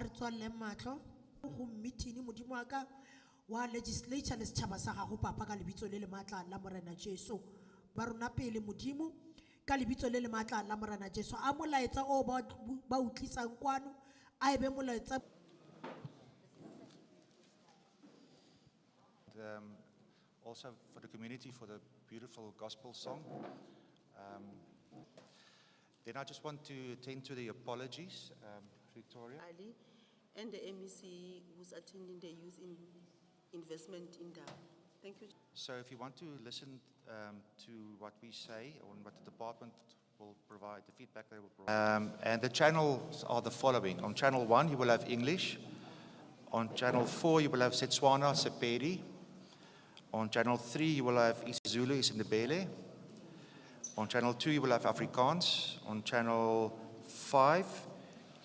re tswalle matlo go meeting modimo wa ka wa legislature le setšhaba sa gago papa ka lebitso le le maatla la morena Jesu ba rona pele modimo ka lebitso le le maatla la morena Jesu a molaetsa o ba utlisang kwano a ebe molaetsa also for the community for the beautiful gospel song. Then I just want to attend to the apologies, Victoria. Ali, and the MEC who's attending the youth investment in Dao. Thank you. So if you want to listen to what we say or what the department will provide, the feedback they will provide. And the channels are the following. On channel 1, you will have English. On channel 4, you will have Tshwane, Sepedi. On channel 3, you will have isiZulu, isiNdebele. On channel 2, you will have Afrikaans. On channel 5,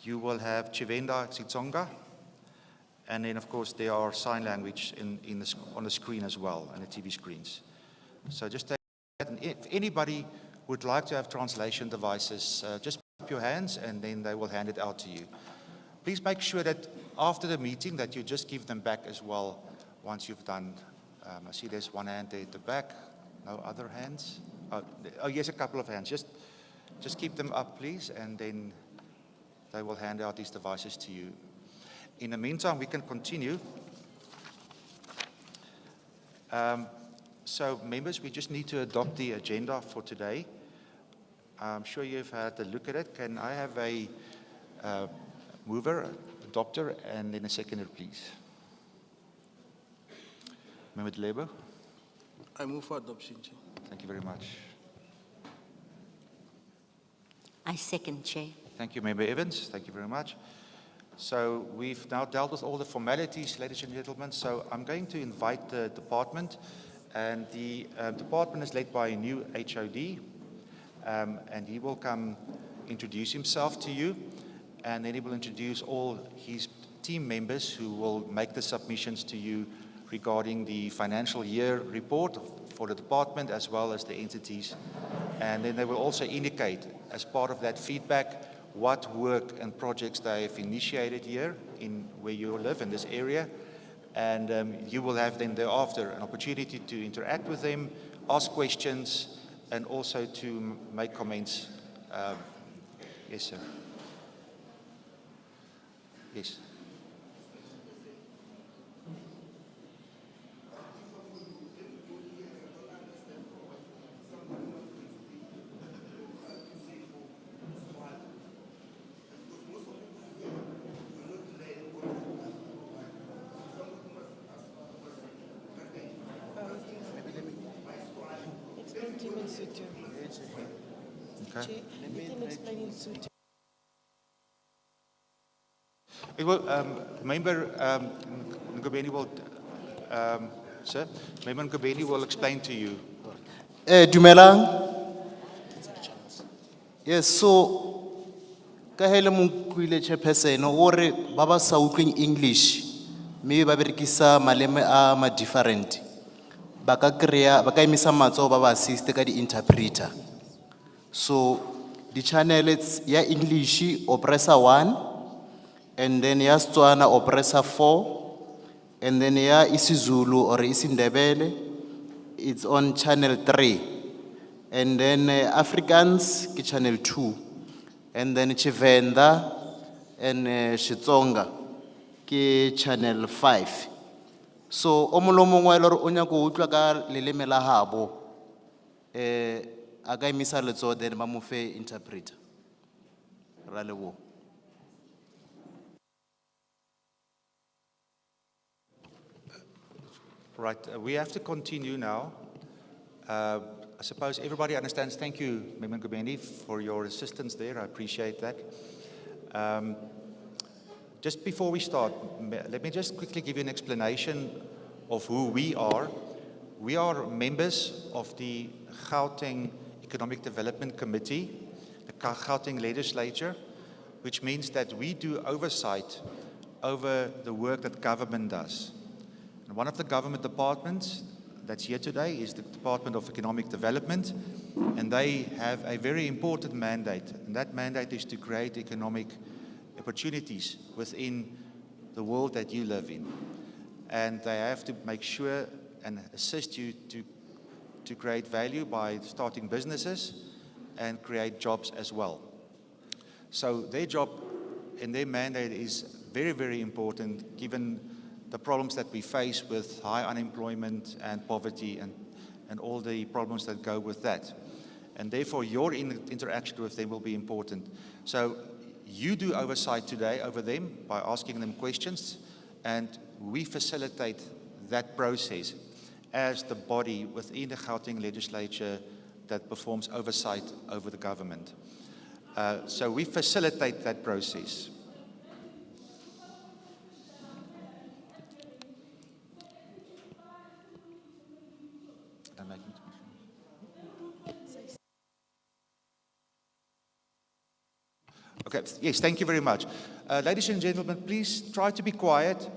you will have Tshivenda, Xitsonga. And then, of course, there are sign language on the screen as well, and the TV screens. So just take that. And if anybody would like to have translation devices, just put up your hands, and then they will hand it out to you. Please make sure that after the meeting that you just give them back as well once you've done. I see there's one hand there at the back. No other hands? Oh, yes, a couple of hands. Just keep them up, please, and then they will hand out these devices to you. In the meantime, we can continue. So, members, we just need to adopt the agenda for today. I'm sure you've had a look at it. Can I have a mover, adopter, and then a seconder, please? Member de Labour? I move for adoption, Chair. Thank you very much. I second, Chair. Thank you, Member Evans. Thank you very much. So we've now dealt with all the formalities, ladies and gentlemen. So I'm going to invite the department, and the department is led by a new HOD, and he will come introduce himself to you, and then he will introduce all his team members who will make the submissions to you regarding the financial year report for the department as well as the entities. And then they will also indicate, as part of that feedback, what work and projects they have initiated here in where you live in this area. And you will have then thereafter an opportunity to interact with them, ask questions, and also to make comments. Yes, sir. Yes. Okay. It will, Member Ngobeni will, sir, Member Ngobeni will explain to you. Dumelang. Yes, so ka hele mo kuile chairperson o re ba ba sa utlweng English mme ba berekisa maleme a ma different ba ka emisa matso ba ba assist ka di interpreter. So the channel is ya English o pressa 1, and then ya Setswana o pressa 4, and then ya isiZulu or isiNdebele it's on channel 3, and then Afrikaans ki channel 2, and then Tshivenda and Xitsonga ki channel 5. So o molomo wa ile o nya go utlwa ka leleme la habo aga imisa letso then ba mo fe interpreter ra lebo. Right, we have to continue now. I suppose everybody understands. Thank you, Member Ngobeni, for your assistance there. I appreciate that. Just before we start, let me just quickly give you an explanation of who we are. We are members of the Gauteng Economic Development Committee, the Gauteng Legislature, which means that we do oversight over the work that government does. And one of the government departments that's here today is the Department of Economic Development, and they have a very important mandate, and that mandate is to create opportunities within the world that you live in. And they have to make sure and assist you to create value by starting businesses and create jobs as well. So their job and their mandate is very, very important given the problems that we face with high unemployment and poverty and all the problems that go with that. And therefore, your interaction with them will be important. So you do oversight today over them by asking them questions, and we facilitate that process as the body within the Gauteng legislature that performs oversight over the government. So we facilitate that process. Okay, yes, thank you very much. Ladies and gentlemen, please try to be quiet.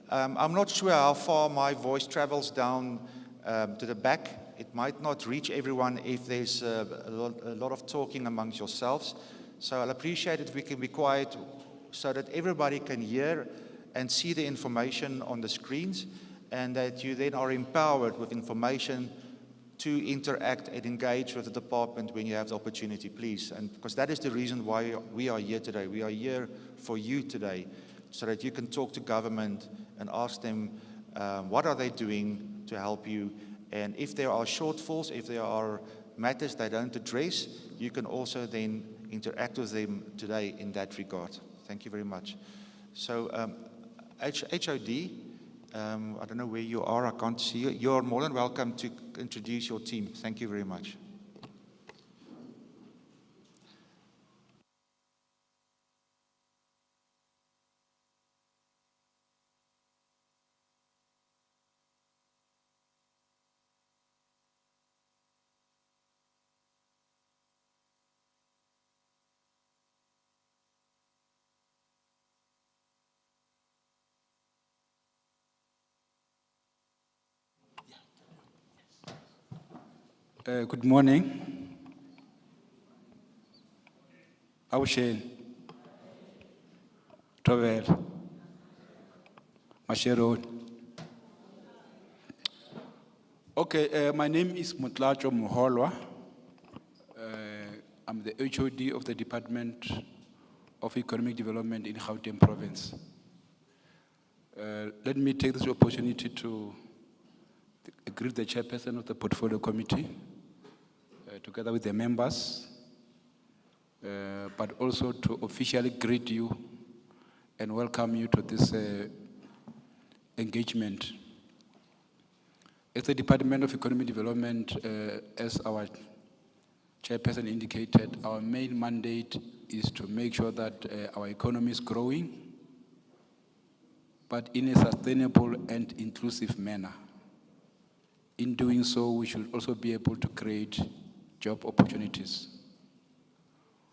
I'm not sure how far my voice travels down to the back. It might not reach everyone if there's a lot of talking amongst yourselves. So I'll appreciate it if we can be quiet so that everybody can hear and see the information on the screens, and that you then are empowered with information to interact and engage with the department when you have the opportunity, please. And because that is the reason why we are here today. We are here for you today, so that you can talk to government and ask them what are they doing to help you. And if there are shortfalls, if there are matters they don't address, you can also then interact with them today in that regard. Thank you very much. So HOD, I don't know where you are, I can't see you. You're more than welcome to introduce your team. Thank you very much. Good morning. Awusheni. Travel. Mashero. Okay, my name is Mutlacho Muholwa. I'm the HOD of the Department of Economic Development in Gauteng Province. Let me take this opportunity to greet the chairperson of the Portfolio Committee, together with the members, but also to officially greet you and welcome you to this engagement. As the Department of Economic Development, as our chairperson indicated, our main mandate is to make sure that our economy is growing, but in a sustainable and inclusive manner. In doing so, we should also be able to create job opportunities.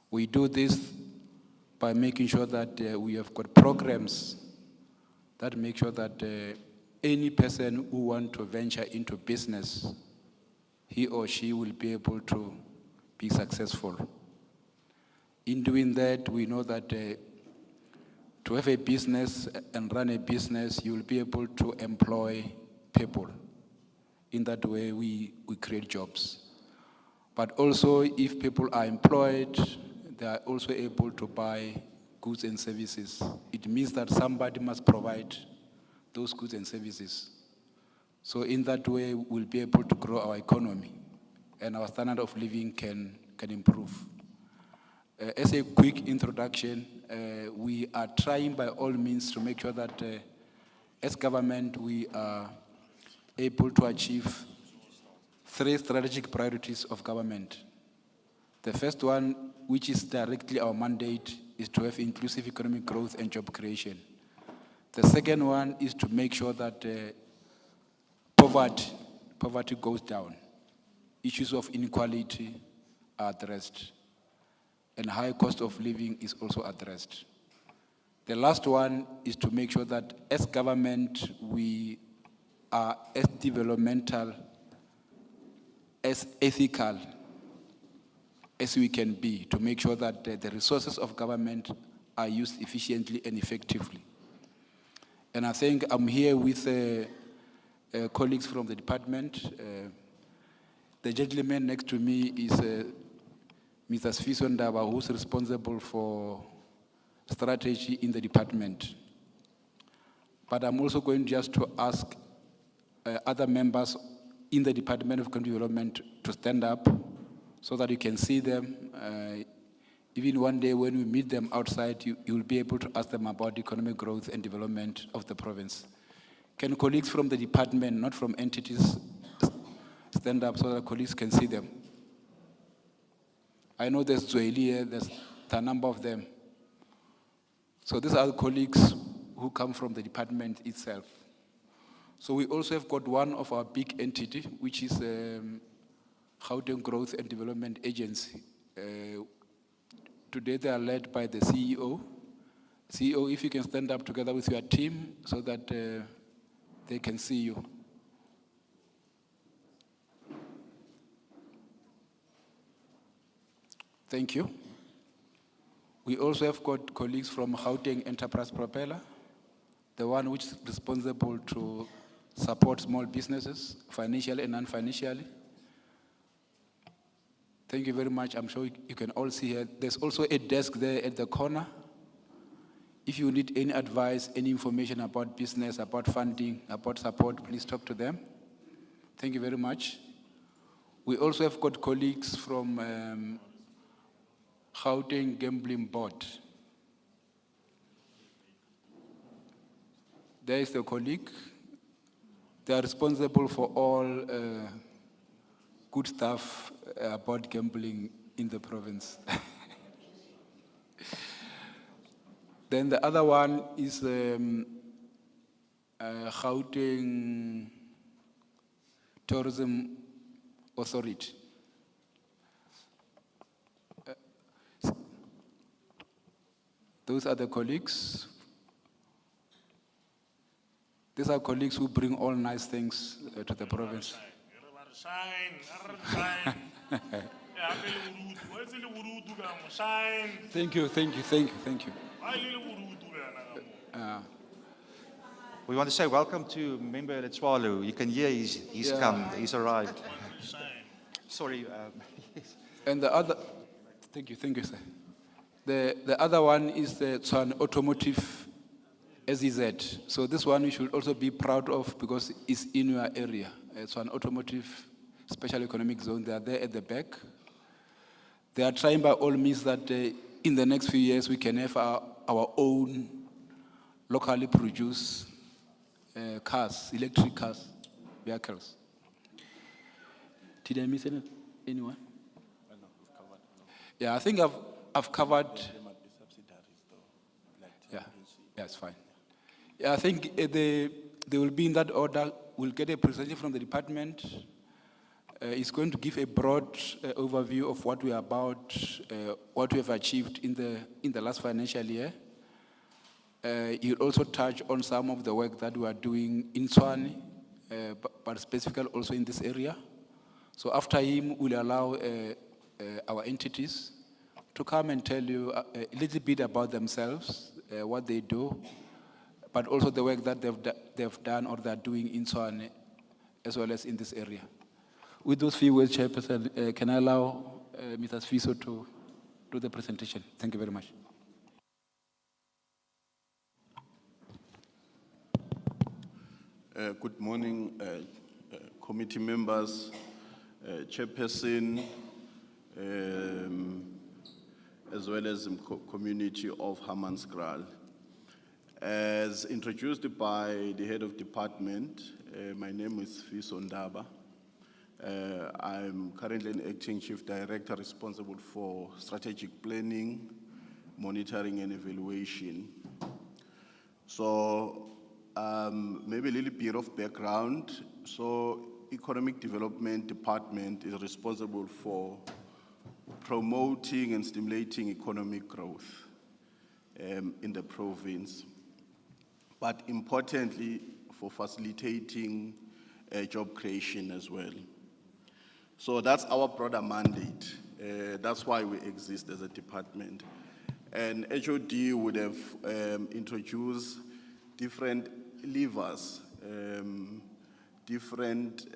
We do this by making sure that we have got programs that make sure that any person who wants to venture into business, he or she will be able to be successful. In doing that, we know that to have a business and run a business, you will be able to employ people. In that way, we create jobs. But also, if people are employed, they are also able to buy goods and services. It means that somebody must provide those goods and services. So in that way, we'll be able to grow our economy, and our standard of living can improve. As a quick introduction, we are trying by all means to make sure that as government, we are able to achieve 3 strategic priorities of government. The first one, which is directly our mandate, is to have inclusive economic growth and job creation. The second one is to make sure that poverty goes down. Issues of inequality are addressed, and high cost of living is also addressed. The last one is to make sure that as government, we are as developmental, as ethical as we can be, to make sure that the resources of government are used efficiently and effectively. And I think I'm here with colleagues from the department. The gentleman next to me is Mr. Sfiso Ndaba, who's responsible for strategy in the department. But I'm also going just to ask other members in the Department of Economic Development to stand up so that you can see them. Even one day when we meet them outside, you will be able to ask them about economic growth and development of the province. Can colleagues from the department, not from entities, stand up so that colleagues can see them? I know there's Zweli here, there's a number of them. So these are the colleagues who come from the department itself. So we also have got one of our big entity, which is Gauteng Growth and Development Agency. Today they are led by the CEO. CEO, if you can stand up together with your team so that they can see you. Thank you. We also have got colleagues from Gauteng Enterprise Propeller, the one which is responsible to support small businesses, financially and non-financially. Thank you very much. I'm sure you can all see here. There's also a desk there at the corner. If you need any advice, any information about business, about funding, about support, please talk to them. Thank you very much. We also have got colleagues from Gauteng Gambling Board. There is the colleague. They are responsible for all good stuff about gambling in the province. Then the other one is Gauteng Tourism Authority. Those are the colleagues. These are colleagues who bring all nice things to the province. Thank you. We want to say welcome to member Tshwane. You can hear he's come, he's arrived. Sorry. And the other, thank you, sir. The other one is the Tshwane Automotive SEZ. So this one you should also be proud of because it's in your area. It's an automotive special economic zone. They are there at the back. They are trying by all means that in the next few years we can have our own locally produced cars, electric cars, vehicles. Did I miss anyone? Yeah, I think I've covered. Yeah, it's fine. Yeah, I think they will be in that order. We'll get a presentation from the department. It's going to give a broad overview of what we are about, what we have achieved in the last financial year. You'll also touch on some of the work that we are doing in Tshwane, but specifically also in this area. So after him, we'll allow our entities to come and tell you a little bit about themselves, what they do, but also the work that they've done or they're doing in Tshwane, as well as in this area. With those few words, Chairperson, can I allow Mr. Sfiso to do the presentation? Thank you very much. Good morning, committee members, Chairperson, as well as the community of Hammanskraal. As introduced by the head of department, my name is Sfiso Ndaba. I'm currently an acting chief director responsible for strategic planning, monitoring and evaluation. So maybe a little bit of background. So Economic Development Department is responsible for promoting and stimulating economic growth in the province, but importantly for facilitating job creation as well. So that's our broader mandate. That's why we exist as a department. And HOD would have introduced different levers, different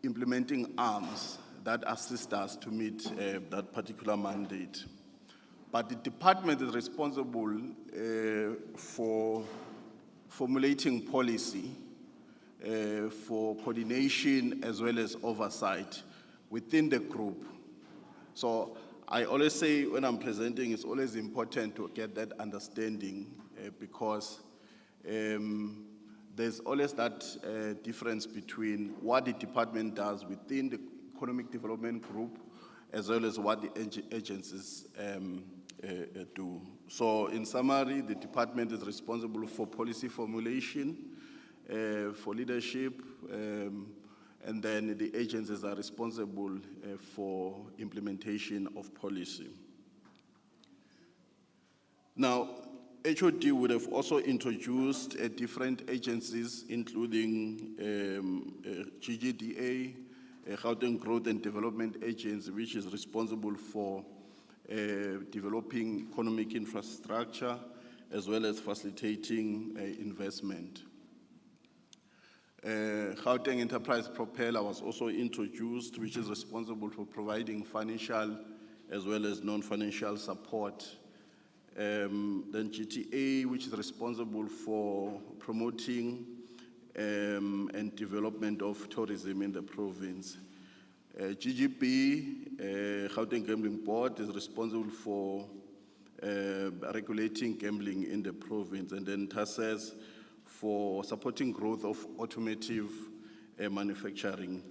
implementing arms that assist us to meet that particular mandate. But the department is responsible for formulating policy, for coordination as well as oversight within the group. So I always say when I'm presenting, it's always important to get that understanding because there's always that difference between what the department does within the economic development group as well as what the agencies do. So in summary, the department is responsible for policy formulation, for leadership, and then the agencies are responsible for implementation of policy. Now, HOD would have also introduced different agencies, including GGDA, Gauteng Growth and Development Agency, which is responsible for developing economic infrastructure, as well as facilitating investment. Gauteng Enterprise Propeller was also introduced, which is responsible for providing financial as well as non-financial support. Then GTA, which is responsible for promoting and development of tourism in the province. GGB, Gauteng Gambling Board, is responsible for regulating gambling in the province, and then TASES for supporting growth of automotive manufacturing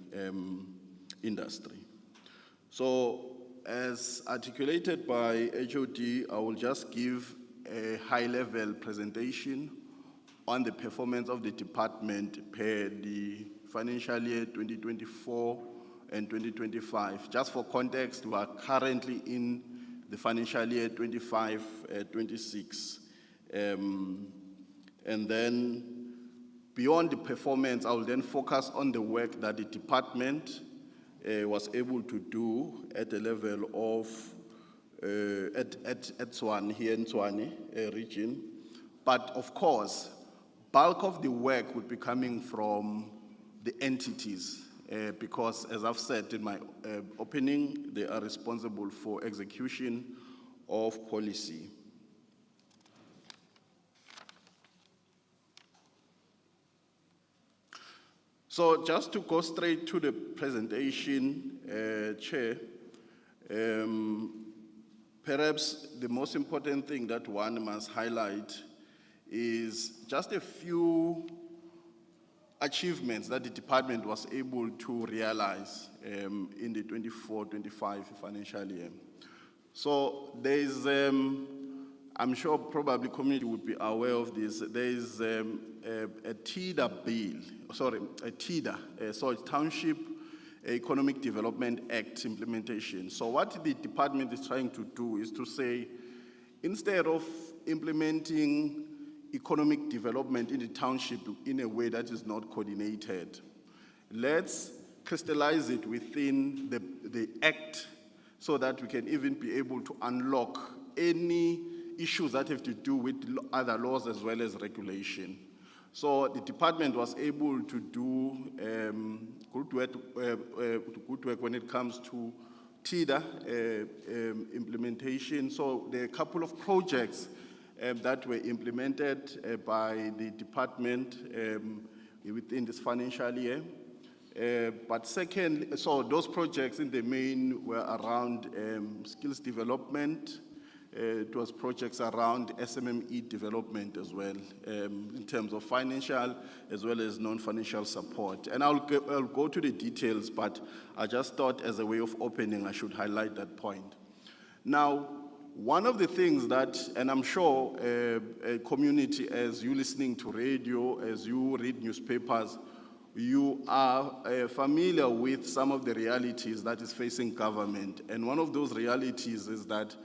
industry. So, as articulated by HOD, I will just give a high-level presentation on the performance of the department per the financial year 2024 and 2025. Just for context, we are currently in the financial year 25-26. And then beyond the performance, I will then focus on the work that the department was able to do at the level of, at Tshwane, here in Tshwane region. But of course, bulk of the work would be coming from the entities because, as I've said in my opening, they are responsible for execution of policy. So just to go straight to the presentation, Chair, perhaps the most important thing that one must highlight is just a few achievements that the department was able to realize in the 24-25 financial year. So there is, I'm sure probably community would be aware of this, there is a TIDA bill, sorry, a TIDA, so Township Economic Development Act implementation. So what the department is trying to do is to say, instead of implementing economic development in the township in a way that is not coordinated, let's crystallize it within the act so that we can even be able to unlock any issues that have to do with other laws as well as regulation. So the department was able to do good work when it comes to TIDA implementation. So there are a couple of projects that were implemented by the department within this financial year. But second, so those projects in the main were around skills development. It was projects around SMME development as well, in terms of financial as well as non-financial support. And I'll go to the details, but I just thought as a way of opening, I should highlight that point. Now, one of the things that, and I'm sure a community, as you listening to radio, as you read newspapers, you are familiar with some of the realities that is facing government. And one of those realities is that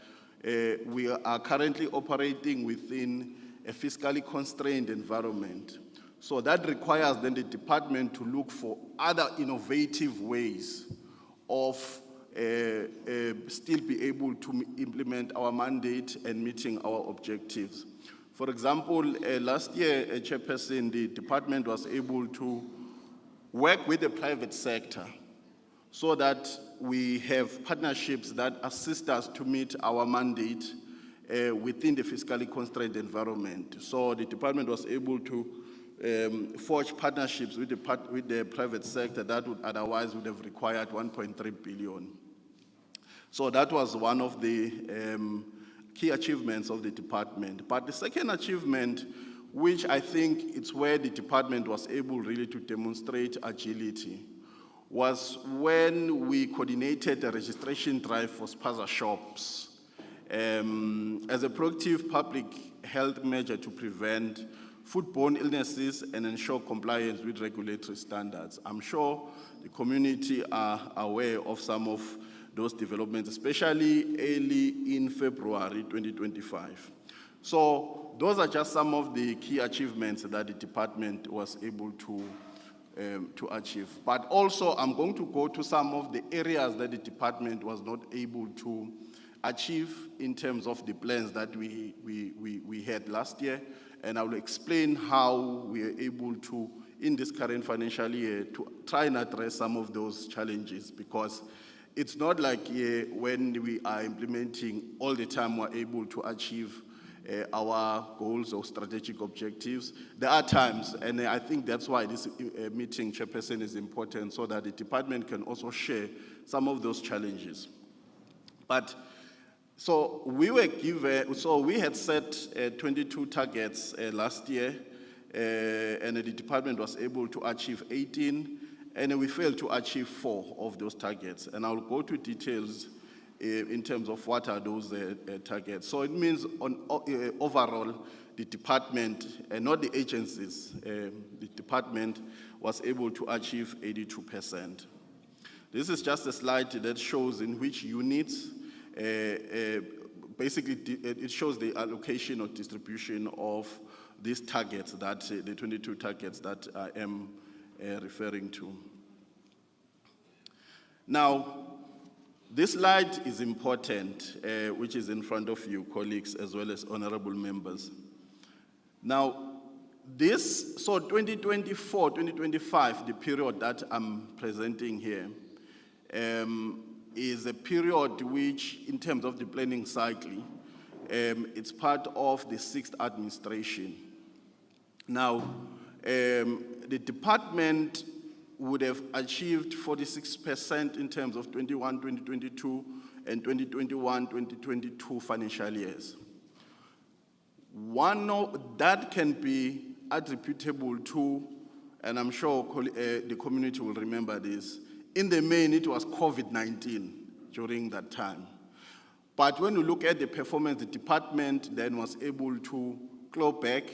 we are currently operating within a fiscally constrained environment. So that requires then the department to look for other innovative ways of still be able to implement our mandate and meeting our objectives. For example, last year, Chairperson, the department was able to work with the private sector so that we have partnerships that assist us to meet our mandate within the fiscally constrained environment. So the department was able to forge partnerships with the private sector that would otherwise would have required 1.3 billion. So that was one of the key achievements of the department. But the second achievement, which I think it's where the department was able really to demonstrate agility, was when we coordinated a registration drive for spaza shops as a proactive public health measure to prevent foodborne illnesses and ensure compliance with regulatory standards. I'm sure the community are aware of some of those developments, especially early in February 2025. So those are just some of the key achievements that the department was able to achieve. But also, I'm going to go to some of the areas that the department was not able to achieve in terms of the plans that we had last year, and I will explain how we are able to, in this current financial year, to try and address some of those challenges, because it's not like when we are implementing all the time we're able to achieve our goals or strategic objectives. There are times, and I think that's why this meeting, Chairperson, is important, so that the department can also share some of those challenges. But so we were given, so we had set 22 targets last year, and the department was able to achieve 18, and we failed to achieve 4 of those targets. And I'll go to details in terms of what are those targets. So it means on overall, the department, and not the agencies, the department was able to achieve 82%. This is just a slide that shows in which units, basically it shows the allocation or distribution of these targets, that the 22 targets that I am referring to. Now, this slide is important, which is in front of you, colleagues, as well as honorable members. Now, so 2024, 2025, the period that I'm presenting here, is a period which, in terms of the planning cycle, it's part of the 6th administration. Now, the department would have achieved 46% in terms of 21, 2022, and 2021, 2022 financial years. One of that can be attributable to, and I'm sure the community will remember this, in the main it was COVID-19 during that time. But when you look at the performance, the department then was able to claw back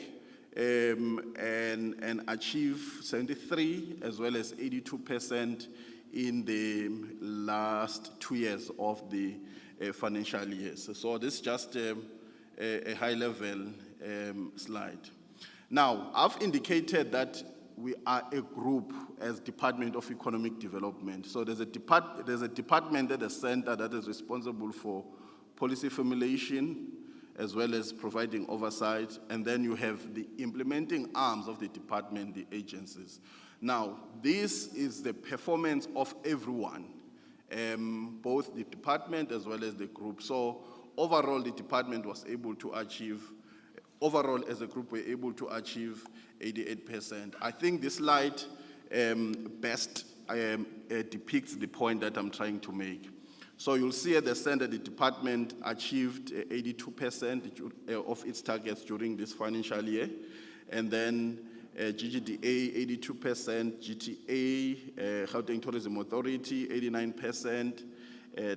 and achieve 73 as well as 82% in the last 2 years of the financial years. So this is just a high-level slide. Now, I've indicated that we are a group as Department of Economic Development. So there's a department at the center that is responsible for policy formulation, as well as providing oversight, and then you have the implementing arms of the department, the agencies. Now, this is the performance of everyone, both the department as well as the group. So overall, the department was able to achieve, overall as a group, we're able to achieve 88%. I think this slide best depicts the point that I'm trying to make. So you'll see at the center, the department achieved 82% of its targets during this financial year. And then GGDA, 82%, GTA, Gauteng Tourism Authority, 89%,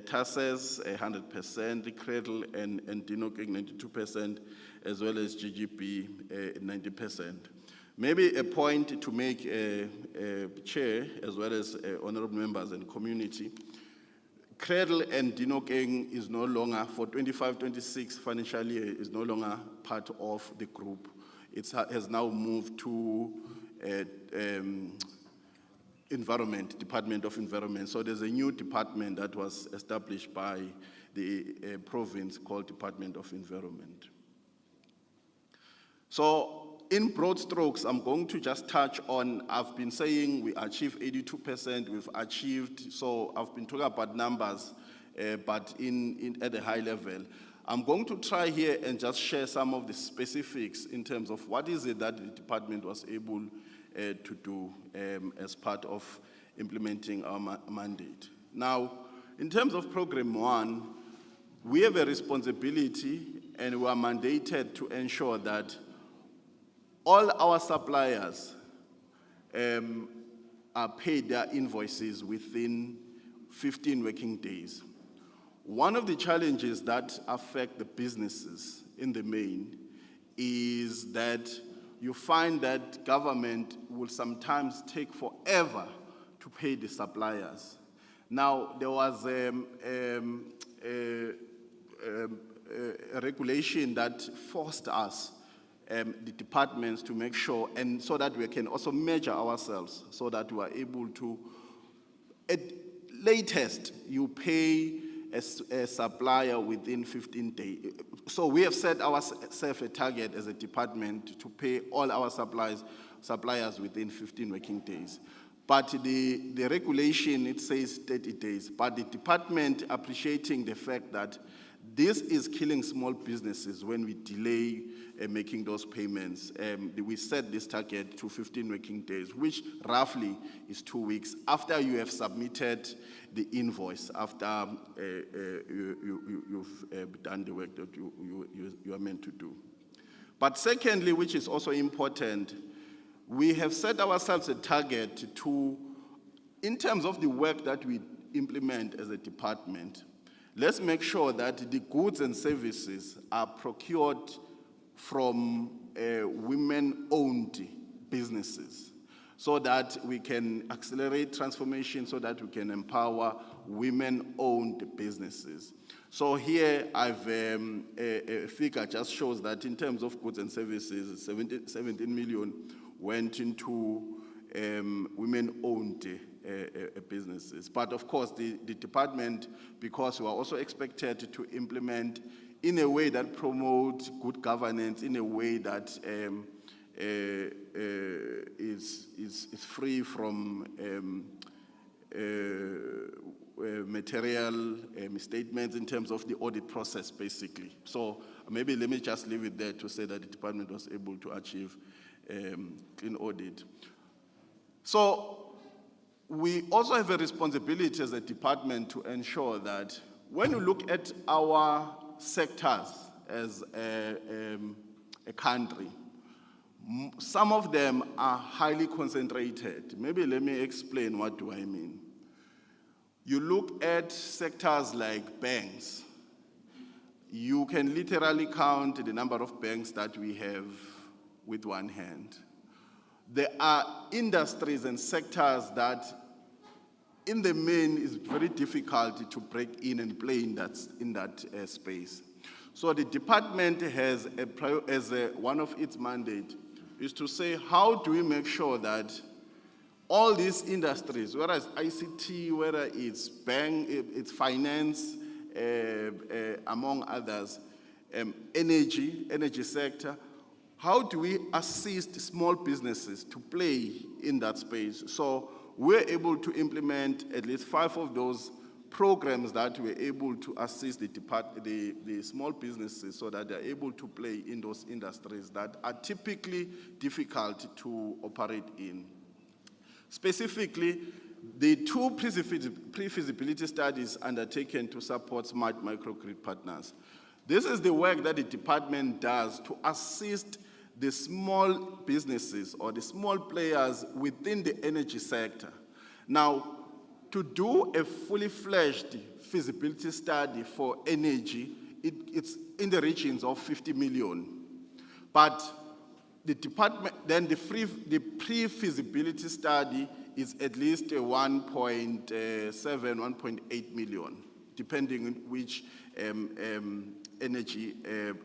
TASES, 100%, Cradle and Dinokeng, 92%, as well as GGB, 90%. Maybe a point to make, Chair, as well as honorable members and community. Cradle and Dinokeng is no longer, for 25-26 financial year, is no longer part of the group. It has now moved to Environment, Department of Environment. So there's a new department that was established by the province called Department of Environment. So in broad strokes, I'm going to just touch on, I've been saying we achieved 82%, we've achieved, so I've been talking about numbers, but at a high level. I'm going to try here and just share some of the specifics in terms of what is it that the department was able to do as part of implementing our mandate. Now, in terms of Program 1, we have a responsibility and we are mandated to ensure that all our suppliers are paid their invoices within 15 working days. One of the challenges that affect the businesses in the main is that you find that government will sometimes take forever to pay the suppliers. Now, there was a regulation that forced us, the departments, to make sure, and so that we can also measure ourselves, so that we are able to, at latest, you pay a supplier within 15 days. So we have set ourselves a target as a department to pay all our suppliers within 15 working days. But the regulation, it says 30 days. But the department, appreciating the fact that this is killing small businesses when we delay making those payments, we set this target to 15 working days, which roughly is 2 weeks after you have submitted the invoice, after you've done the work that you are meant to do. But secondly, which is also important, we have set ourselves a target to, in terms of the work that we implement as a department, let's make sure that the goods and services are procured from women-owned businesses, so that we can accelerate transformation, so that we can empower women-owned businesses. So here, I've a figure just shows that in terms of goods and services, 17 million went into women-owned businesses. But of course, the department, because we are also expected to implement in a way that promotes good governance, in a way that is free from material misstatements in terms of the audit process, basically. So maybe let me just leave it there to say that the department was able to achieve clean audit. So we also have a responsibility as a department to ensure that when you look at our sectors as a country, some of them are highly concentrated. Maybe let me explain what do I mean. You look at sectors like banks. You can literally count the number of banks that we have with one hand. There are industries and sectors that in the main is very difficult to break in and play in that space. So the department has one of its mandate is to say, how do we make sure that all these industries, whether it's ICT, whether it's bank, it's finance, among others, energy sector, how do we assist small businesses to play in that space? So we're able to implement at least 5 of those programs that we're able to assist the small businesses so that they're able to play in those industries that are typically difficult to operate in. Specifically, the 2 pre-feasibility studies undertaken to support smart microgrid partners. This is the work that the department does to assist the small businesses or the small players within the energy sector. Now, to do a fully fledged feasibility study for energy, it's in the regions of 50 million. But the department, then the pre-feasibility study is at least 1.7, 1.8 million, depending on which energy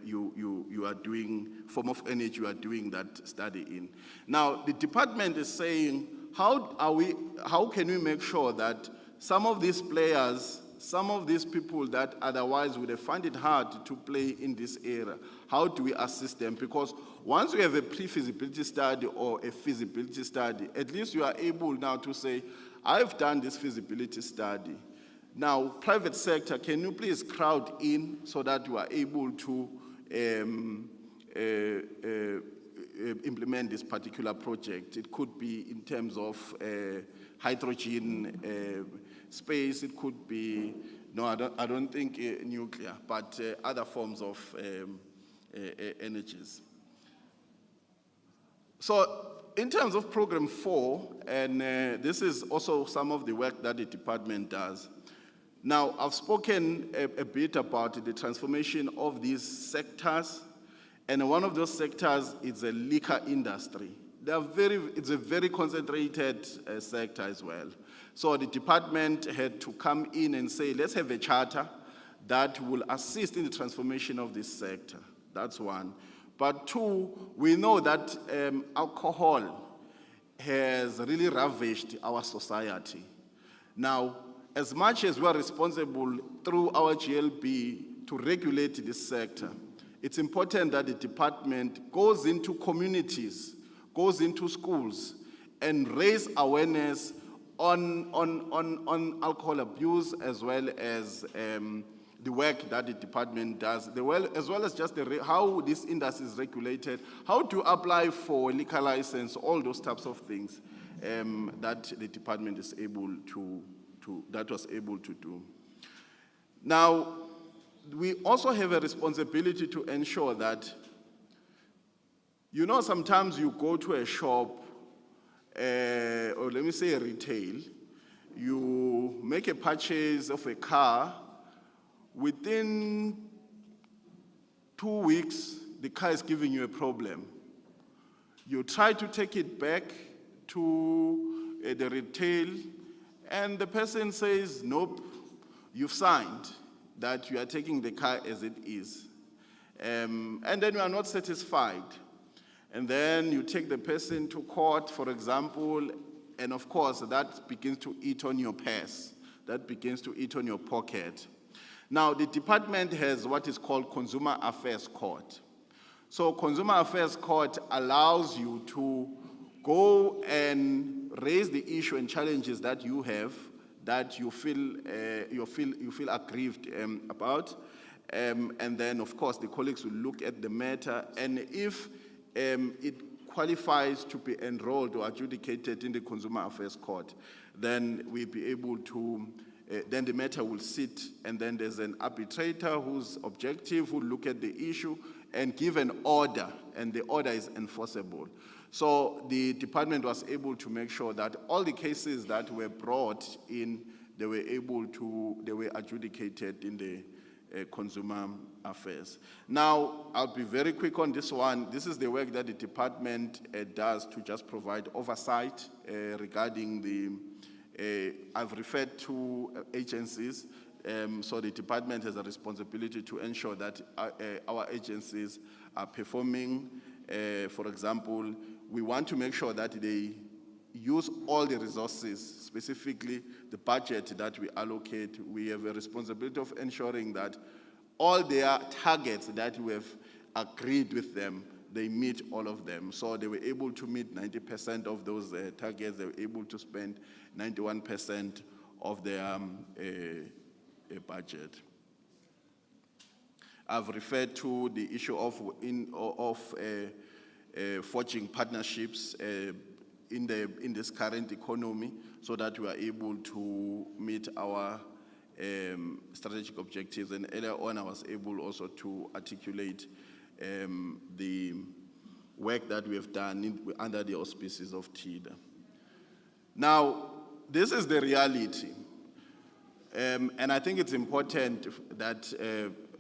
you are doing, form of energy you are doing that study in. Now, the department is saying, how can we make sure that some of these players, some of these people that otherwise would have found it hard to play in this area, how do we assist them? Because once we have a pre-feasibility study or a feasibility study, at least you are able now to say, I've done this feasibility study. Now, private sector, can you please crowd in so that you are able to implement this particular project? It could be in terms of hydrogen space, it could be, no, I don't think nuclear, but other forms of energies. So, in terms of program 4, and this is also some of the work that the department does. Now, I've spoken a bit about the transformation of these sectors, and one of those sectors is the liquor industry. It's a very concentrated sector as well. So the department had to come in and say, let's have a charter that will assist in the transformation of this sector. That's one. But two, we know that alcohol has really ravaged our society. Now, as much as we are responsible through our GLB to regulate this sector, it's important that the department goes into communities, goes into schools, and raise awareness on alcohol abuse, as well as the work that the department does, as well as just how this industry is regulated, how to apply for a liquor license, all those types of things that the department is able was able to do. Now, we also have a responsibility to ensure that, sometimes you go to a shop, or let me say a retail, you make a purchase of a car, within 2 weeks, the car is giving you a problem. You try to take it back to the retail, and the person says, nope, you've signed that you are taking the car as it is. And then you are not satisfied. And then you take the person to court, for example, and of course, that begins to eat on your purse. That begins to eat on your pocket. Now, the department has what is called Consumer Affairs Court. So Consumer Affairs Court allows you to go and raise the issue and challenges that you have, that you feel aggrieved about, and then of course the colleagues will look at the matter, and if it qualifies to be enrolled or adjudicated in the Consumer Affairs Court, then we'll be able to. Then the matter will sit, and then there's an arbitrator whose objective will look at the issue and give an order, and the order is enforceable. So the department was able to make sure that all the cases that were brought in, they were adjudicated in the Consumer Affairs. Now, I'll be very quick on this one. This is the work that the department does to just provide oversight regarding I've referred to agencies, so the department has a responsibility to ensure that our agencies are performing. For example, we want to make sure that they use all the resources, specifically the budget that we allocate. We have a responsibility of ensuring that all their targets that we have agreed with them, they meet all of them. So they were able to meet 90% of those targets. They were able to spend 91% of their budget. I've referred to the issue of forging partnerships in this current economy, so that we are able to meet our strategic objectives. And earlier on, I was able also to articulate the work that we have done under the auspices of TIDA. Now, this is the reality. And I think it's important that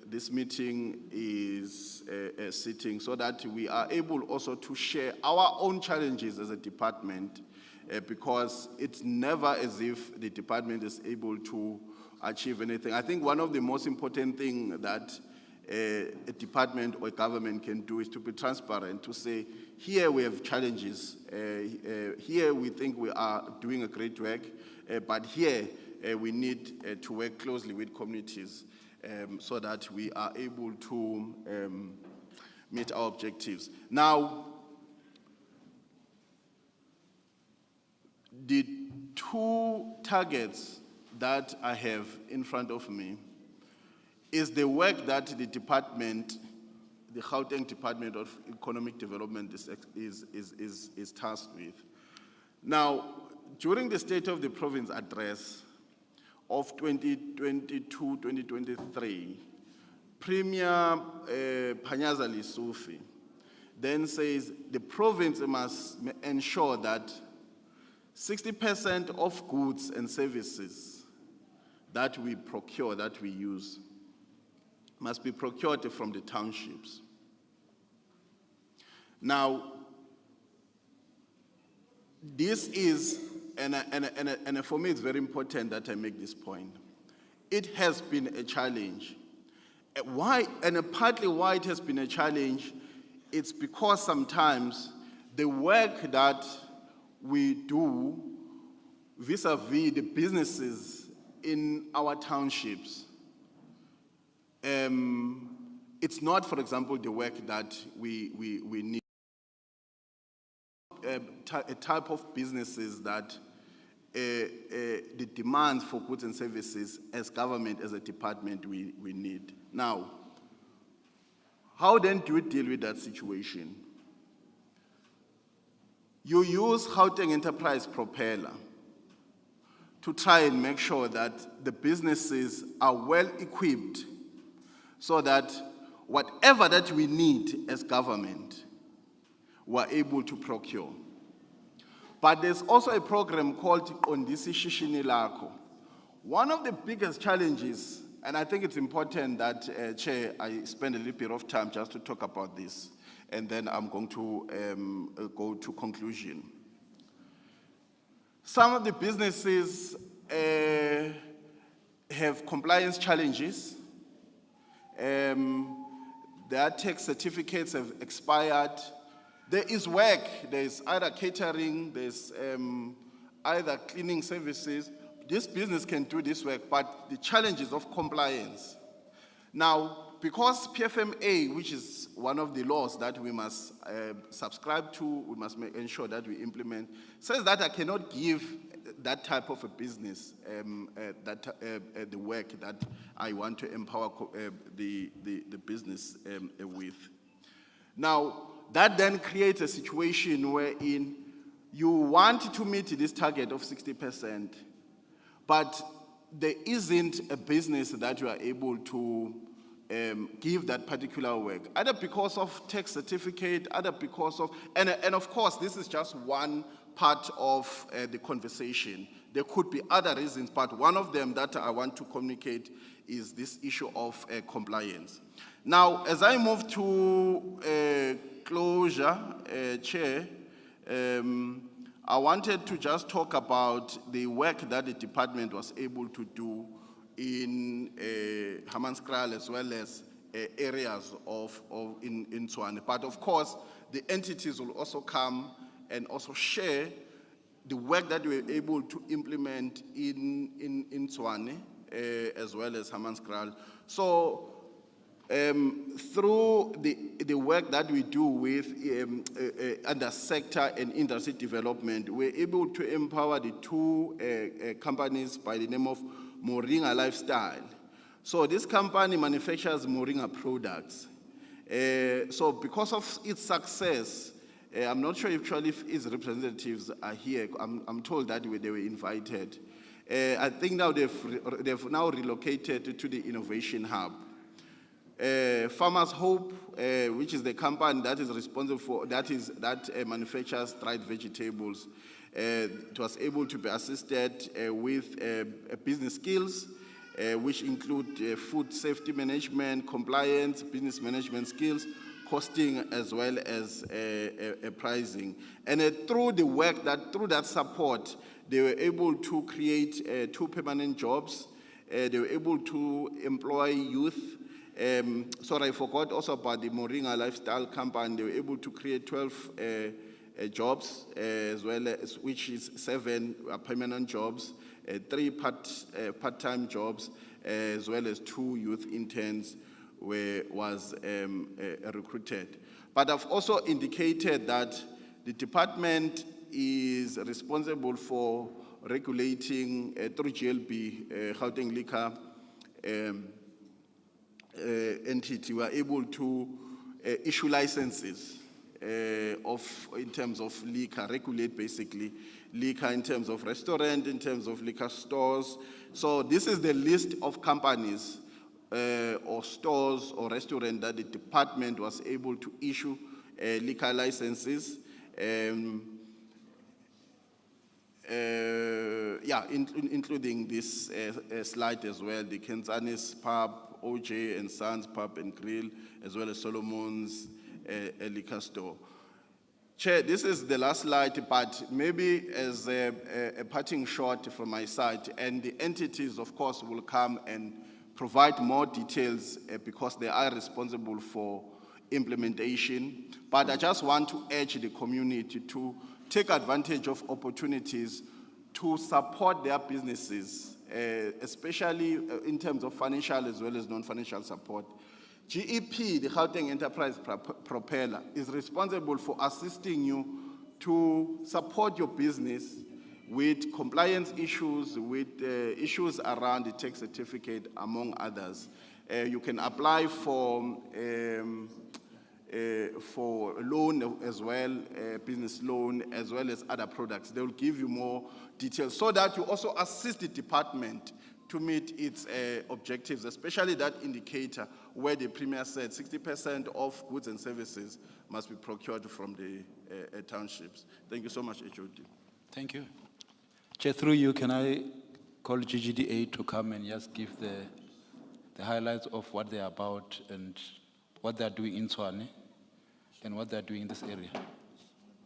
this meeting is sitting so that we are able also to share our own challenges as a department, because it's never as if the department is able to achieve anything. I think one of the most important things that a department or a government can do is to be transparent, to say, here we have challenges, here we think we are doing a great work, but here we need to work closely with communities so that we are able to meet our objectives. Now, the two targets that I have in front of me is the work that the department, the Gauteng Department of Economic Development is tasked with. Now, during the State of the Province address of 2022-2023, Premier Panyaza Lesufi then says the province must ensure that 60% of goods and services that we procure, that we use, must be procured from the townships. Now, this is, and for me it's very important that I make this point. It has been a challenge. Why, and partly why it has been a challenge, it's because sometimes the work that we do vis-a-vis the businesses in our townships, it's not, for example, the work that we need. A type of businesses that the demands for goods and services as government, as a department, we need. Now, how then do we deal with that situation? You use Gauteng Enterprise Propeller to try and make sure that the businesses are well equipped so that whatever that we need as government, we're able to procure. But there's also a program called Ondisi Shishini Lakho. One of the biggest challenges, and I think it's important that, Chair, I spend a little bit of time just to talk about this, and then I'm going to go to conclusion. Some of the businesses have compliance challenges. Their tax certificates have expired. There is work, there's either catering, there's either cleaning services. This business can do this work, but the challenges of compliance. Now, because PFMA, which is one of the laws that we must subscribe to, we must ensure that we implement, says that I cannot give that type of a business the work that I want to empower the business with. Now, that then creates a situation wherein you want to meet this target of 60%, but there isn't a business that you are able to give that particular work, either because of tax certificate, either because of, and of course, this is just one part of the conversation. There could be other reasons, but one of them that I want to communicate is this issue of compliance. Now, as I move to closure, Chair, I wanted to just talk about the work that the department was able to do in Hammanskraal as well as areas in Tshwane. But of course, the entities will also come and also share the work that we were able to implement in Tshwane as well as Hammanskraal. So through the work that we do with under sector and industry development, we're able to empower the two companies by the name of Moringa Lifestyle. So this company manufactures Moringa products. So because of its success, I'm not sure actually if its representatives are here. I'm told that they were invited. I think now they've now relocated to the Innovation Hub. Farmers Hope, which is the company that is responsible for, that manufactures dried vegetables, it was able to be assisted with business skills, which include food safety management, compliance, business management skills, costing, as well as pricing. And through the work, through that support, they were able to create 2 permanent jobs. They were able to employ youth Sorry, I forgot also about the Moringa Lifestyle Company. They were able to create 12 jobs, as well as, which is 7 permanent jobs, 3 part-time jobs, as well as 2 youth interns was recruited. But I've also indicated that the department is responsible for regulating through GLB, Gauteng Liquor entity. We are able to issue licenses in terms of liquor, regulate basically liquor in terms of restaurant, in terms of liquor stores. So this is the list of companies or stores or restaurants that the department was able to issue liquor licenses. Including this slide as well, the Kenzanis Pub, OJ and Sons Pub and Grill, as well as Solomon's liquor store. Chair, this is the last slide, but maybe as a parting shot from my side, and the entities, of course, will come and provide more details because they are responsible for implementation. But I just want to urge the community to take advantage of opportunities to support their businesses, especially in terms of financial as well as non-financial support. GEP, the Gauteng Enterprise Propeller, is responsible for assisting you to support your business with compliance issues, with issues around the tax certificate, among others. You can apply for loan as well, business loan, as well as other products. They will give you more details so that you also assist the department to meet its objectives, especially that indicator where the Premier said 60% of goods and services must be procured from the townships. Thank you so much, HOD. Thank you. Chair, through you, can I call GGDA to come and just give the highlights of what they're about and what they're doing in Tshwane and what they're doing in this area?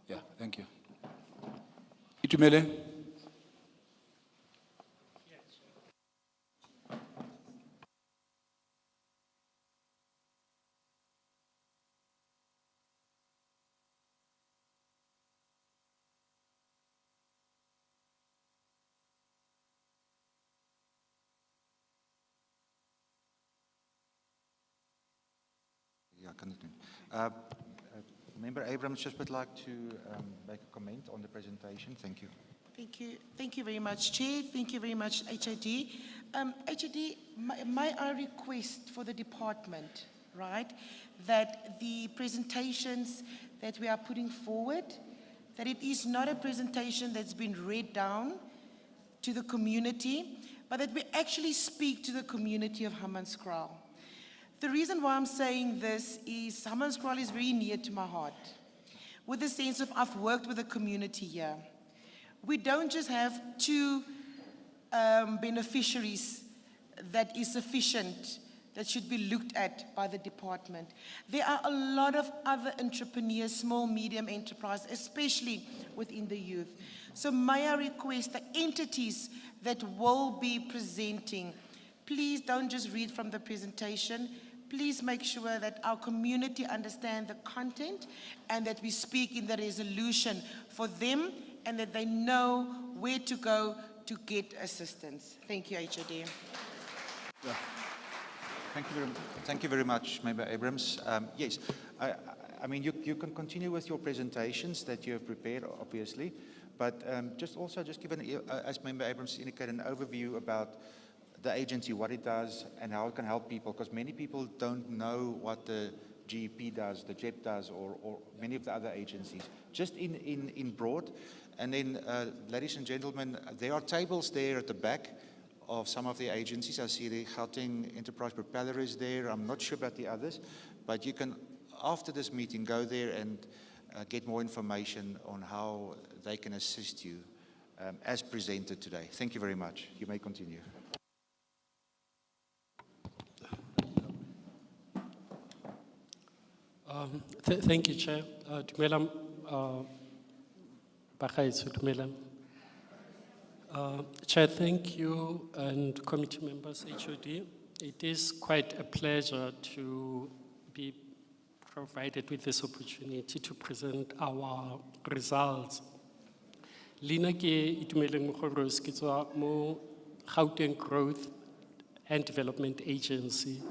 Yeah, thank you. Itumele? Yeah, can it Member Abrams just would like to make a comment on the presentation. Thank you. Thank you. Thank you very much, Chair. Thank you very much, HOD. HOD, my request for the department, right, that the presentations that we are putting forward, that it is not a presentation that's been read down to the community, but that we actually speak to the community of Hammanskraal. The reason why I'm saying this is Hammanskraal is very near to my heart, with the sense of I've worked with the community here. We don't just have 2 beneficiaries that is sufficient, that should be looked at by the department. There are a lot of other entrepreneurs, small, medium enterprise, especially within the youth. So may I request the entities that will be presenting, please don't just read from the presentation. Please make sure that our community understand the content and that we speak in the resolution for them and that they know where to go to get assistance. Thank you, HOD. Yeah. Thank you very much, Member Abrams. Yes, I mean, you can continue with your presentations that you have prepared, obviously, but just give as Member Abrams indicated, an overview about the agency, what it does, and how it can help people, because many people don't know what the GEP does, the JEP does, or many of the other agencies. Just in broad, and then, ladies and gentlemen, there are tables there at the back of some of the agencies. I see the Gauteng Enterprise Propeller is there. I'm not sure about the others, but you can, after this meeting, go there and get more information on how they can assist you as presented today. Thank you very much. You may continue. Thank you, Chair. Dumelang, bagaetsho, dumelang. Chair, thank you, and committee members, HOD. It is quite a pleasure to be provided with this opportunity to present our results. Lina ke itumeleng mo go Rose ke tswa mo Gauteng Growth and Development Agency.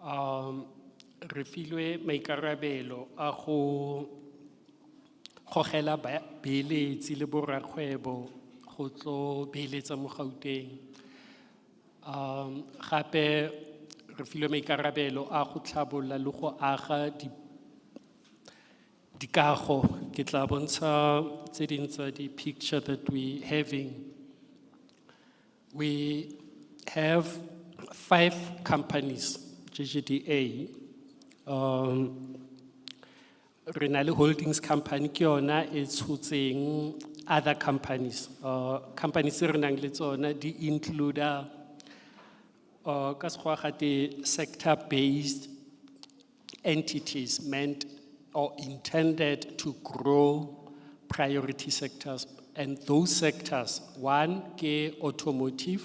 Re filwe maikarabelo a go gogela beeletsi le borakgwebo go tlo beeletsa mo Gauteng. Gape re filwe maikarabelo a go tlhabolola le go aga dikago. Ke tla bontsha tse ding tsa di picture that we having. We have 5 companies, GGDA. Renale Holdings Company ke yona e tshotseng other companies. Companies tse re nang le tsona di include ka sekgowa gate sector-based entities meant or intended to grow priority sectors. And those sectors, one ke automotive,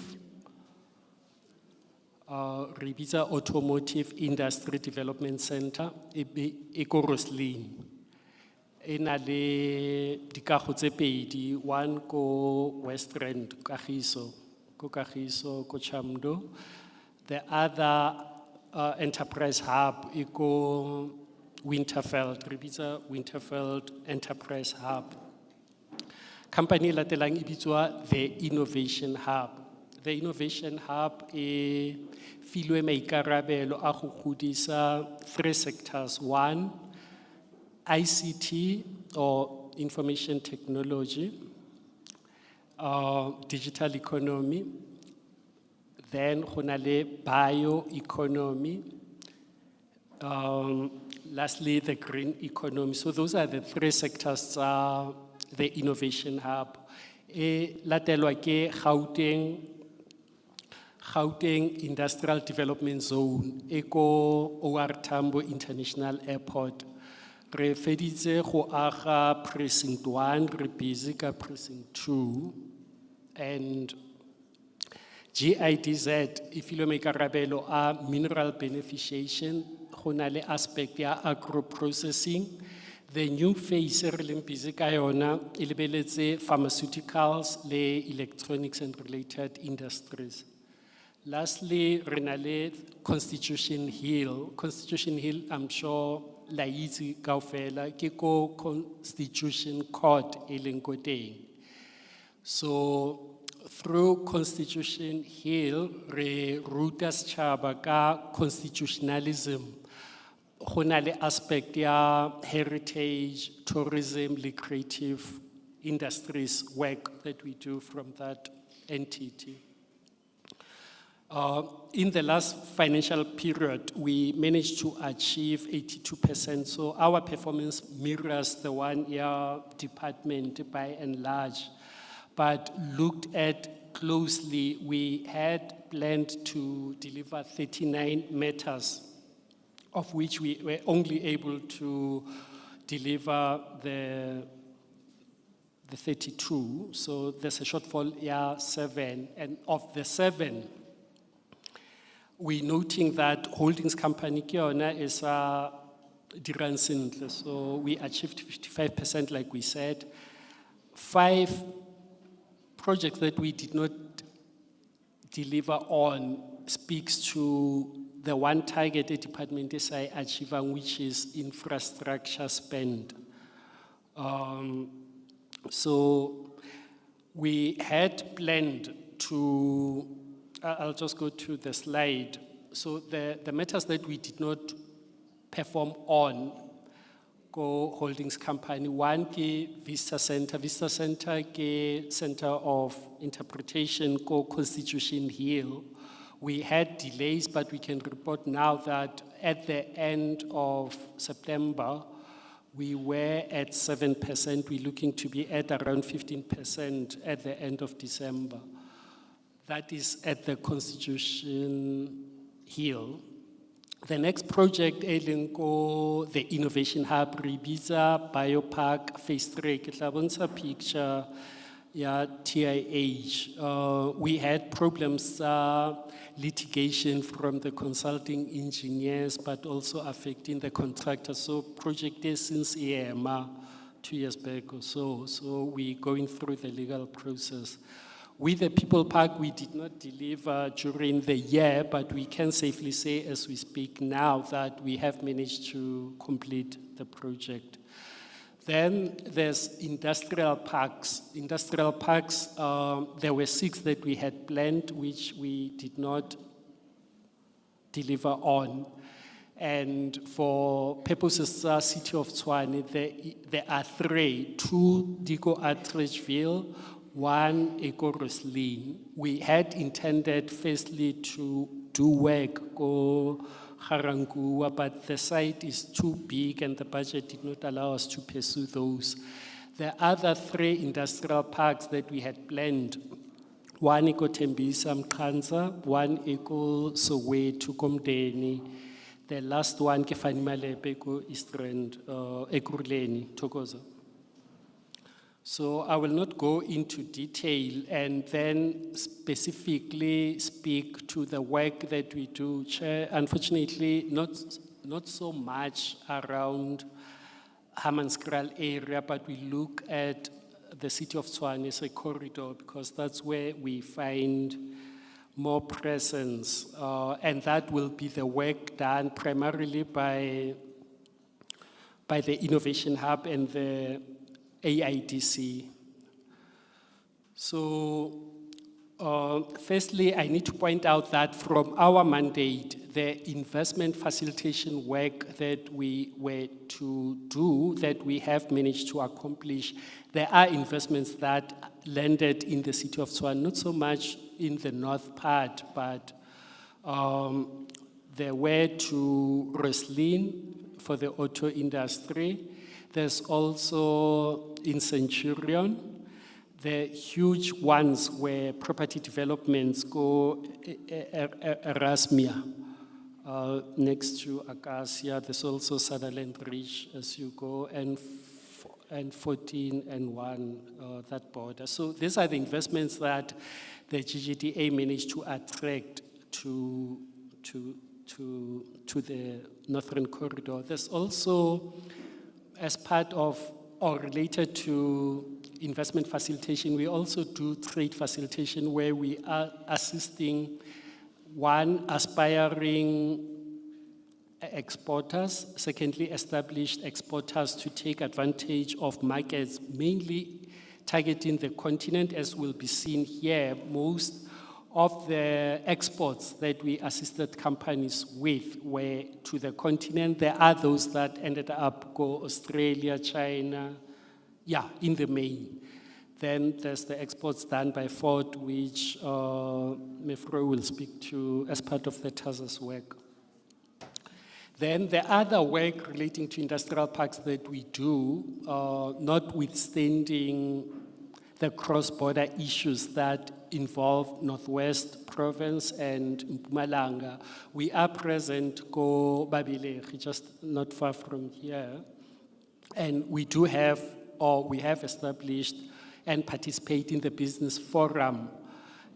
Ribisa Automotive Industry Development Center, Eko Roslin. Ena le dikago tse pedi, one ko West Rand, Kagiso, ko Chamdo. The other enterprise hub, Eko Winterfeld, Ribisa Winterfeld Enterprise Hub. Company latelang e bitswa the Innovation Hub. The Innovation Hub e filwe maikarabelo a go godisa 3 sectors. One, ICT or information technology, digital economy, then go na le bioeconomy, lastly the green economy. So those are the 3 sectors the Innovation Hub. Latelwa ke Gauteng Industrial Development Zone, Eko OR Tambo International Airport. Re feditse go aga precinct 1, re busy ka precinct 2, and GIDZ, ifilwe maikarabelo a mineral beneficiation, go na le aspect ya agro-processing. The new phase re leng busy ka yona e lebeletse pharmaceuticals le electronics and related industries. Lastly, re na le Constitution Hill. Constitution Hill, I'm sure la itse kaofela ke ko Constitution Court e leng ko teng. So through Constitution Hill, re ruta setšhaba ka constitutionalism. Go na le aspect ya heritage, tourism, le creative industries work that we do from that entity. In the last financial period, we managed to achieve 82%. So our performance mirrors the one-year department by and large. But looked at closely, we had planned to deliver 39 matters, of which we were only able to deliver the 32. So there's a shortfall, 7. And of the 7, we noting that holdings company ke yona is dirang sentle. So we achieved 55%, like we said. 5 projects that we did not deliver on speaks to the one target a department is achieving, which is infrastructure spend. So we had planned to, I'll just go to the slide. So the matters that we did not perform on, go holdings company, one ke Vista Center ke Center of Interpretation, go Constitution Hill. We had delays, but we can report now that at the end of September, we were at 7%. We're looking to be at around 15% at the end of December. That is at the Constitution Hill. The next project, the Innovation Hub, Ribisa Biopark Phase 3, ke tla bontsha picture yeah, TIH. We had problems, litigation from the consulting engineers, but also affecting the contractor. So project is since EMA 2 years back or so. So we're going through the legal process. With the People Park, we did not deliver during the year, but we can safely say as we speak now that we have managed to complete the project. Then there's industrial parks. Industrial parks, there were 6 that we had planned, which we did not deliver on. And for purposes of City of Tshwane, there are 3, 2 Diko Atteridgeville, 1 Eco Roslyn. We had intended firstly to do work go Harangua, but the site is too big and the budget did not allow us to pursue those. The other 3 industrial parks that we had planned, 1 Eco Tembisa Mkhanza, 1 Eco Soweto Komdeni, the last one ke Fani Malepe Eco Eastrand, Ekurhuleni, Thokoza. So I will not go into detail and then specifically speak to the work that we do, Chair. Unfortunately, not so much around Hammanskraal area, but we look at the City of Tshwane as a corridor because that's where we find more presence. And that will be the work done primarily by the Innovation Hub and the AIDC. So, firstly, I need to point out that from our mandate, the investment facilitation work that we were to do, that we have managed to accomplish, there are investments that landed in the City of Tshwane, not so much in the north part, but there were to Roslyn for the auto industry. There's also in Centurion, the huge ones where property developments go Erasmia, next to Acacia. There's also Sutherland Ridge as you go, and 14 and 1, that border. So these are the investments that the GGDA managed to attract to the Northern Corridor. There's also, as part of or related to investment facilitation, we also do trade facilitation where we are assisting 1, aspiring exporters, secondly, established exporters to take advantage of markets, mainly targeting the continent, as will be seen here. Most of the exports that we assisted companies with were to the continent. There are those that ended up go Australia, China, yeah, in the main. Then there's the exports done by Ford, which Mefro will speak to as part of the TASA's work. Then the other work relating to industrial parks that we do, notwithstanding the cross-border issues that involve Northwest Province and Mpumalanga, we are present go Babilegi, just not far from here. And we do have, or we have established and participate in the business forum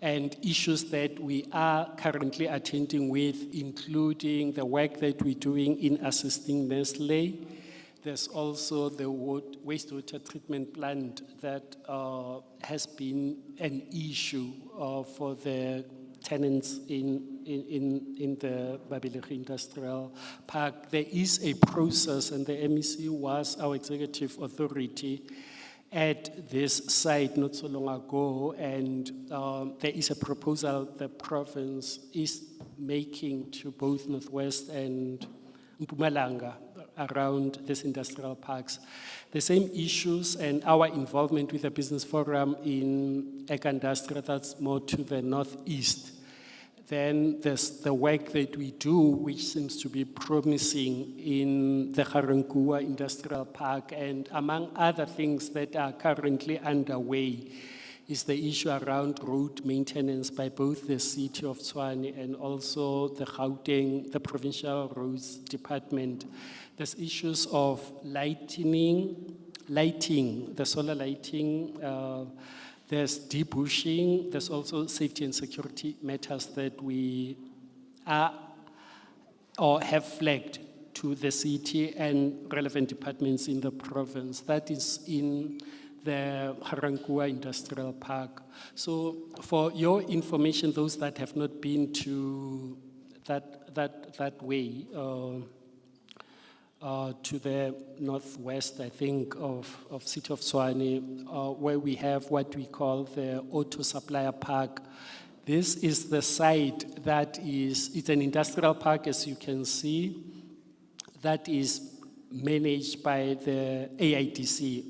and issues that we are currently attending with, including the work that we're doing in assisting Nestle. There's also the wastewater treatment plant that has been an issue for the tenants in the Babilegi Industrial Park. There is a process, and the MEC was our executive authority at this site not so long ago, and there is a proposal the province is making to both Northwest and Mpumalanga around these industrial parks. The same issues and our involvement with the business forum in Ekandastra, that's more to the northeast. Then there's the work that we do, which seems to be promising in the Harangua Industrial Park, and among other things that are currently underway is the issue around road maintenance by both the City of Tshwane and also the Gauteng, the Provincial Roads Department. There's issues of lighting, the solar lighting, the There's debushing, there's also safety and security matters that we are or have flagged to the city and relevant departments in the province. That is in the Harankua Industrial Park. So for your information, those that have not been to that way, to the northwest, I think, of City of Tshwane, where we have what we call the Auto Supplier Park. This is the site that it's an industrial park, as you can see, that is managed by the AIDC,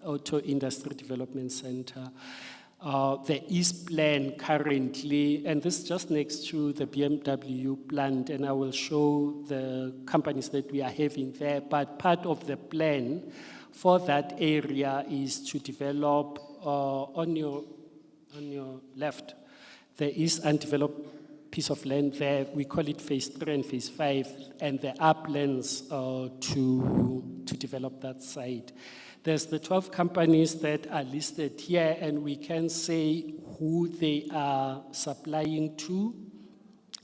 Auto Industry Development Center. The East Plan currently, and this is just next to the BMW plant, and I will show the companies that we are having there, but part of the plan for that area is to develop, on your left, there is undeveloped piece of land there. We call it phase 3 and phase 5, and there are plans to develop that site. There's the 12 companies that are listed here, and we can say who they are supplying to.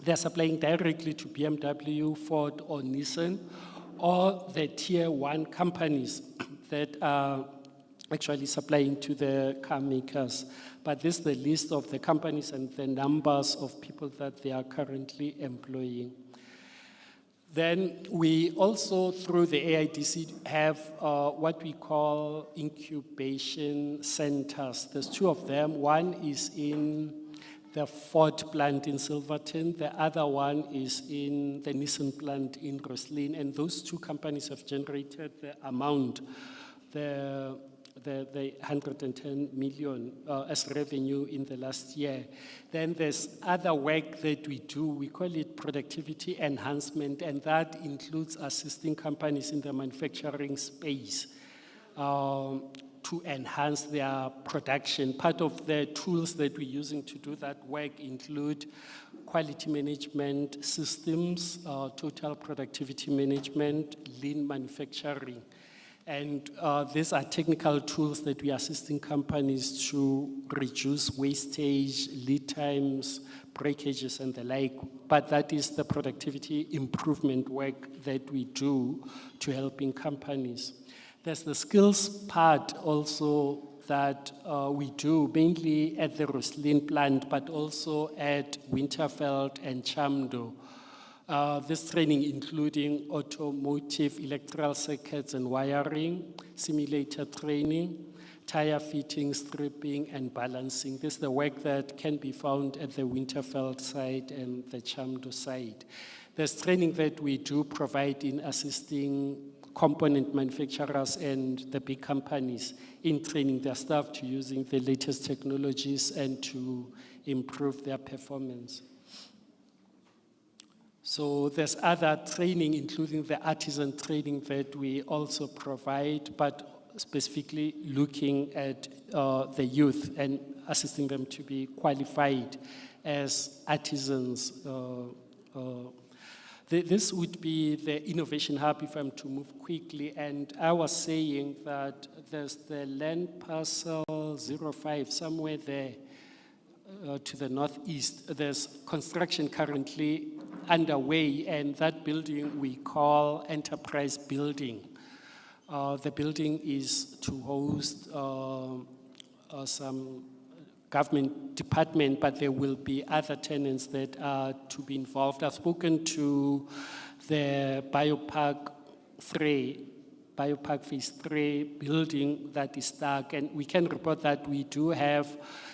They're supplying directly to BMW, Ford, or Nissan, or the tier 1 companies that are actually supplying to the car makers. But this is the list of the companies and the numbers of people that they are currently employing. Then we also, through the AIDC, have what we call incubation centers. There's 2 of them. One is in the Ford plant in Silverton. The other one is in the Nissan plant in Roslyn. And those 2 companies have generated the amount, the 110 million as revenue in the last year. Then there's other work that we do. We call it productivity enhancement, and that includes assisting companies in the manufacturing space to enhance their production. Part of the tools that we're using to do that work include quality management systems, total productivity management, lean manufacturing. And these are technical tools that we are assisting companies to reduce wastage, lead times, breakages, and the like. But that is the productivity improvement work that we do to helping companies. There's the skills part also that we do, mainly at the Roslyn plant, but also at Winterveld and Chamdo. This training including automotive, electrical circuits and wiring, simulator training, tire fitting, stripping and balancing. This is the work that can be found at the Winterveld site and the Chamdo site. There's training that we do provide in assisting component manufacturers and the big companies in training their staff to using the latest technologies and to improve their performance. So there's other training, including the artisan training that we also provide, but specifically looking at the youth and assisting them to be qualified as artisans. This would be the innovation hub if I'm to move quickly. And I was saying that there's the land parcel 05 somewhere there to the northeast. There's construction currently underway, and that building we call Enterprise Building. The building is to host some government department, but there will be other tenants that are to be involved. I've spoken to the Biopark Phase 3 building that is stuck, and we can report that we do have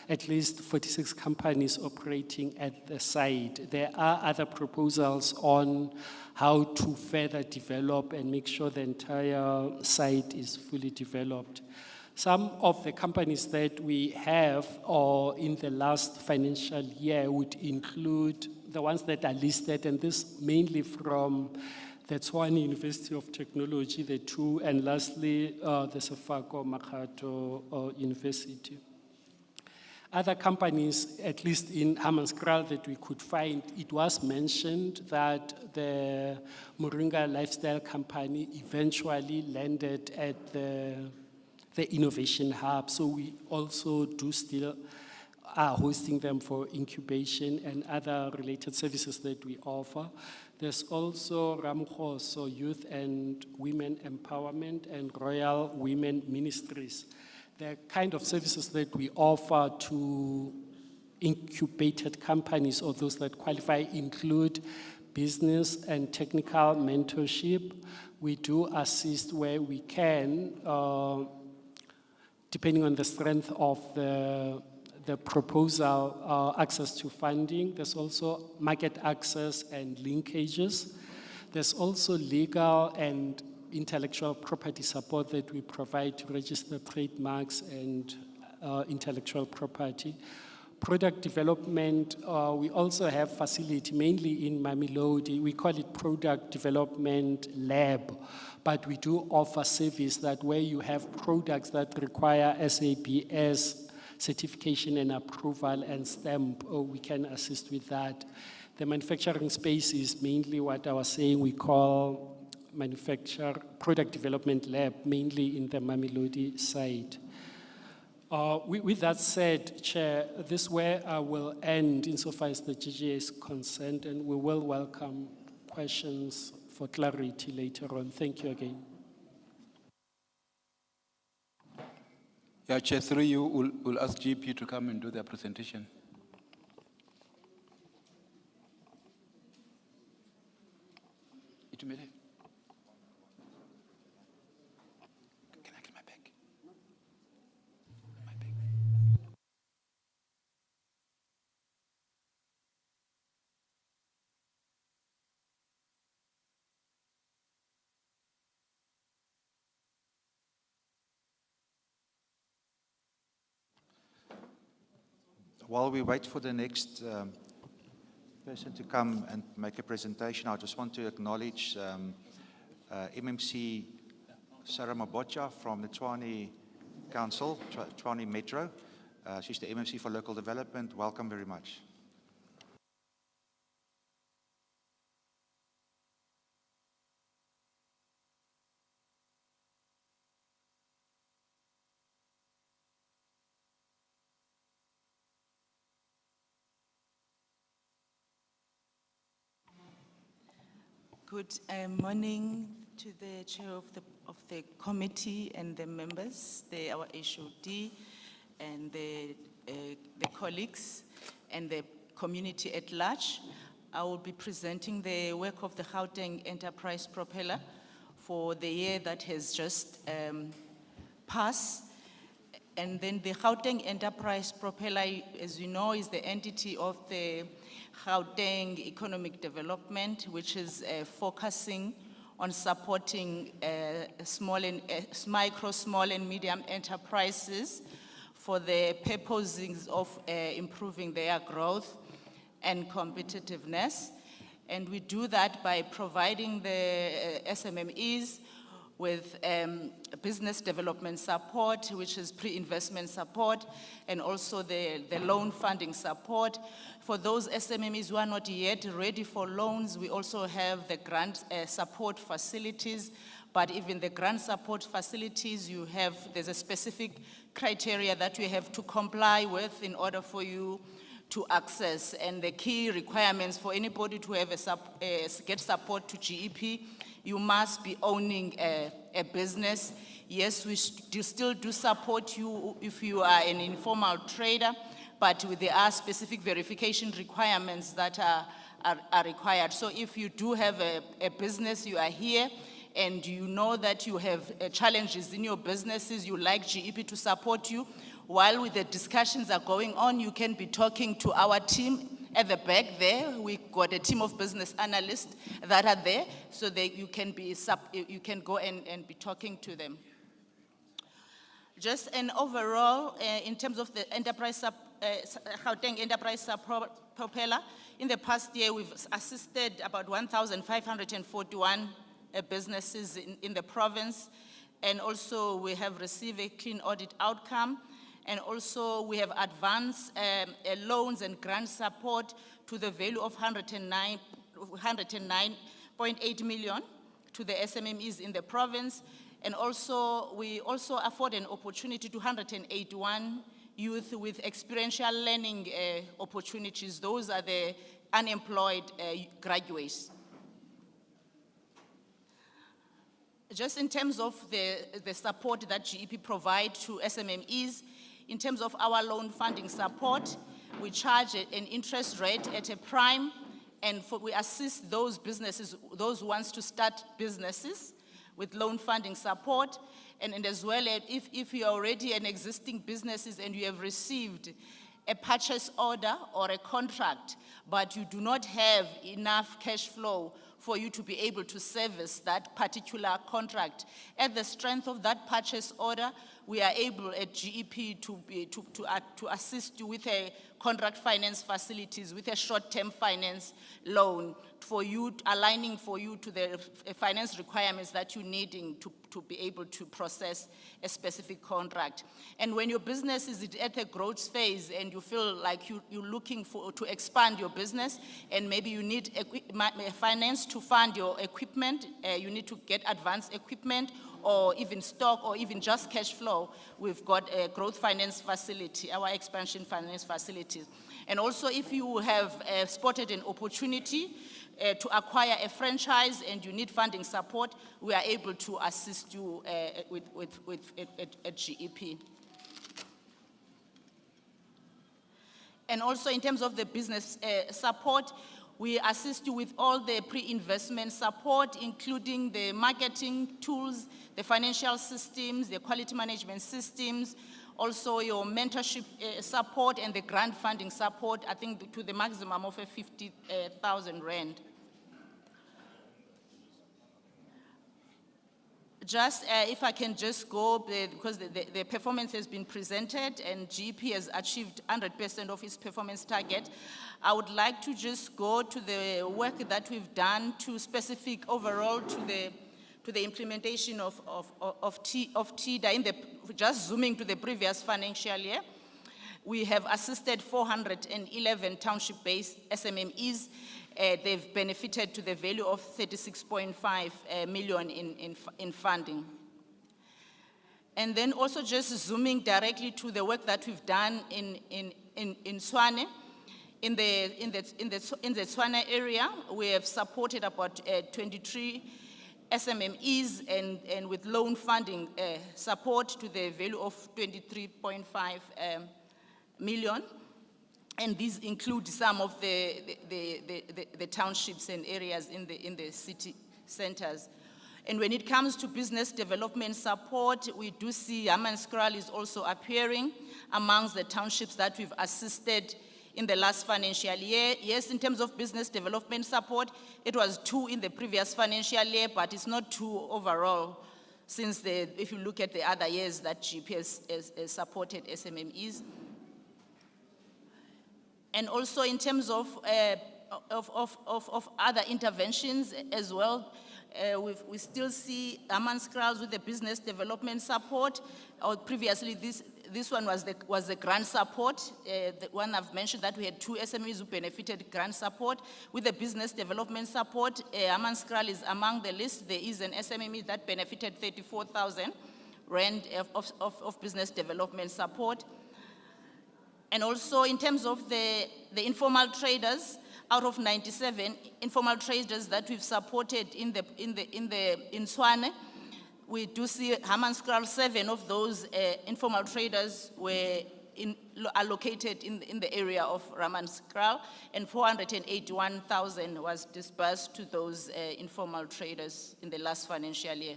at least 46 companies operating at the site. There are other proposals on how to further develop and make sure the entire site is fully developed. Some of the companies that we have or in the last financial year would include the ones that are listed, and this mainly from the Tshwane University of Technology, the 2, and lastly, the Sefako Makgato University. Other companies, at least in Hammanskraal that we could find, it was mentioned that the Moringa Lifestyle Company eventually landed at the the innovation hub. So we also do still are hosting them for incubation and other related services that we offer. There's also Ramkhoso Youth and Women Empowerment and Royal Women Ministries. The kind of services that we offer to incubated companies or those that qualify include business and technical mentorship. We do assist where we can, depending on the strength of the proposal, access to funding. There's also market access and linkages. There's also legal and intellectual property support that we provide to register trademarks and intellectual property. Product development, we also have facility mainly in Mamelodi. We call it Product Development Lab, but we do offer service that where you have products that require SABS certification and approval and stamp, we can assist with that. The manufacturing space is mainly what I was saying we call Product Development Lab, mainly in the Mamelodi side. With that said, Chair, this is where I will end insofar as the GGA is concerned, and we will welcome questions for clarity later on. Thank you again. Yeah, Chair, through you, we'll ask GP to come and do their presentation. Itumele. Can I get my bag? My bag. While we wait for the next person to come and make a presentation, I just want to acknowledge MMC Sarah Mabocha from the Tshwane Council, Tshwane Metro. She's the MMC for Local Development. Welcome very much. Good morning to the chair of the committee and the members, our HOD and the colleagues and the community at large. I will be presenting the work of the Gauteng Enterprise Propeller for the year that has just passed. And then the Gauteng Enterprise Propeller, as you know, is the entity of the Gauteng Economic Development, which is focusing on supporting micro, small and medium enterprises for the purposes of improving their growth and competitiveness. And we do that by providing the SMMEs with business development support, which is pre-investment support, and also the loan funding support. For those SMMEs who are not yet ready for loans, we also have the grant support facilities. But even the grant support facilities, there's a specific criteria that you have to comply with in order for you to access. And the key requirements for anybody to have get support to GEP, you must be owning a business. Yes, we still do support you if you are an informal trader, but there are specific verification requirements that are required. So if you do have a business, you are here, and you know that you have challenges in your businesses, you like GEP to support you, while the discussions are going on, you can be talking to our team at the back there. We've got a team of business analysts that are there, so that you can go and be talking to them. Just an overall, in terms of the Gauteng Enterprise Propeller, in the past year, we've assisted about 1,541 businesses in the province, and also we have received a clean audit outcome. And also we have advanced loans and grant support to the value of 109.8 million to the SMMEs in the province. And also, we also afford an opportunity to 181 youth with experiential learning opportunities. Those are the unemployed graduates. Just in terms of the support that GEP provide to SMMEs, in terms of our loan funding support, we charge an interest rate at a prime, and we assist those businesses, those who want to start businesses with loan funding support. And as well, if you are already an existing businesses and you have received a purchase order or a contract, but you do not have enough cash flow for you to be able to service that particular contract. At the strength of that purchase order, we are able at GEP to assist you with a contract finance facilities, with a short-term finance loan for you, aligning for you to the finance requirements that you're needing to be able to process a specific contract. And when your business is at a growth phase and you feel like you're looking to expand your business, and maybe you need finance to fund your equipment, you need to get advanced equipment, or even stock, or even just cash flow, we've got a growth finance facility, our expansion finance facilities. And also, if you have spotted an opportunity to acquire a franchise and you need funding support, we are able to assist you at GEP. And also, in terms of the business support, we assist you with all the pre-investment support, including the marketing tools, the financial systems, the quality management systems, also your mentorship support and the grant funding support, I think to the maximum of 50,000 rand. Just if I can just go, because the performance has been presented and GEP has achieved 100% of its performance target, I would like to just go to the work that we've done to specific overall to the implementation of TIDA. Just zooming to the previous financial year, we have assisted 411 township-based SMMEs. They've benefited to the value of 36.5 million in funding. And then also just zooming directly to the work that we've done in Tshwane. In the Tshwane area, we have supported about 23 SMMEs and with loan funding support to the value of 23.5 million. And these include some of the townships and areas in the city centers. And when it comes to business development support, we do see Hammanskraal is also appearing amongst the townships that we've assisted in the last financial year. Yes, in terms of business development support, it was 2 in the previous financial year, but it's not 2 overall, since if you look at the other years that GP has supported SMMEs. And also in terms of other interventions as well, we still see Hammanskraal with the business development support. Or previously, this one was the grant support. The one I've mentioned that we had 2 SMEs who benefited grant support. With the business development support, Hammanskraal is among the list. There is an SME that benefited 34,000 rand of business development support. And also in terms of the informal traders, out of 97 informal traders that we've supported in Tshwane, we do see Hammanskraal, 7 of those informal traders are located in the area of Hammanskraal, and 481,000 was disbursed to those informal traders in the last financial year.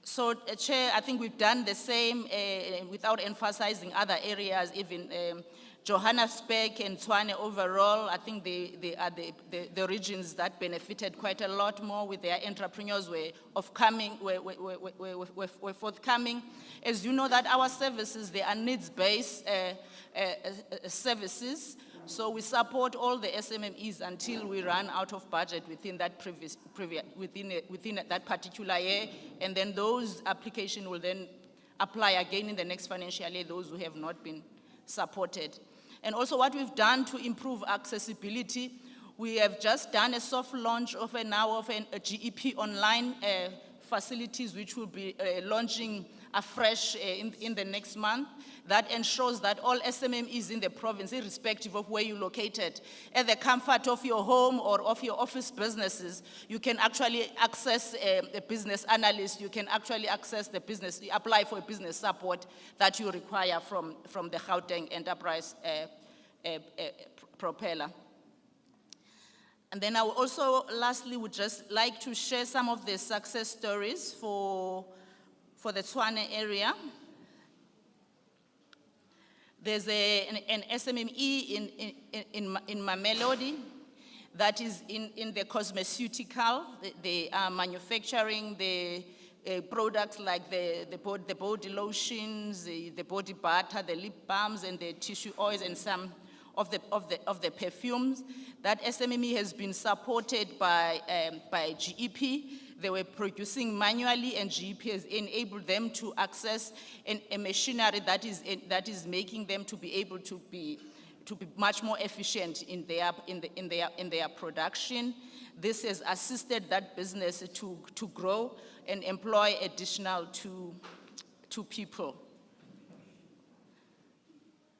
So, Chair, I think we've done the same without emphasizing other areas, even Johannesburg and Tshwane overall. I think they are the regions that benefited quite a lot more with their entrepreneurs were forthcoming. As you know that our services, they are needs-based services. So we support all the SMMEs until we run out of budget within that within that particular year, and then those applications will then apply again in the next financial year, those who have not been supported. And also what we've done to improve accessibility, we have just done a soft launch of a GEP online facilities which will be launching afresh in the next month. That ensures that all SMMEs in the province, irrespective of where you're located, at the comfort of your home or of your office businesses, you can actually access a business analyst, you can actually access the business, apply for business support that you require from the Gauteng Enterprise propeller. And then I would also, lastly, would just like to share some of the success stories for the Tshwane area. There's an SMME in Mamelodi that is in the cosmeceutical. They are manufacturing the products like the body lotions, the body butter, the lip balms, and the tissue oils, and some of the perfumes. That SMME has been supported by GEP. They were producing manually, and GEP has enabled them to access a machinery that is making them to be able to be much more efficient in their production. This has assisted that business to grow and employ additional two people.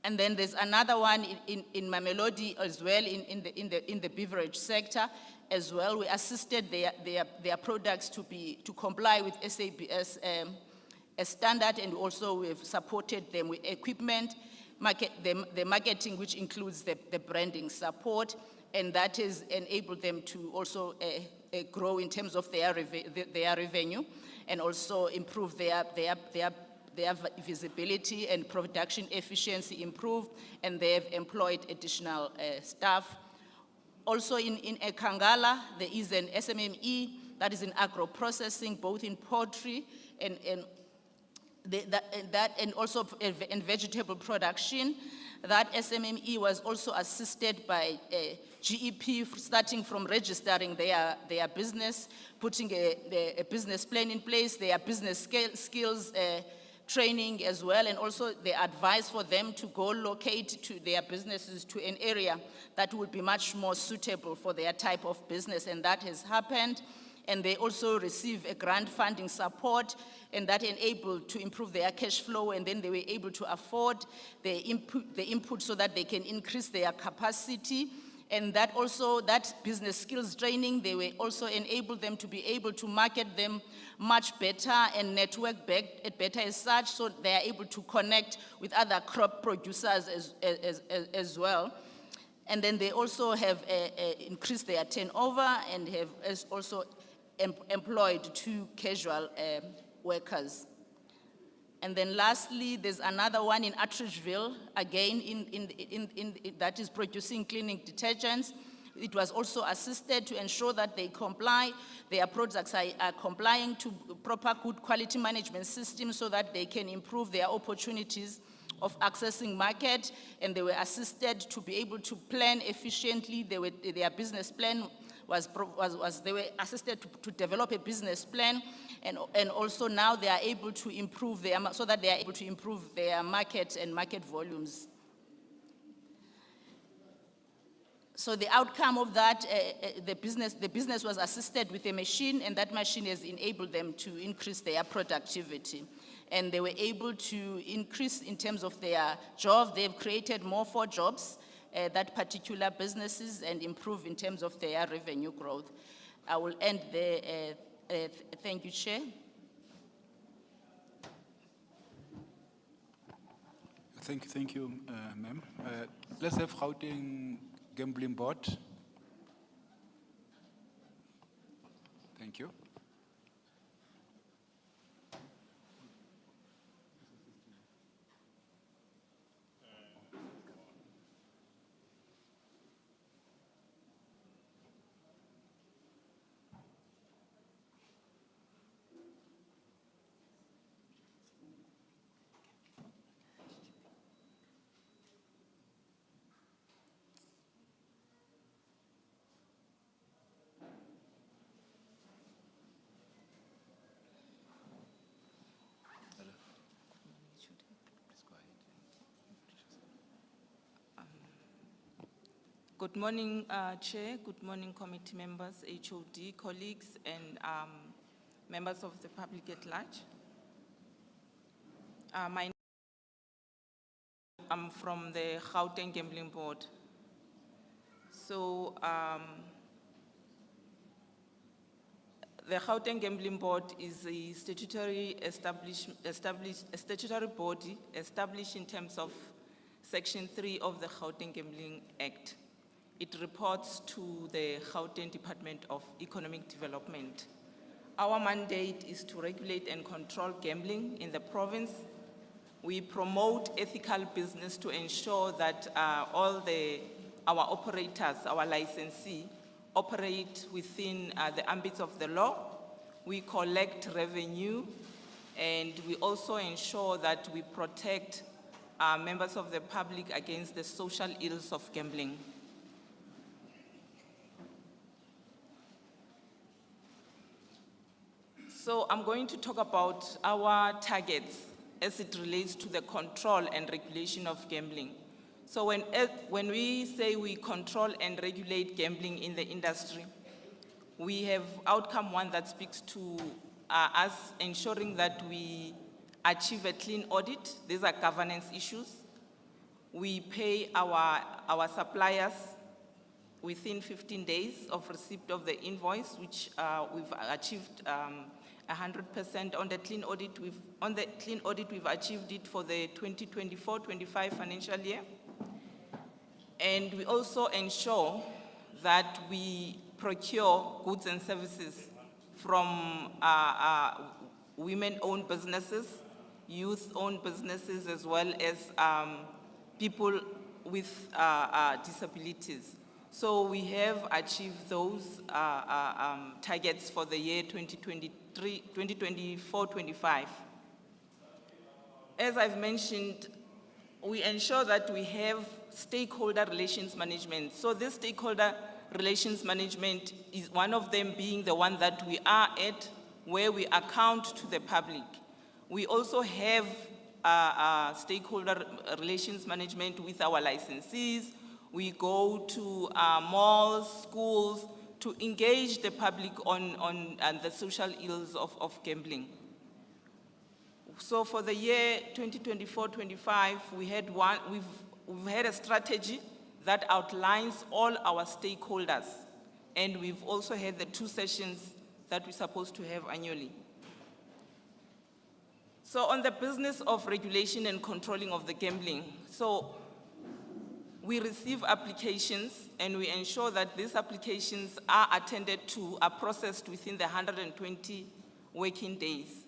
And then there's another one in Mamelodi as well, in the beverage sector as well. We assisted their products to comply with SABS a standard, and also we've supported them with equipment, the marketing, which includes the branding support, and that has enabled them to also grow in terms of their revenue, and also improve their visibility and production efficiency improved, and they have employed additional staff. Also in Ekangala, there is an SMME that is in agro-processing, both in poultry and also in vegetable production. That SMME was also assisted by GEP, starting from registering their business, putting a business plan in place, their business skills training as well, and also the advice for them to go locate to their businesses to an area that would be much more suitable for their type of business, and that has happened. And they also receive a grant funding support, and that enabled to improve their cash flow, and then they were able to afford the input so that they can increase their capacity. And that also, that business skills training, they were also enabled them to be able to market them much better and network better as such, so they are able to connect with other crop producers as well. And then they also have increased their turnover and have also employed 2 casual workers. And then lastly, there's another one in Attridgeville, again that is producing cleaning detergents. It was also assisted to ensure that they comply, their products are complying to proper good quality management systems, so that they can improve their opportunities of accessing market, and they were assisted to be able to plan efficiently. Their business plan they were assisted to develop a business plan, and also now they are able to improve so that they are able to improve their market and market volumes. So the outcome of that, the business was assisted with a machine, and that machine has enabled them to increase their productivity. And they were able to increase in terms of their jobs. They've created more 4 jobs, that particular businesses, and improve in terms of their revenue growth. I will end there. Thank you, Chair. Thank you, ma'am. Let's have Gauteng Gambling Board. Thank you. Good morning, Chair. Good morning, committee members, HOD, colleagues, and members of the public at large. I'm from the Gauteng Gambling Board. So, the Gauteng Gambling Board is a statutory statutory body established in terms of Section 3 of the Gauteng Gambling Act. It reports to the Gauteng Department of Economic Development. Our mandate is to regulate and control gambling in the province. We promote ethical business to ensure that our operators, our licensee, operate within the ambits of the law. We collect revenue, and we also ensure that we protect members of the public against the social ills of gambling. So I'm going to talk about our targets as it relates to the control and regulation of gambling. So when we say we control and regulate gambling in the industry, we have outcome one that speaks to us ensuring that we achieve a clean audit. These are governance issues. We pay our suppliers within 15 days of receipt of the invoice, which we've achieved 100% on the clean audit. We've achieved it for the 2024-25 financial year. And we also ensure that we procure goods and services from women-owned businesses, youth-owned businesses, as well as people with disabilities. So we have achieved those targets for the year 2024-25. As I've mentioned, we ensure that we have stakeholder relations management. So this stakeholder relations management is one of them being the one that we are at, where we account to the public. We also have stakeholder relations management with our licensees. We go to malls, schools, to engage the public on the social ills of gambling. So for the year 2024-25, we've had a strategy that outlines all our stakeholders, and we've also had the 2 sessions that we're supposed to have annually. So on the business of regulation and controlling of the gambling, so we receive applications and we ensure that these applications are attended to, are processed within the 120 working days.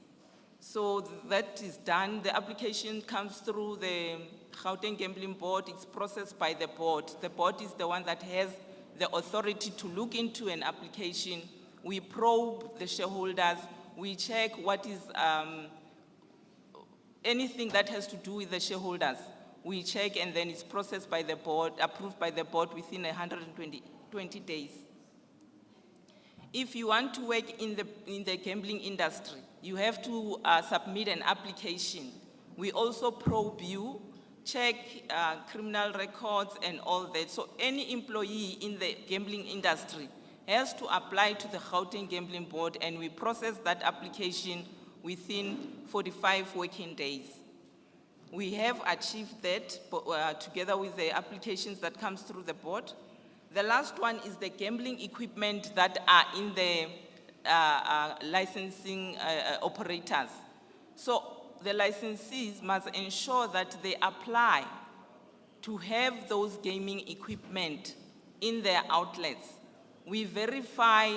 So that is done. The application comes through the Gauteng Gambling Board. It's processed by the board. The board is the one that has the authority to look into an application. We probe the shareholders. We check what is anything that has to do with the shareholders. We check, and then it's processed by the board, approved by the board within 120 days. If you want to work in the gambling industry, you have to submit an application. We also probe you, check criminal records and all that. So any employee in the gambling industry has to apply to the Gauteng Gambling Board, and we process that application within 45 working days. We have achieved that together with the applications that comes through the board. The last one is the gambling equipment that are in the licensing operators. So the licensees must ensure that they apply to have those gaming equipment in their outlets. We verify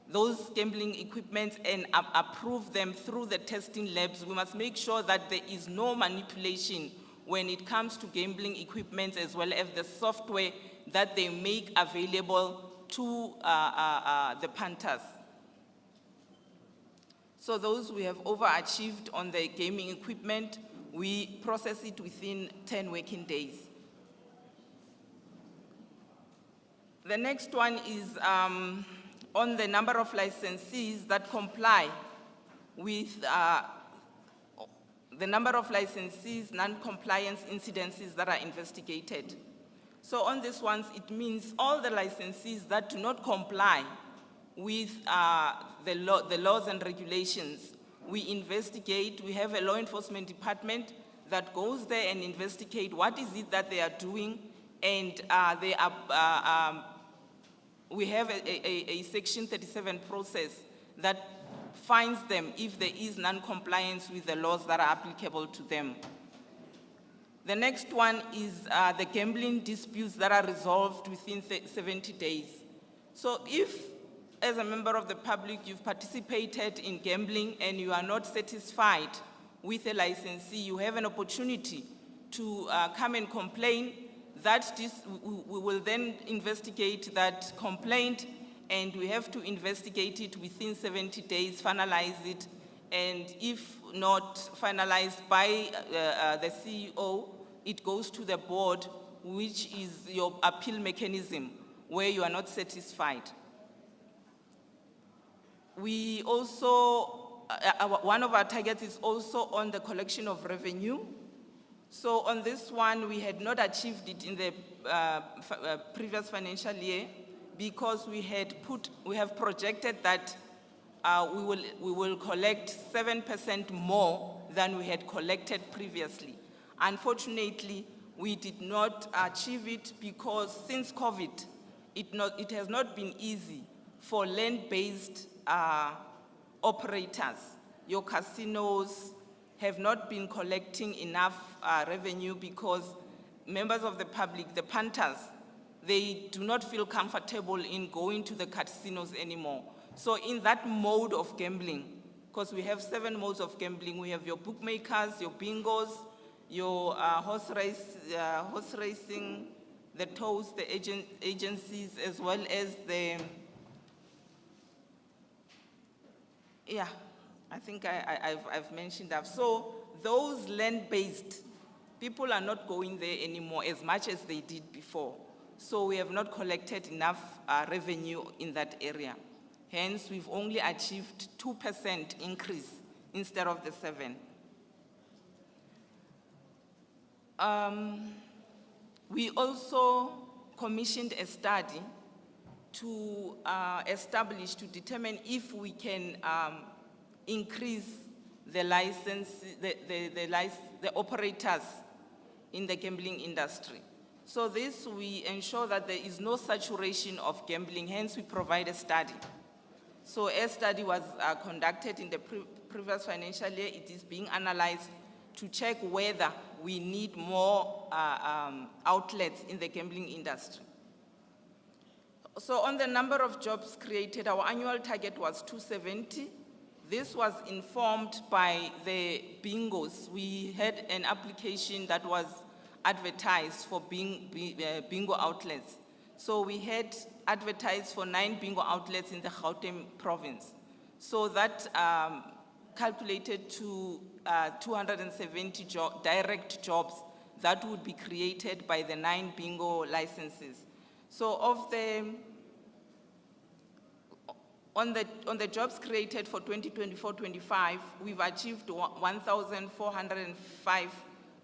those gambling equipments and approve them through the testing labs. We must make sure that there is no manipulation when it comes to gambling equipment, as well as the software that they make available to the punters. So those we have overachieved on the gaming equipment. We process it within 10 working days. The next one is on the number of licensees that comply with the number of licensees, non-compliance incidences that are investigated. So on this one, it means all the licensees that do not comply with the laws and regulations. We investigate, we have a law enforcement department that goes there and investigate what is it that they are doing, and we have a Section 37 process that fines them if there is non-compliance with the laws that are applicable to them. The next one is the gambling disputes that are resolved within 70 days. So if, as a member of the public, you've participated in gambling and you are not satisfied with a licensee, you have an opportunity to come and complain. We will then investigate that complaint, and we have to investigate it within 70 days, finalize it, and if not finalized by the CEO, it goes to the board, which is your appeal mechanism, where you are not satisfied. We also, one of our targets is also on the collection of revenue. So on this one, we had not achieved it in the previous financial year because we have projected that we will collect 7% more than we had collected previously. Unfortunately, we did not achieve it because since COVID, it has not been easy for land-based operators. Your casinos have not been collecting enough revenue because members of the public, the punters, they do not feel comfortable in going to the casinos anymore. So in that mode of gambling, because we have 7 modes of gambling, we have your bookmakers, your bingos, your horse racing, the tows, the agencies, as well as the, yeah, I think I've mentioned that. So those land-based, people are not going there anymore as much as they did before. So we have not collected enough revenue in that area. Hence, we've only achieved 2% increase instead of the 7%. We also commissioned a study to establish, to determine if we can increase the license, the operators in the gambling industry. So this, we ensure that there is no saturation of gambling, hence we provide a study. So a study was conducted in the previous financial year. It is being analyzed to check whether we need more outlets in the gambling industry. So on the number of jobs created, our annual target was 270. This was informed by the bingos. We had an application that was advertised for bingo outlets. So we had advertised for 9 bingo outlets in the Gauteng province. So that calculated to 270 direct jobs that would be created by the 9 bingo licenses. So of the, on the jobs created for 2024-25, we've achieved 1,405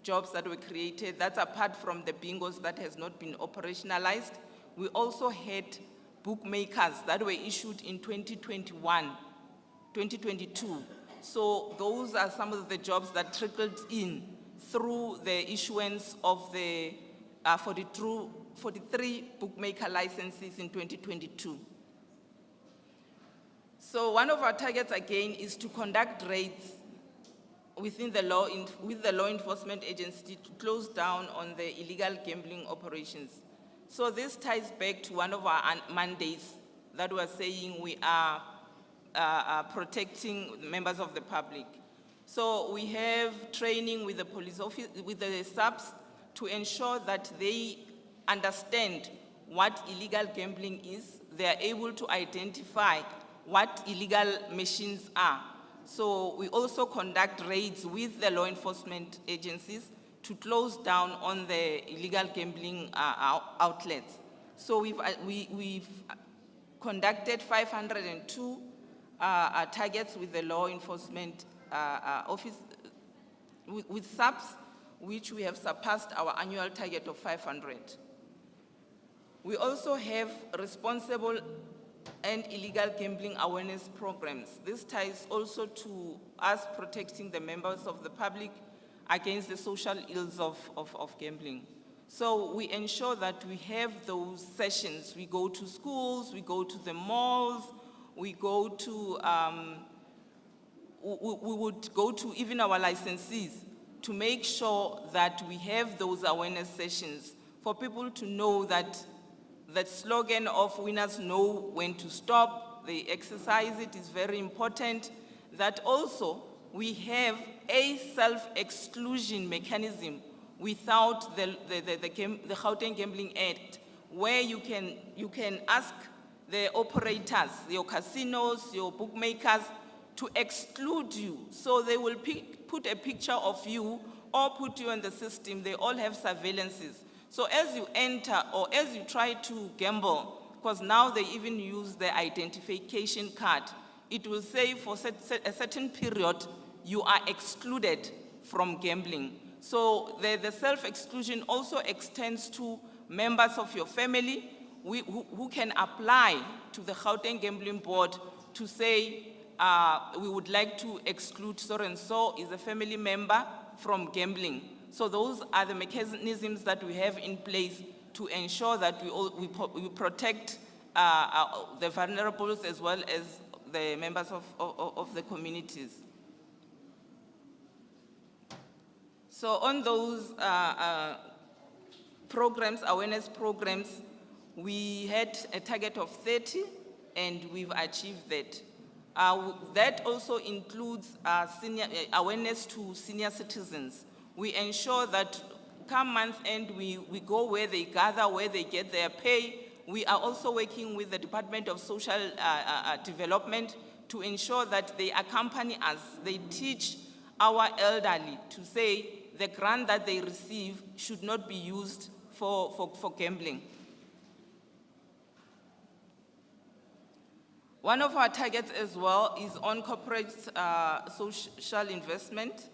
jobs that were created. That's apart from the bingos that has not been operationalized. We also had bookmakers that were issued in 2022. So those are some of the jobs that trickled in through the issuance of the 43 bookmaker licenses in 2022. So one of our targets again is to conduct raids within the with the law enforcement agency to close down on the illegal gambling operations. So this ties back to one of our mandates that we're saying we are protecting members of the public. So we have training with the police office, with the subs, to ensure that they understand what illegal gambling is. They are able to identify what illegal machines are. So we also conduct raids with the law enforcement agencies to close down on the illegal gambling outlets. So we've conducted 502 targets with the law enforcement office, with subs, which we have surpassed our annual target of 500. We also have responsible and illegal gambling awareness programs. This ties also to us protecting the members of the public against the social ills of gambling. So we ensure that we have those sessions. We go to schools, we go to the malls, we go to, we would go to even our licensees to make sure that we have those awareness sessions for people to know that the slogan of winners know when to stop, they exercise it is very important. That also we have a self-exclusion mechanism without the Gauteng Gambling Act, where you can ask the operators, your casinos, your bookmakers, to exclude you. So they will put a picture of you or put you in the system. They all have surveillances. So as you enter or as you try to gamble, because now they even use the identification card, it will say for a certain period, you are excluded from gambling. So the self-exclusion also extends to members of your family who can apply to the Gauteng Gambling Board to say, we would like to exclude so-and-so is a family member from gambling. So those are the mechanisms that we have in place to ensure that we protect the vulnerables as well as the members of the communities. So on those programs, awareness programs, we had a target of 30 and we've achieved that. That also includes awareness to senior citizens. We ensure that come month end, we go where they gather, where they get their pay. We are also working with the Department of Social Development to ensure that they accompany us. They teach our elderly to say the grant that they receive should not be used for gambling. One of our targets as well is on corporate social investment,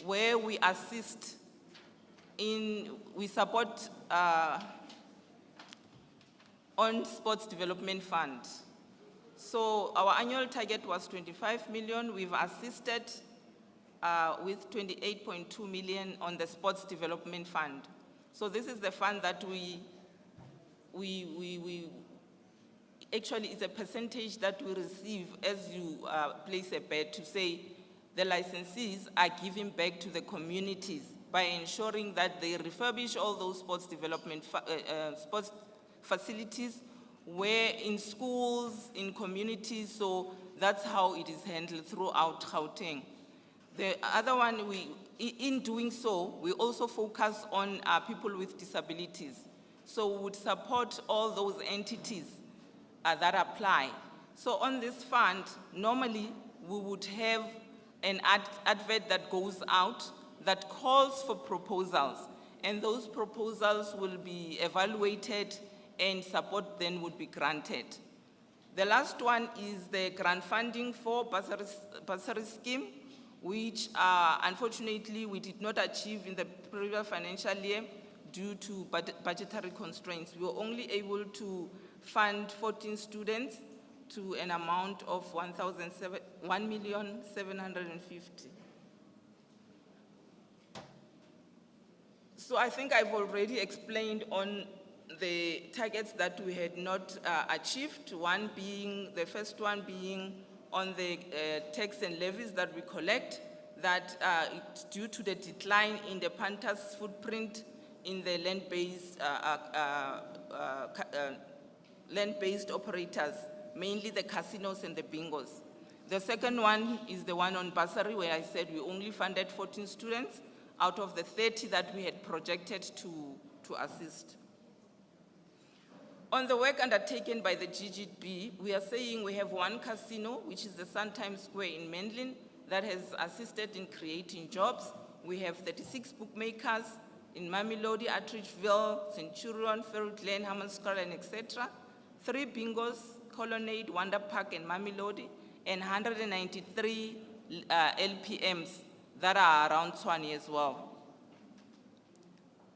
where we assist we support on sports development fund. So our annual target was 25 million. We've assisted with 28.2 million on the sports development fund. So this is the fund that we actually it's a percentage that we receive as you place a bet to say the licensees are giving back to the communities by ensuring that they refurbish all those sports development sports facilities, where in schools, in communities, so that's how it is handled throughout Gauteng. The other one, in doing so, we also focus on people with disabilities. So we would support all those entities that apply. So on this fund, normally we would have an advert that goes out that calls for proposals, and those proposals will be evaluated and support then would be granted. The last one is the grant funding for bursary scheme, which unfortunately we did not achieve in the previous financial year due to budgetary constraints. We were only able to fund 14 students to an amount of 1,750,000. So I think I've already explained on the targets that we had not achieved, the first one being on the tax and levies that we collect, that it's due to the decline in the Panthers footprint in the land-based operators, mainly the casinos and the bingos. The second one is the one on bursary, where I said we only funded 14 students out of the 30 that we had projected to assist. On the work undertaken by the GGB, we are saying we have one casino, which is the Suntime Square in Menlyn, that has assisted in creating jobs. We have 36 bookmakers in Mamelodi, Attridgeville, Centurion, Ferry Glen, Hammanskraal, and etc. 3 bingos, Colonnade, Wonder Park, and Mamelodi, and 193 LPMs that are around Tshwane as well.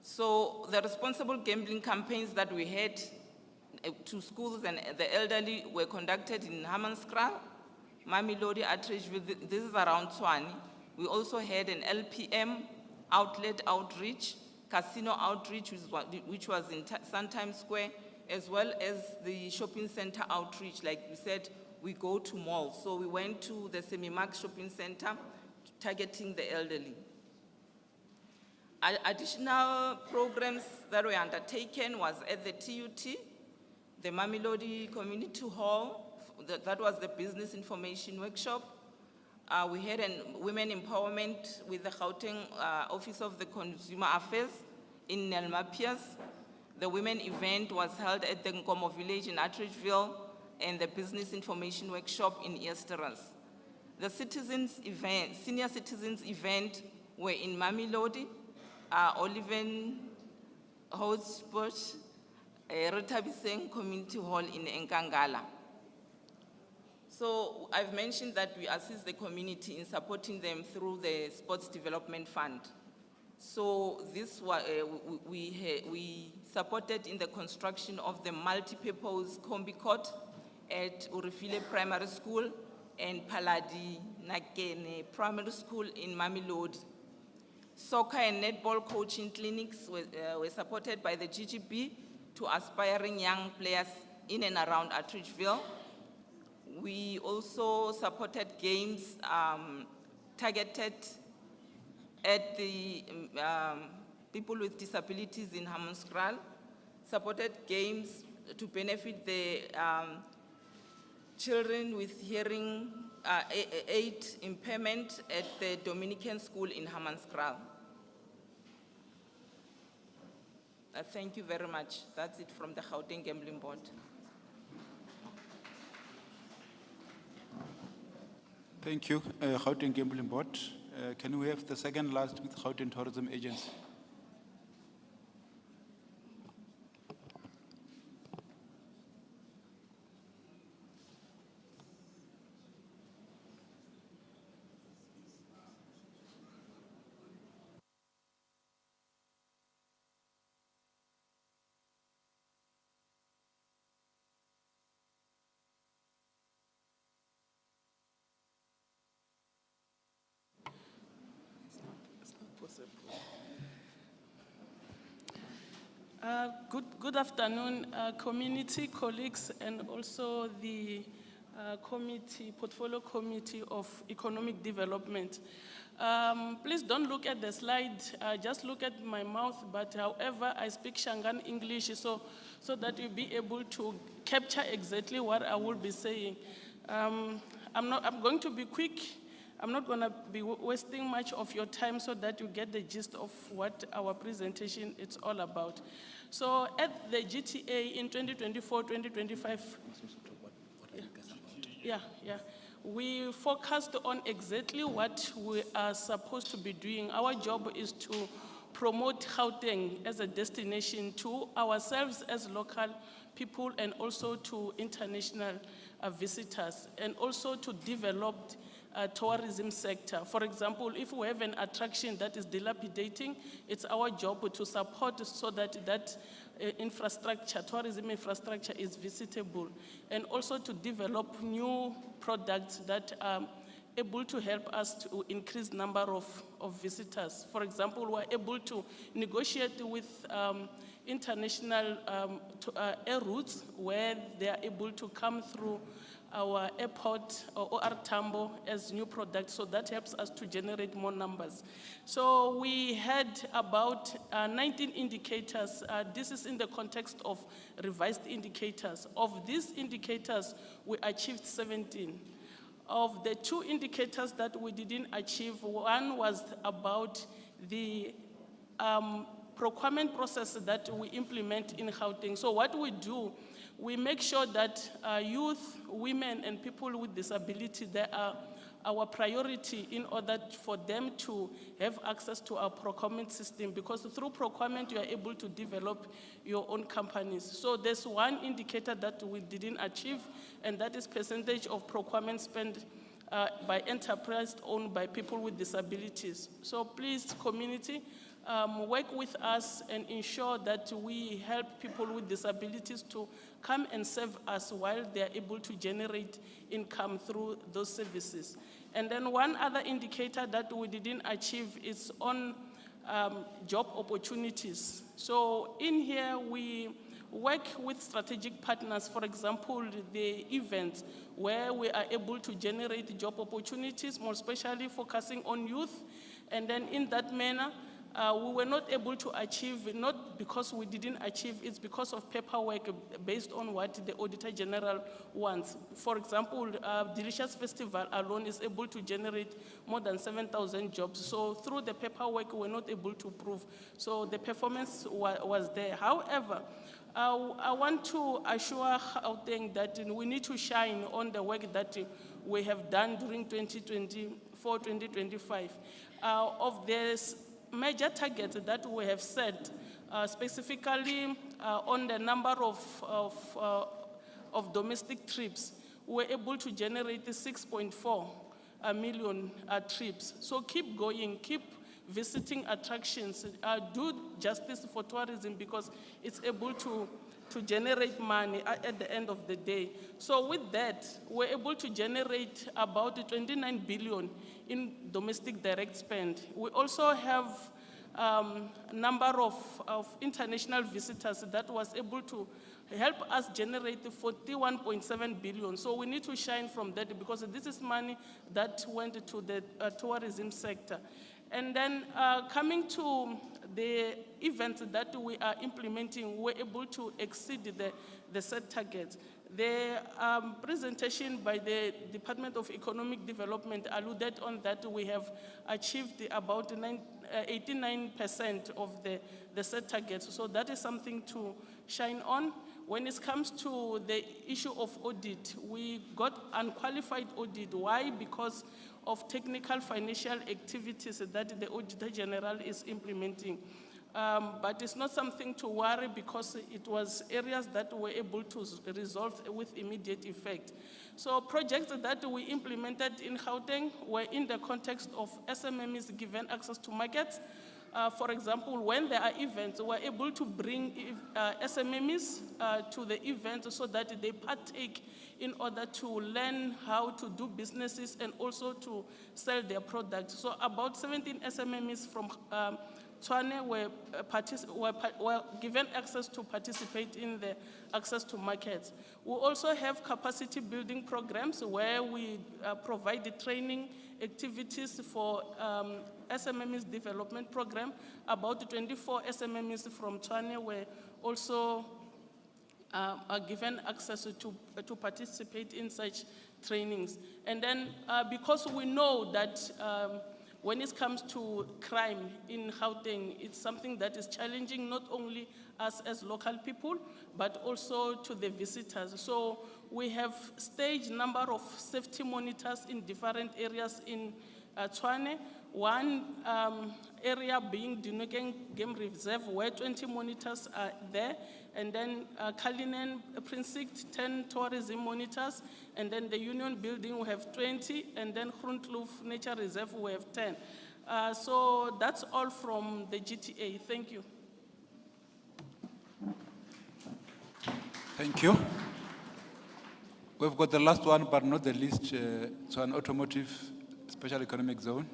So the responsible gambling campaigns that we had to schools and the elderly were conducted in Hammanskraal, Mamelodi, Atteridgeville, this is around Tshwane. We also had an LPM outlet outreach, casino outreach, which was in Suntime Square, as well as the shopping center outreach. Like we said, we go to malls. So we went to the Semi-Max shopping center, targeting the elderly. Additional programs that were undertaken was at the TUT, the Mamelodi Community Hall, that was the business information workshop. We had a women empowerment with the Gauteng Office of the Consumer Affairs in Nelmapias. The women event was held at the Nkomo Village in Atteridgeville and the business information workshop in Easterns. The citizens event, senior citizens event were in Mamelodi, Oliven Hotspot, Retabiseng Community Hall in Nkangala. So I've mentioned that we assist the community in supporting them through the Sports Development Fund. So this we supported in the construction of the multi-purpose combi court at Urifile Primary School and Paladi Nakene Primary School in Mamelodi. Soccer and netball coaching clinics were supported by the GGB to aspiring young players in and around Atteridgeville. We also supported games targeted at the people with disabilities in Hammanskraal, supported games to benefit the children with hearing aid impairment at the Dominican school in Hammanskraal. Thank you very much. That's it from the Gauteng Gambling Board. Thank you, Gauteng Gambling Board. Can we have the second last with Gauteng Tourism Agency? Good afternoon, community colleagues, and also the portfolio committee of economic development. Please don't look at the slide, just look at my mouth, but however, I speak Shangaan English so that you'll be able to capture exactly what I will be saying. I'm going to be quick. I'm not going to be wasting much of your time so that you get the gist of what our presentation is all about. So at the GTA in 2024-2025, we focused on exactly what we are supposed to be doing. Our job is to promote Gauteng as a destination to ourselves as local people and also to international visitors, and also to develop tourism sector. For example, if we have an attraction that is dilapidating, it's our job to support so that that infrastructure, tourism infrastructure is visitable, and also to develop new products that are able to help us to increase number of visitors. For example, we're able to negotiate with international air routes where they are able to come through our airport or OR Tambo as new products, so that helps us to generate more numbers. So we had about 19 indicators. This is in the context of revised indicators. Of these indicators, we achieved 17. Of the 2 indicators that we didn't achieve, one was about the procurement process that we implement in Gauteng. So what we do, we make sure that youth, women, and people with disability, they are our priority in order for them to have access to our procurement system, because through procurement, you are able to develop your own companies. So there's one indicator that we didn't achieve, and that is percentage of procurement spent by enterprise owned by people with disabilities. So please, community, work with us and ensure that we help people with disabilities to come and serve us while they are able to generate income through those services. And then one other indicator that we didn't achieve is on job opportunities. So in here, we work with strategic partners, for example, the events where we are able to generate job opportunities, more especially focusing on youth. And then in that manner, we were not able to achieve, not because we didn't achieve, it's because of paperwork based on what the Auditor General wants. For example, Delicious Festival alone is able to generate more than 7,000 jobs. So through the paperwork, we were not able to prove. So the performance was there. However, I want to assure Gauteng that we need to shine on the work that we have done during 2024-2025. Of this major targets that we have set, specifically on the number of domestic trips, we're able to generate 6.4 million trips. So keep going, keep visiting attractions, do justice for tourism because it's able to generate money at the end of the day. So with that, we're able to generate about 29 billion in domestic direct spend. We also have a number of international visitors that was able to help us generate 41.7 billion. So we need to shine from that because this is money that went to the tourism sector. And then coming to the events that we are implementing, we're able to exceed the set targets. The presentation by the Department of Economic Development alluded on that we have achieved about 89% of the set targets. So that is something to shine on. When it comes to the issue of audit, we got unqualified audit. Why? Because of technical financial activities that the Auditor General is implementing. But it's not something to worry because it was areas that were able to resolve with immediate effect. So projects that we implemented in Gauteng were in the context of SMMEs given access to markets. For example, when there are events, we're able to bring SMMEs to the event so that they partake in order to learn how to do businesses and also to sell their products. So about 17 SMMEs from Tshwane were given access to participate in the access to markets. We also have capacity building programs where we provide the training activities for SMMEs development program. About 24 SMMEs from Tshwane were also are given access to participate in such trainings. And then because we know that when it comes to crime in Gauteng, it's something that is challenging not only us as local people, but also to the visitors. So we have staged number of safety monitors in different areas in Tshwane. One area being Dinokeng Game Reserve, where 20 monitors are there, and then Kalinen Precinct, 10 tourism monitors, and then the Union Building, we have 20, and then Groenkloof Nature Reserve, we have 10. So that's all from the GTA. Thank you. Thank you. We've got the last one, but not the least, so an automotive special economic zone.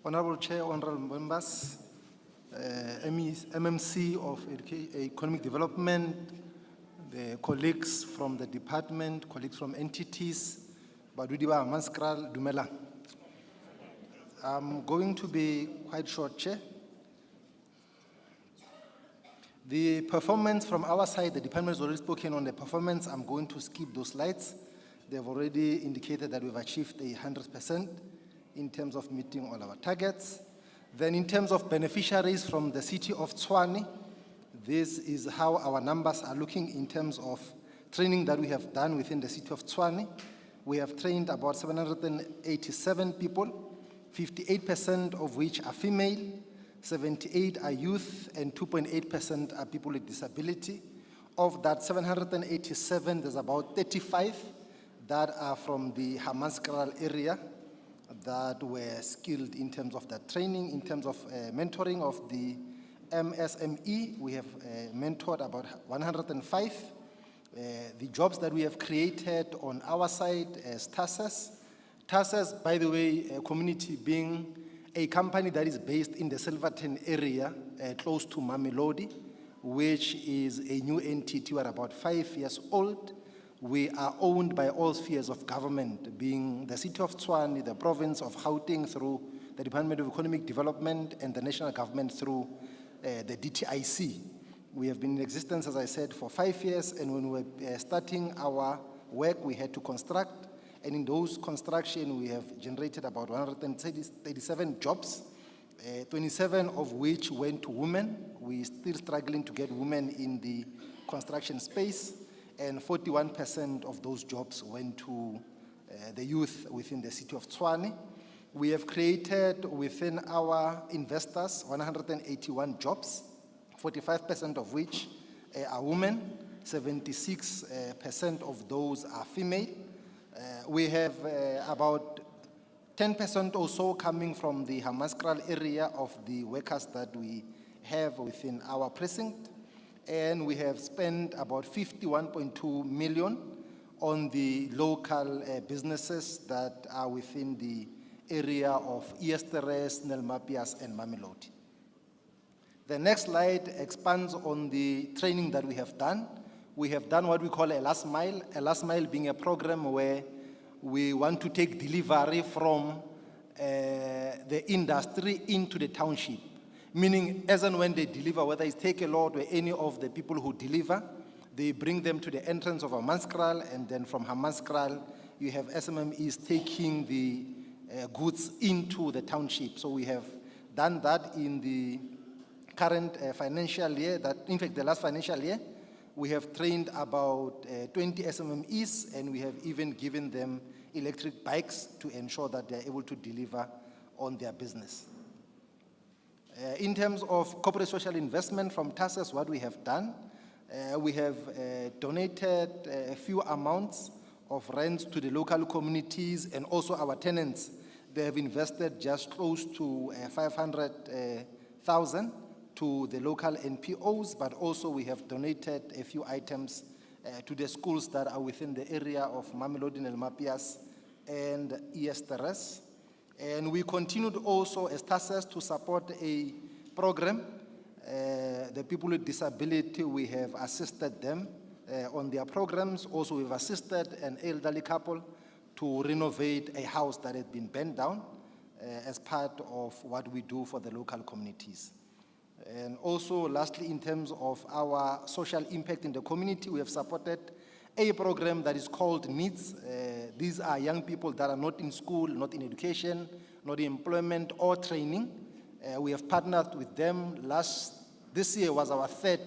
Honorable Chair, honorable members, MMC of Economic Development, the colleagues from the department, colleagues from entities, Badudiba Hammanskraal, Dumela. I'm going to be quite short, Chair. The performance from our side, the department has already spoken on the performance. I'm going to skip those slides. They've already indicated that we've achieved 100% in terms of meeting all our targets. Then in terms of beneficiaries from the city of Tshwane, this is how our numbers are looking in terms of training that we have done within the city of Tshwane. We have trained about 787 people, 58% of which are female, 78 are youth, and 2.8% are people with disability. Of that 787, there's about 35 that are from the Hammanskraal area that were skilled in terms of that training. In terms of mentoring of the MSME, we have mentored about 105. The jobs that we have created on our side as TASAS, by the way, a community being a company that is based in the Silverton area, close to Mamelodi, which is a new entity. We're about 5 years old. We are owned by all spheres of government, being the city of Tshwane, the province of Gauteng through the Department of Economic Development, and the national government through the DTIC. We have been in existence, as I said, for 5 years, and when we were starting our work, we had to construct, and in those construction, we have generated about 137 jobs, 27 of which went to women. We're still struggling to get women in the construction space, and 41% of those jobs went to the youth within the city of Tshwane. We have created within our investors 181 jobs, 45% of which are women, 76% of those are female. We have about 10% or so coming from the Hammanskraal area of the workers that we have within our precinct. And we have spent about 51.2 million on the local businesses that are within the area of Easteres, Nelmapias, and Mamelodi. The next slide expands on the training that we have done. We have done what we call a last mile being a program where we want to take delivery from the industry into the township. Meaning, as and when they deliver, whether it's take a load or any of the people who deliver, they bring them to the entrance of Hammanskraal, and then from Hammanskraal, you have SMMEs taking the goods into the township. So we have done that in the current financial year, in fact, the last financial year. We have trained about 20 SMMEs, and we have even given them electric bikes to ensure that they're able to deliver on their business. In terms of corporate social investment from TASAS, what we have done, we have donated a few amounts of rents to the local communities and also our tenants. They have invested just close to 500,000 to the local NPOs, but also we have donated a few items to the schools that are within the area of Mamelodi, Nelmapias, and Easteres. And we continued also as TASAS to support a program. The people with disability, we have assisted them on their programs. Also, we've assisted an elderly couple to renovate a house that had been burnt down as part of what we do for the local communities. And also, lastly, in terms of our social impact in the community, we have supported a program that is called NEEDS. These are young people that are not in school, not in education, not in employment or training. We have partnered with them. This year was our third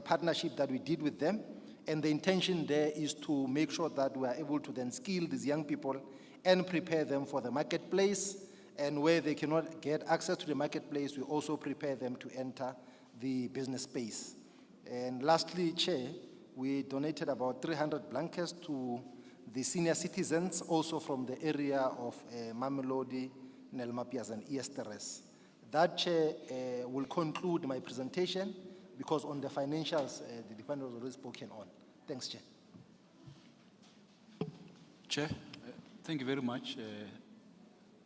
partnership that we did with them. And the intention there is to make sure that we are able to then skill these young people and prepare them for the marketplace. And where they cannot get access to the marketplace, we also prepare them to enter the business space. And lastly, Chair, we donated about 300 blankets to the senior citizens, also from the area of Mamelodi, Nelmapias, and Easteres. That, Chair, will conclude my presentation, because on the financials, the department was already spoken on. Thanks, Chair. Chair, thank you very much.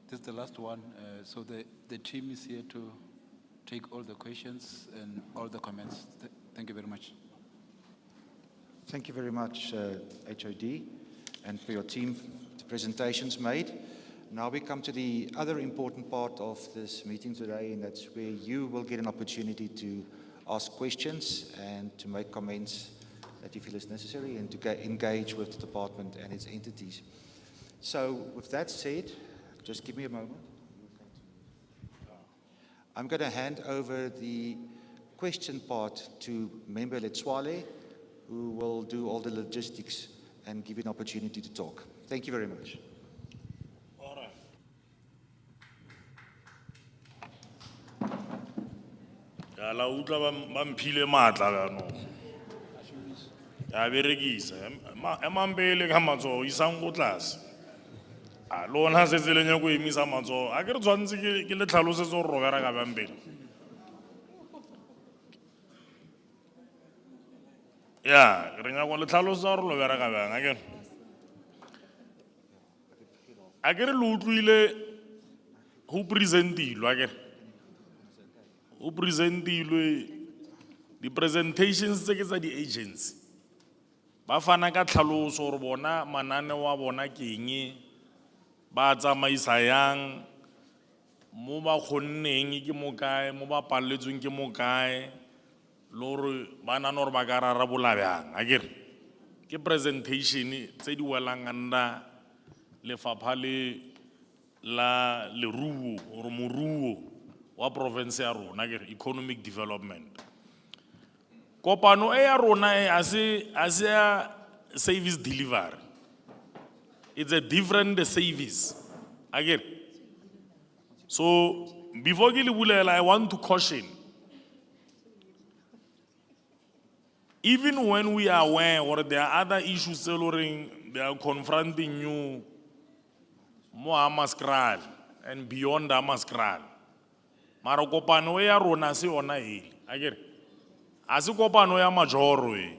This is the last one. So the team is here to take all the questions and all the comments. Thank you very much. Thank you very much, HOD, and for your team, the presentations made. Now we come to the other important part of this meeting today, and that's where you will get an opportunity to ask questions and to make comments that you feel is necessary, and to engage with the department and its entities. So with that said, just give me a moment. I'm going to hand over the question part to Member Tshwane, who will do all the logistics and give you an opportunity to talk. Thank you very much. La utla ba mphile matla ka no. Ya berekisa. Emambele ka matso isang go tlase. A lona se tsele nya go emisa matso. A ke re tshwantse ke le tlhalosetso go robera ka bambele. Ya, re nya go le tlhalosetsa go robera ka bang again. A ke re lo utlwile go presentilwe a ke re. Who presentilwe the presentations tse ke tsa di agency ba fana ka tlhaloso gore bona mananeo wa bona ke eng ba tsamaisa yang mo ba khonneng ke mo kae mo ba palletsweng ke mo kae le gore ba nana gore ba ka rarabola bjang akere ke presentation tse di welang under lefapha le la leruo or moruo wa province ya rona ke economic development kopano e ya rona e ase ya service delivery, it's a different service again. So before ke le bulela, I want to caution, even when we are aware or there are other issues they are confronting you mo Hammanskraal and beyond Hammanskraal. Mara kopano ya rona se ona hili. Agere. Asi kopano ya majoro e.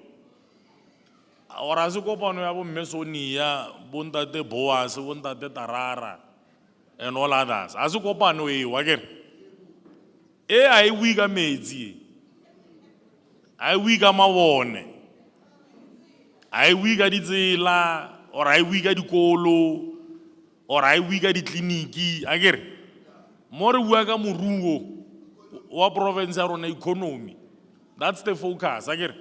Ora asi kopano ya bo Mesonia, bontate Boas, bontate Tarara and all others. Asi kopano e agere. E ai wiga metsi. Ai wiga mawone. Ai wiga ditsela or ai wiga dikolo or ai wiga ditliniki agere. More uaga moruo wa province ya rona economy. That's the focus agere.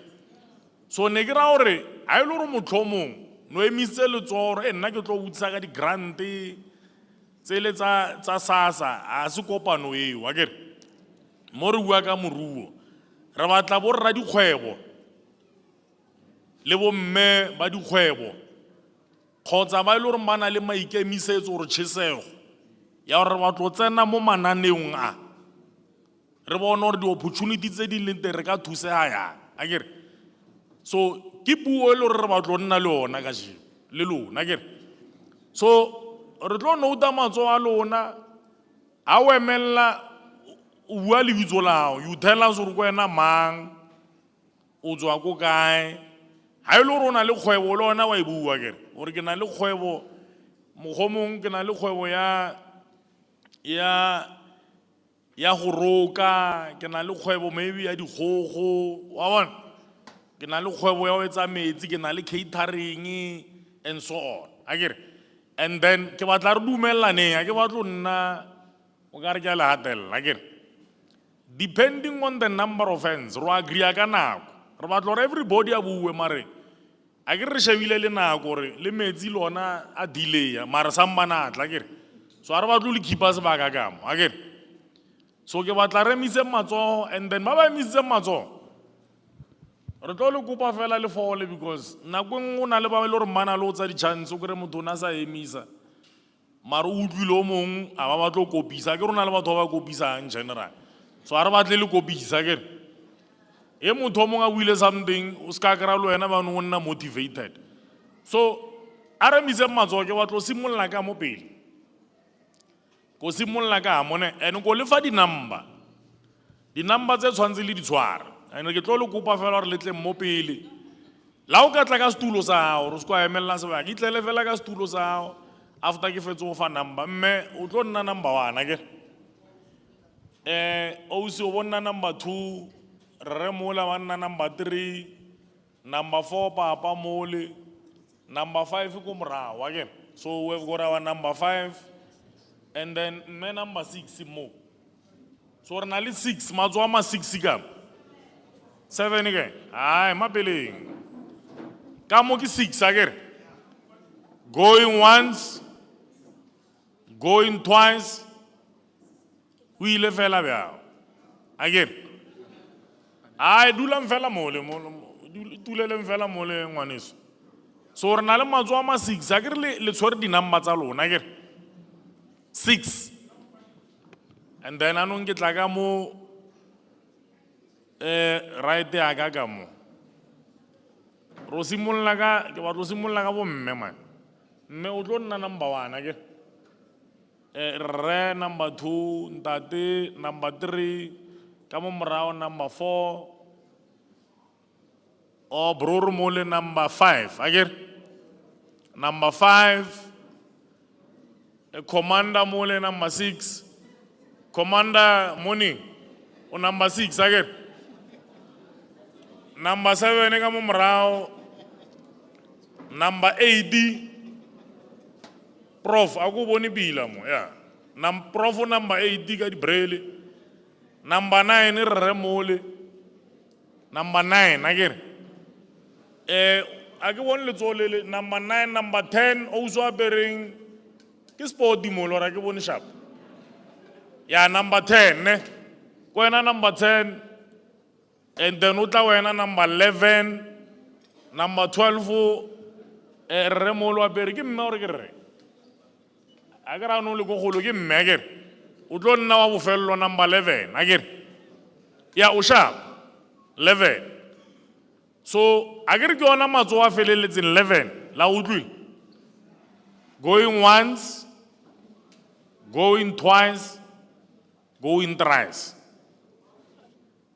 So ne ke ra hore a ile re motlhomong no emise letsoro nna ke tlo utsa ka di grant tsele tsa SASSA a se kopano eo agere. More uaga moruo re batla bo rra dikgwebo le bo mme ba dikgwebo khotsa ba ile re bana le maikemisetso gore tshesego ya gore ba tlo tsena mo mananeong a re bona gore di opportunity tse di leng re ka thusega yang akere. So ke puo le gore re ba tlo nna le ona ka je le lona akere. So re tlo nouta matso a lona a o emella o bua lebitso lao, you tell us gore kwena mang o tswa ko kae ha ile gore o na le kgwebo le ona wa e bua akere gore ke na le kgwebo mogomong ke na le kgwebo ya go roka ke na le kgwebo maybe ya dikgogo wa bona ke na le kgwebo ya go etsa metsi ke na le catering and so on akere. And then ke batla re dumellaneng ke batlo nna o ka re ke a le hatella akere. Depending on the number of hands ro agree ka nako re batla gore everybody a bue mare akere re shebile le nako gore le metsi lona a delay mara sambana atla akere. So a re batlo le keep us back agamo akere. So ke batla re mise matso and then ba mise matso re tlo le kopa fela le fole because nako nngwe na le ba le gore mana lo tsa di chance o kre motho na sa emisa mara o utlwile o mong a ba batlo kopisa ke rona le batho ba kopisa in general. So a re batle le kopisa akere. E motho mong a buile something o ska kra lo wena ba no nna motivated. So a re mise matso ke batlo simolla ka mo pele ko simolla ka mone ene ko le fa di number tse tshwantse le di tshwara ene ke tlo le kopa fela gore le tle mo pele la o ka tla ka stulo sa hao re ska emella se ba ke tle le fela ka stulo sa hao after ke fetso go fa number mme o tlo nna number 1 akere. O se o bona number 2 re mola wa nna number 3 number 4 papa mole number 5 ko morao akere. So we've got our number 5 and then me number 6 mo. So re na le 6 matso a ma 6 ka 7 ke ai mapeleng ka mo ke 6 akere. Going once going twice o ile fela bjao Again. I do lam fela mole, tulelem fela mole ngwaneso. So re na le matso a ma 6, a ke re le tshwere di number tsa lona, a ke re 6. And then anong ke tla ka mo right ya ka mo. Ro simolla ka ke ba ro simolla ka bo mme man. Mme o tlo nna number 1, a ke re number 2, ntate number 3, ka mo morao number 4. O bror mole number 5, a ke number 5. Commander mole number 6. Commander Moni, o number 6, again. Number 7, ka mo morao. Number 80, Prof, ako boni bila mo, yeah. Prof number 80 ka di brele. Number 9, re mole. Number 9, again. Ako boni le tsole number 9, number 10, also bearing. Ke sport di molo, ako boni sharp. Yeah, number 10, ne? Kwena number 10, and then uta wena number 11, number 12, remolo aberi ke mme ore ke re. Agara no le go golo ke mme ke re. O tlo nna wa bofello number 11, akere. Yeah, o sharp. 11. So, akere ke ona matso a feleletseng 11, la utlwi. Going once, going twice, going thrice.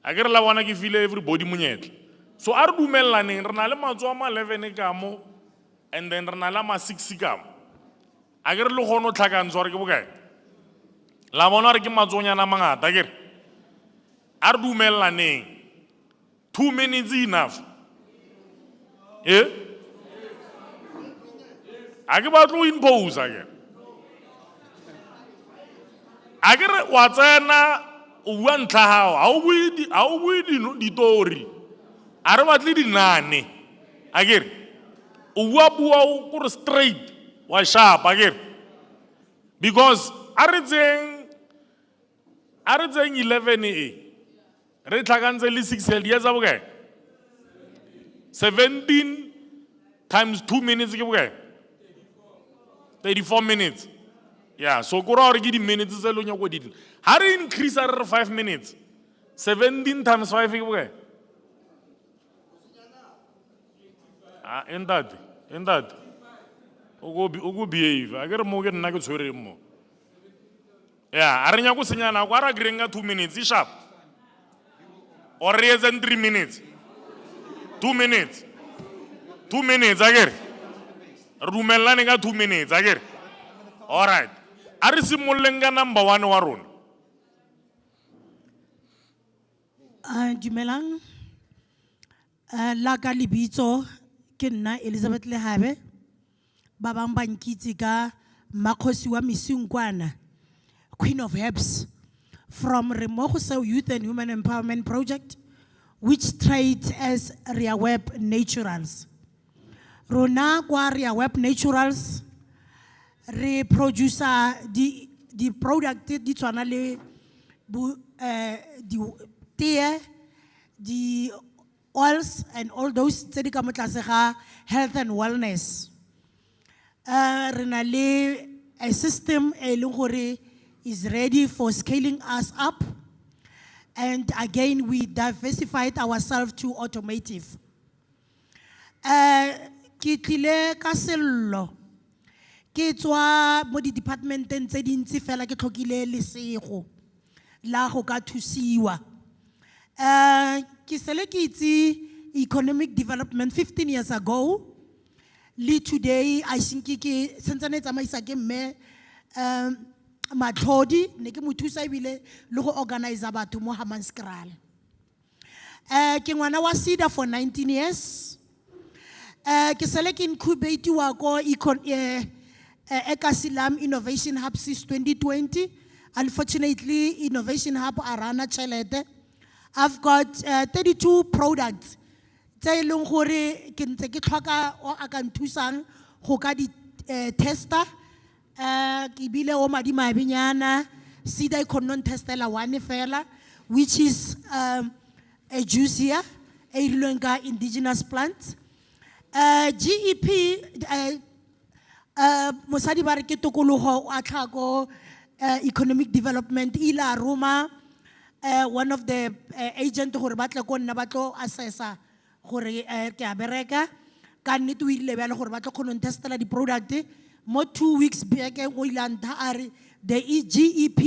Akere la wana ke file everybody monyetla. So a re dumellaneng re na le matso a ma 11 ka mo, and then re na le ma 6 ka mo. Akere le gono tlhakantsho re ke bokae? La bona re ke matsonyana mangata akere. A re dumellaneng 2 minutes enough. A ke batlo impose akere. Akere wa tsena o bua ntlha hao a o bue ditori a re batle dinane akere o bua o go straight wa sharp akere because a re tseng 11 re tlhakantse le 6 di etsa bokae 17 times 2 minutes ke bokae 34 minutes. Yeah, so go ra ke di minutes tse lo nya go di. Ha re increase re 5 minutes. 17 times 5 ke bokae? Ah, in that. O go behave. A ke re mo ke nna ke tshwere mo. Yeah, a re nya go senyana go ara grenga 2 minutes e sharp. Or re etsa 3 minutes. 2 minutes. 2 minutes a ke re. Rumellane ka 2 minutes a ke re. All right. Are simollenga number 1 wa rona. Dumelang. La ka libitso ke nna Elizabeth Lehabe. Ba bang ba nkitse ka Makhosi wa Misinkwana, Queen of Herbs, from Remogoso Youth and Human Empowerment Project, which trades as Ria Web Naturals. Rona kwa Ria Web Naturals re producer di product di tshwana le di tee, di oils and all those tse di ka mo tlase ga health and wellness. Re na le a system e leng gore is ready for scaling us up, and again we diversified ourselves to automotive. Ke tlile ka sello ke tswa mo di departmenteng tse dintsi fela ke tlhokile lesego la go ka thusiwa. Ke sele ke itse economic development 15 years ago. Le today I think ke sentsane tsamaisa ke mme matlhodi ne ke mo thusa ebile le go organize batho mo Hammanskraal. Ke ngwana wa SEDA for 19 years. Ke sele ke incubate wa ko Ekasilam Innovation Hub since 2020. Unfortunately, Innovation Hub arana chelete. I've got 32 products. Tse leng gore ke ntse ke tlhoka o a ka nthusang go ka di tester. Ke bile o madi mabinyana SEDA e khonnon testela one fela. which is a juice here, a indigenous plant. GEP, Mosadi ba re ke tokologo a tlhago, economic development, ila Roma, one of the agent gore ba tle ko nna ba tlo assessa gore ke a bereka ka nnete o ile bjale gore ba tlo kgona go testela di product mo 2 weeks back o ile a ntha a re the GEP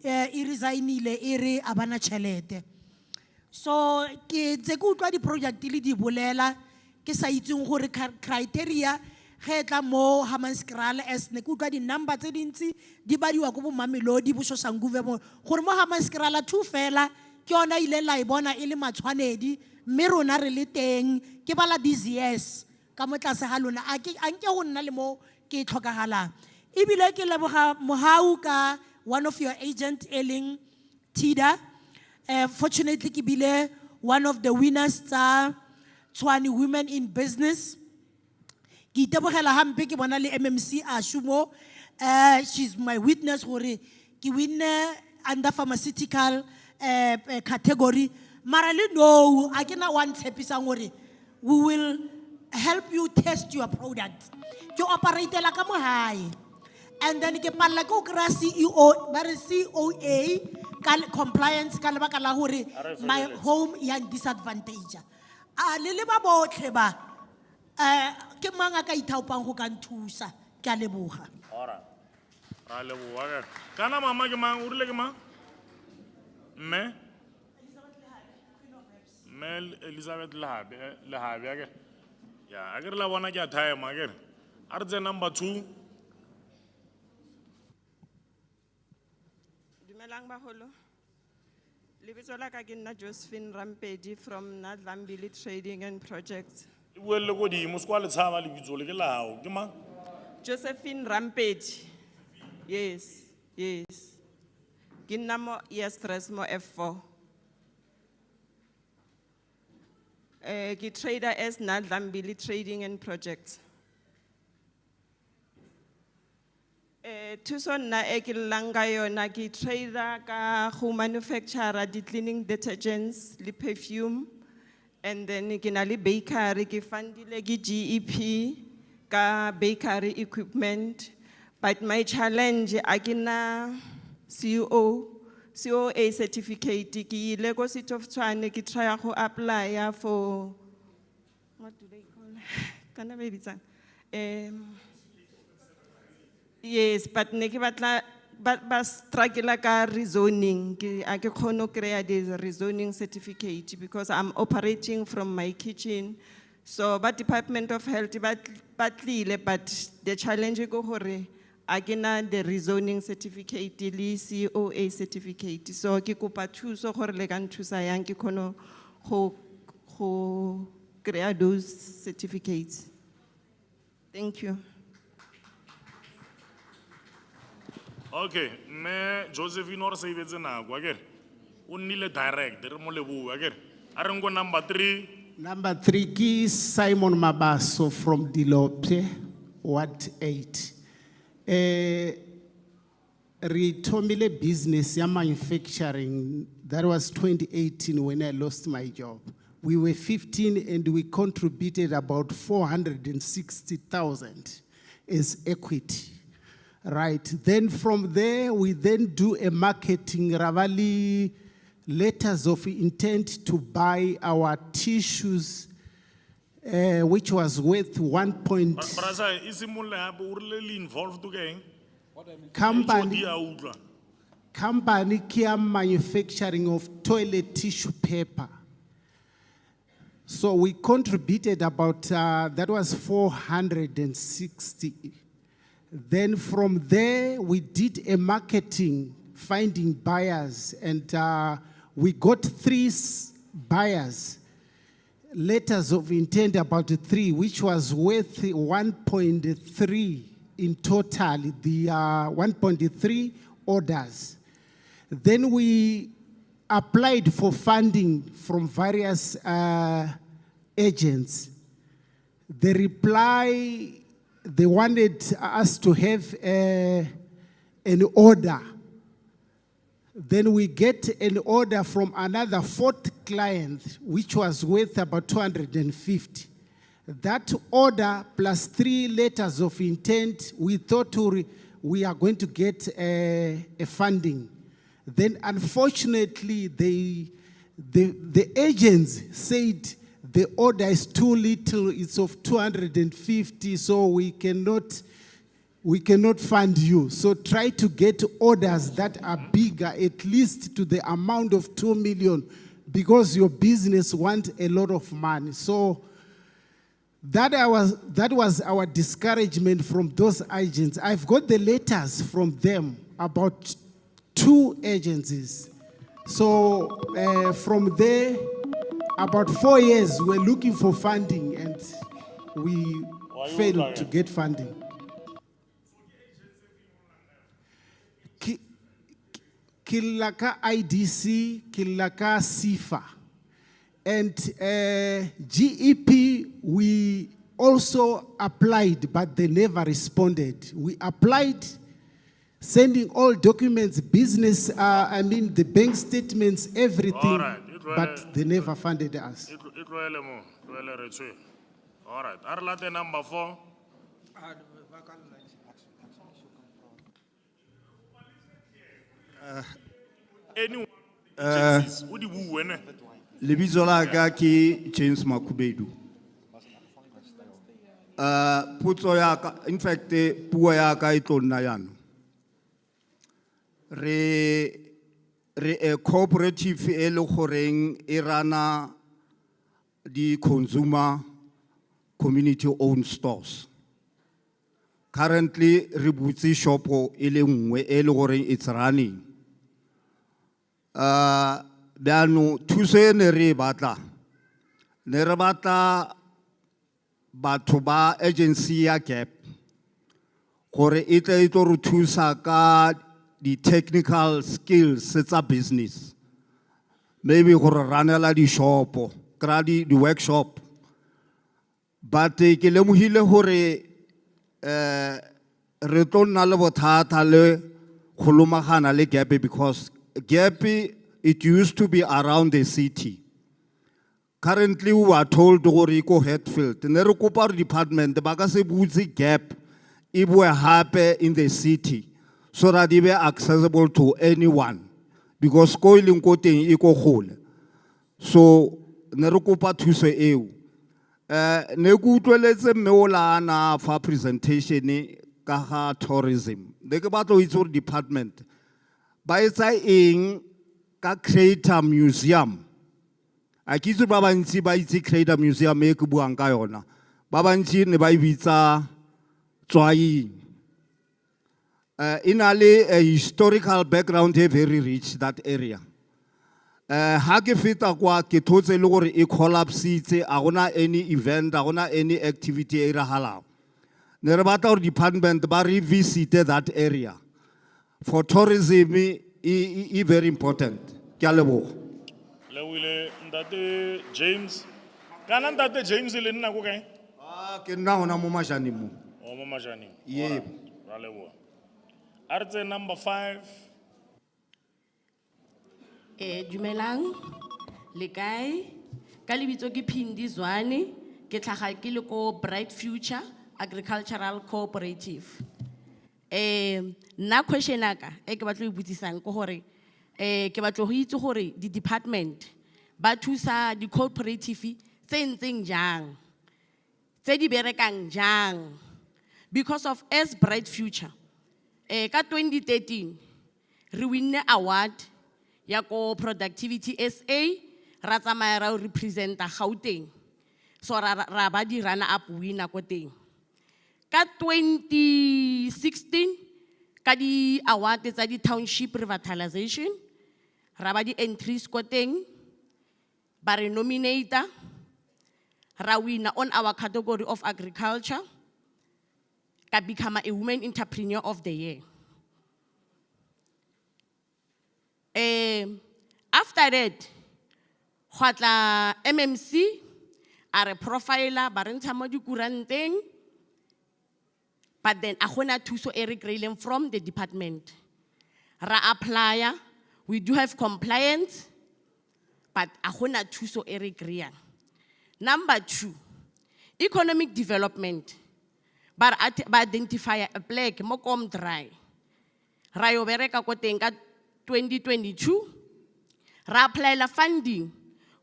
e resignile e re a bana tšhelete. So ke tse ke utlwa di project le di bolela ke sa itseng gore criteria ge tla mo Hammanskraal as ne ke utlwa di number tse dintsi di badiwa go bo Mamelodi bo Soshanguve mo gore mo Hammanskraal 2 fela ke yona ile la e bona e le matshwanedi mme rona re le teng ke bala DZS ka mo tlase ga lona a nke go nna le mo ke tlhokagalang ebile ke leboga mohau ka one of your agent Elling Tida. Fortunately ke bile one of the winners tsa Tshwane Women in Business. Ke itebogela hampe ke bona le MMC a shumo. She's my witness gore ke win under pharmaceutical category. Mara le no, I cannot want tshepisang gore we will help you test your product. Ke operate la ka mo hae. And then ke palla ko kra CEO ba re COA ka compliance ka lebaka la gore my home ya disadvantage. A le ba botlhe ba ke mang a ka ithaopang go ka nthusa ke a leboga. Ora ra leboga kana mama ke mang o rile ke mang mme Elizabeth Lehabe ake ya a ke re la bona ke a time a ke re a re tse number 2. Dumelang baholo. Lebitso la ka ke nna Josephine Rampedi from Nadlambili Trading and Projects. E buelle go di mo skwa le tshaba le bitso le ke lao ke mang? Josephine Rampedi. Yes. Ke nna mo stress mo F4. Ke trader as Nadlambili Trading and Projects. Thuso nna e ke langa yona ke trader ka go manufacture di cleaning detergents le perfume and then ke na le bakery ke fundile ke GEP ka bakery equipment but my challenge a ke na COA certificate ke ile go City of Tshwane ke try go apply for what do they call kana ba bitsang yes, but neki batla ba struggle ka rezoning a ke kgono kry-a the rezoning certificate because I'm operating from my kitchen. So ba Department of Health ba tlile but the challenge go gore a ke na the rezoning certificate le COA certificate. So ke kopa thuso gore le ka nthusa yang ke kgono go kry-a those certificates. Thank you. Okay, me Josephine or say it's na go again. Unile direct, re mo lebo again. Are ngo number 3. Number 3 ki Simon Mabaso from Dilope, Ward 8. Ritomile business ya manufacturing. That was 2018 when I lost my job. We were 15 and we contributed about 460,000 as equity. Right, then from there, we then do a marketing, Ravali letters of intent to buy our tissues, which was worth 1 point. Brasa, is really involved to company kia manufacturing of toilet tissue paper. So we contributed about, that was 460. Then from there, we did a marketing, finding buyers, and we got 3 buyers, letters of intent about 3, which was worth 1.3 in total, the 1.3 orders. Then we applied for funding from various agents. The reply, they wanted us to have an order Then we get an order from another fourth client, which was worth about 250. That order plus 3 letters of intent, we thought we are going to get a funding. Then unfortunately, the agents said the order is too little, it's of 250, so we cannot fund you. So try to get orders that are bigger, at least to the amount of 2 million, because your business wants a lot of money. So that was our discouragement from those agents. I've got the letters from them about 2 agencies. So from there, about 4 years, we're looking for funding and we failed to get funding. Kilaka IDC, Kilaka SIFA. And GEP, we also applied, but they never responded. We applied, sending all documents, business, the bank statements, everything, but they never funded us. All right, Arlate number 4. Anyone? What do you win? Lebitso la ka ke James Makubedu. Potso ya ka, in fact, puo ya ka e tlo nna yana. Re a cooperative e le goreng e rana di consumer community owned stores. Currently, re butse shopo e le nngwe e le goreng it's running. Biano thuso e ne re batla batho ba agency ya GAP gore e tle e tlo re thusa ka di technical skills tsa business, maybe gore ranela di shopo kra di workshop, but ke lemohile gore re tlo nna le bothata le go lomagana le GAP because GAP it used to be around the city. Currently, we are told to go Hatfield. The Nerokopa department, the Bagase Buzi gap, if we happen in the city, so that it be accessible to anyone. Because Koiling Koting Iko Hole. So, Nerokopa Tuse Eu. Nekuto let's meola na for presentation kaha tourism. The Kabato is department. By saying create a museum. I kisu babanchi ba itse create a museum e ke buang ka yona. Babanchi ne ba ibitsa Tswai. In a historical background very rich that area. Ha ke feta kwa ke thotse le gore e collapsitse a gona any event, a gona any activity e rahala. Ne re batla gore department ba revisit that area. For tourism is very important. Lewile ndate James. Kana ndate James le nna go kae? Ke nna hona mo majani mo. O mo majani. Ye. Ra leboa. Artse number 5. Dumelang le kae? Ka lebitso ke Phindi Zwane, ke tlhaga ke le ko Bright Future Agricultural Cooperative. Na question aka e ke batlo ibutisang ko hore ke batlo go itse gore di department ba thusa di cooperative tse ntseng jang, tse di berekang jang, because of as Bright Future ka 2013 re winne award ya ko productivity SA ra tsamaya ra representa Gauteng, so ra ba di run up winner ko teng. Ka 2016 ka di award tsa di township revitalization ra ba di entries ko teng, ba re nominator ra winner on our category of agriculture, ka become a woman entrepreneur of the year. After that gotla MMC a re profiler ba re ntsha mo dikuranteng, but then a gona thuso e re kreileng from the department. Ra applya We do have compliance, but a hona thuso e re kry-ang. Number 2, economic development. Ba identify a plaque mo kom dry. Ra yo bereka ko teng ka 2022. Ra apply la funding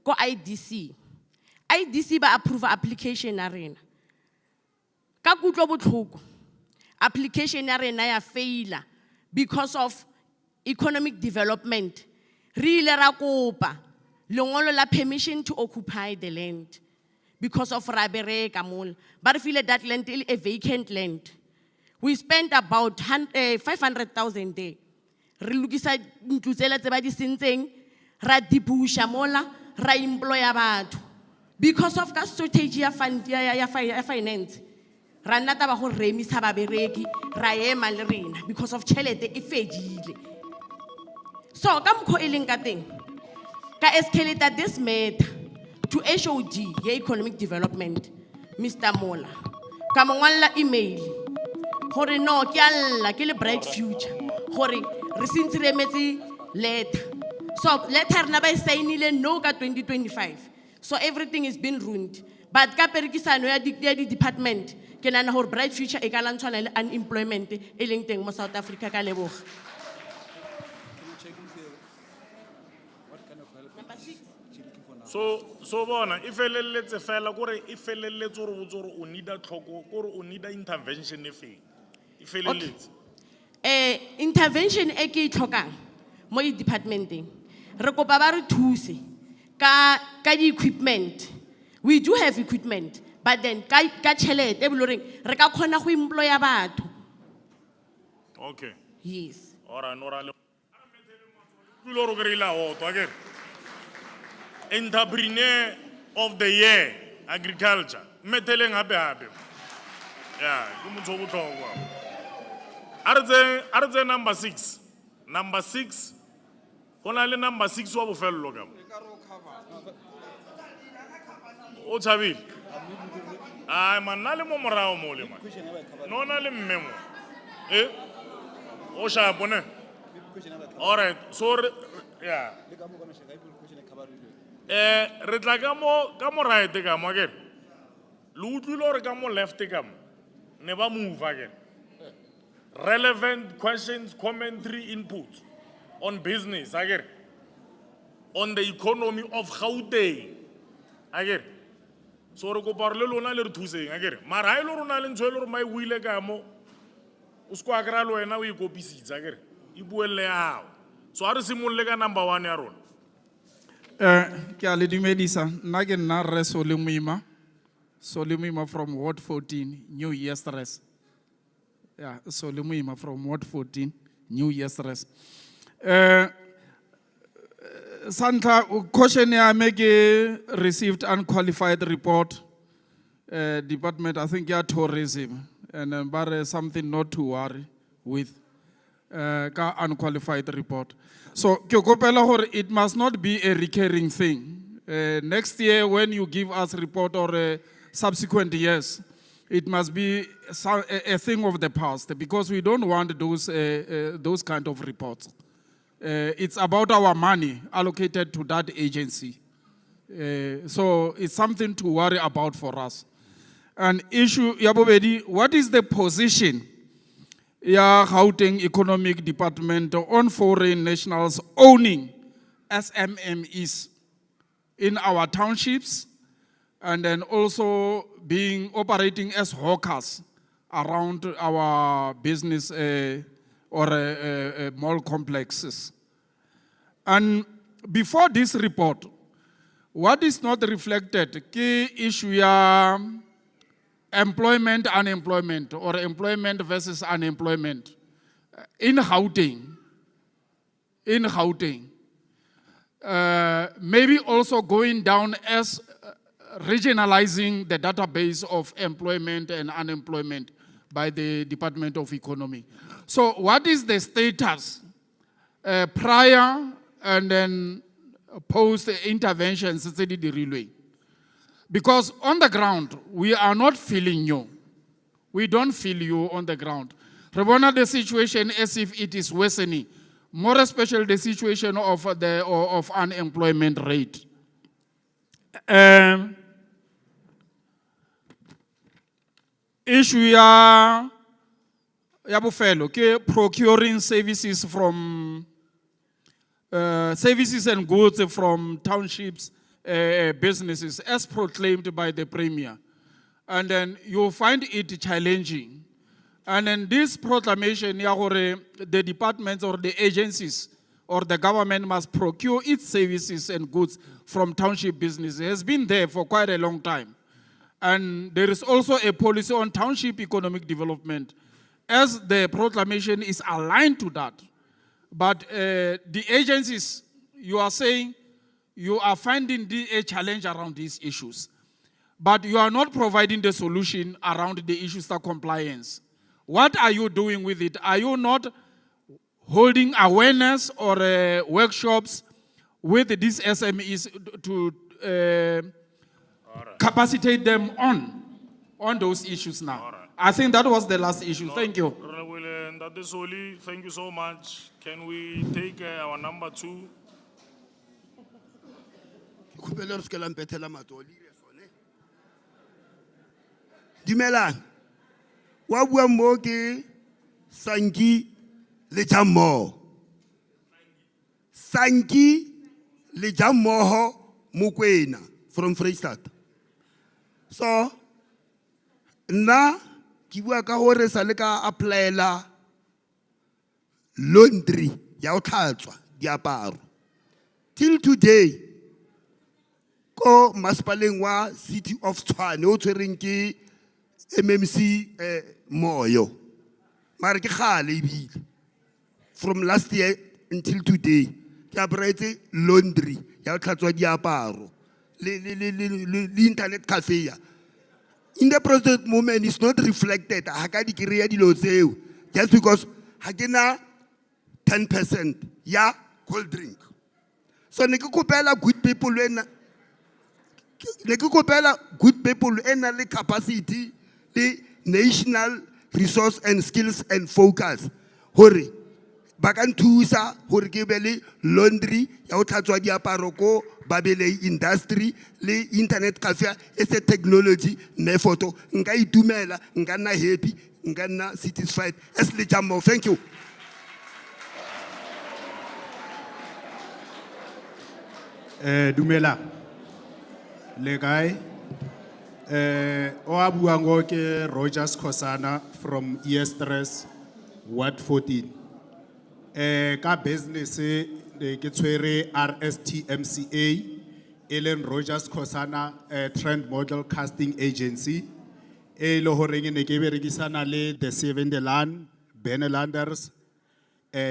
ko IDC. IDC ba approve application na rena. Ka kutlo botlhoko. Application na rena ya faila because of economic development. Re ile ra kopa lengolo la permission to occupy the land because of ra bereka mol. Ba re file that land ile a vacant land. We spent about 500,000 there. Re lokisa ntlo tsela tse ba di sentseng, ra dipusha mola, ra employa batho. Because of ka strategy ya fund ya finance. Ra nata ba go remisa ba bereki, ra ema le rena because of chelete e fedile. So ka mkho e leng ka teng, ka escalate this matter to HOD, ya economic development, Mr. Mola. Ka mo ngwalla email. Hore no ke alla ke le bright future. Hore re sentse re emetse letter. So letter na ba e signile no ka 2025. So everything is been ruined. But ka perekisano ya di department ke nana hore bright future e ka lantshwana le unemployment e leng teng mo South Africa ka leboga. So bona e feleletse fela gore e feleletse gore o tsore o need a tlhoko gore o need a intervention e feng. E feleletse. Intervention e ke tlhokang mo departmenteng. Re kopa ba re thuse ka di equipment. We do have equipment, but then ka chelete e boloreng re ka khona go employa batho. Okay. Yes. Ora nora le lo re la otho akere. Entrepreneur of the year agriculture. Meteleng hape. Yeah, ke motho go tlhokwa. Arze number 6. Number 6. Hona le number 6 wa bofello ka mo. O tshabile. Ai manna le mo morao mo le man. No na le mmemo. O sha bone. All right, so yeah. Re tla ka mo right ka mo akere. Lu utlwile re ka mo left ka mo. Ne ba move again. Relevant questions, commentary, input on business, again, on the economy of Gauteng, again. So re ko parle lona le re thuseng, again. Mara ha ile rona le ntshwe le re mai wile ka mo. O se kwa kra le wena o ikopisitsa, again. E buelle ya. So ha re simolle ka number 1 ya rona. Ke a le dumedisa, nna ke nna Re Solemima from Ward 14, New Year's Rest. Yeah, Solemima from Ward 14, New Year's Rest. Santa, question ya make received unqualified report. Department, I think ya tourism, and but something not to worry with. Ka unqualified report. So, it must not be a recurring thing. Next year, when you give us report or subsequent years, it must be a thing of the past because we don't want those kind of reports. It's about our money allocated to that agency. So it's something to worry about for us. An issue, Yabobedi, what is the position ya Gauteng Economic Department on foreign nationals owning SMMEs in our townships and then also operating as hawkers around our business or mall complexes? And before this report, what is not reflected key issue ya employment, unemployment, or employment versus unemployment in Gauteng. Maybe also going down as regionalizing the database of employment and unemployment by the Department of Economy. So what is the status prior and then post interventions? Because on the ground, we are not feeling you. We don't feel you on the ground. Rebona the situation as if it is worsening more especially the situation of of unemployment rate. Issue ya bofelo ke procuring services from services and goods from townships businesses as proclaimed by the Premier. And then you find it challenging. And then this proclamation, the departments or the agencies or the government must procure its services and goods from township businesses has been there for quite a long time. And there is also a policy on township economic development, as the proclamation is aligned to that. But the agencies, you are saying, you are finding a challenge around these issues. But you are not providing the solution around the issues of compliance. What are you doing with it? Are you not holding awareness or workshops with these SMEs to capacitate them on those issues now? I think that was the last issue. Thank you. That is Oli. Thank you so much. Can we take our number 2? Dumelang. Wa bua mo ke Sanki le Jammo. Sanki le Jammo Mokwena from Freestad. So na ki bua ka hore sa le ka applyela laundry ya o tlhatswa diaparo. Till today ko masipaleng wa city of Tshwane o tshwereng ke MMC Moyo. Mara ke khale ibile. From last year until today, ke operate laundry ya o tlhatswa diaparo le internet cafe ya. In the present moment, it's not reflected. Ha ka di kry-a dilo tseo just because ha ke na 10% ya cold drink. So ne ke kopela good people ena le capacity, the national resource and skills and focus. Hore ba ka nthusa hore ke be le laundry ya o tlhatswa diaparo ko babele industry le internet cafe as a technology ne photo nka itumela nka nna happy nka nna satisfied as le Jammo. Thank you. Dumela le kae o a buang go ke Rogers Khosana from Eastress Ward 14 ka business ke tshwere RSTMCA Ellen Rogers Khosana Trend Model Casting Agency e lo horeng ne ke berekisana le the Seven the Land Benelanders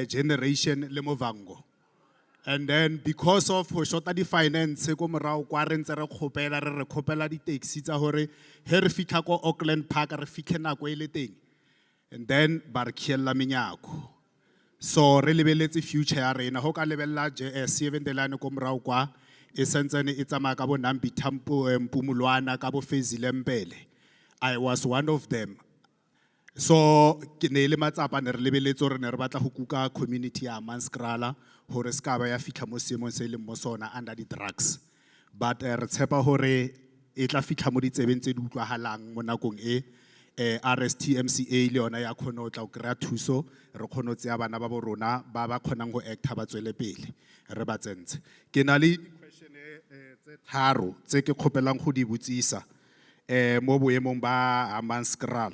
Generation le Movango. And then because of shorta di finance ko morao kwa re ntse re khopela di taxi tsa hore he re fitla ko Auckland Park re fitlhe nako e le teng, and then ba re khiela menyako. So re lebeletse future ya rena ho ka lebella Seven the Line ko morao kwa e sentsene e tsamaya ka bo Nambi Tampo Mpumulwana ka bo Fezile Mpele. I was one of them. So ke ne le matsapa ne re lebeletse hore ne re batla ho kuka community ya Hammanskraal hore ska ba ya fitla mo seemong se leng mo sona under the drugs. But re tshepa hore e tla fitla mo ditsebeng tse di utlwahalang mo nakong e RSTMCA le yona ya khona o tla o kry-a thuso re kgona o tseya bana ba bo rona ba ba kgonang go acta ba tswele pele re ba tsentse. Ke na le question tse tharo tse ke kgopelang go di botsisa mo boemong ba Hammanskraal.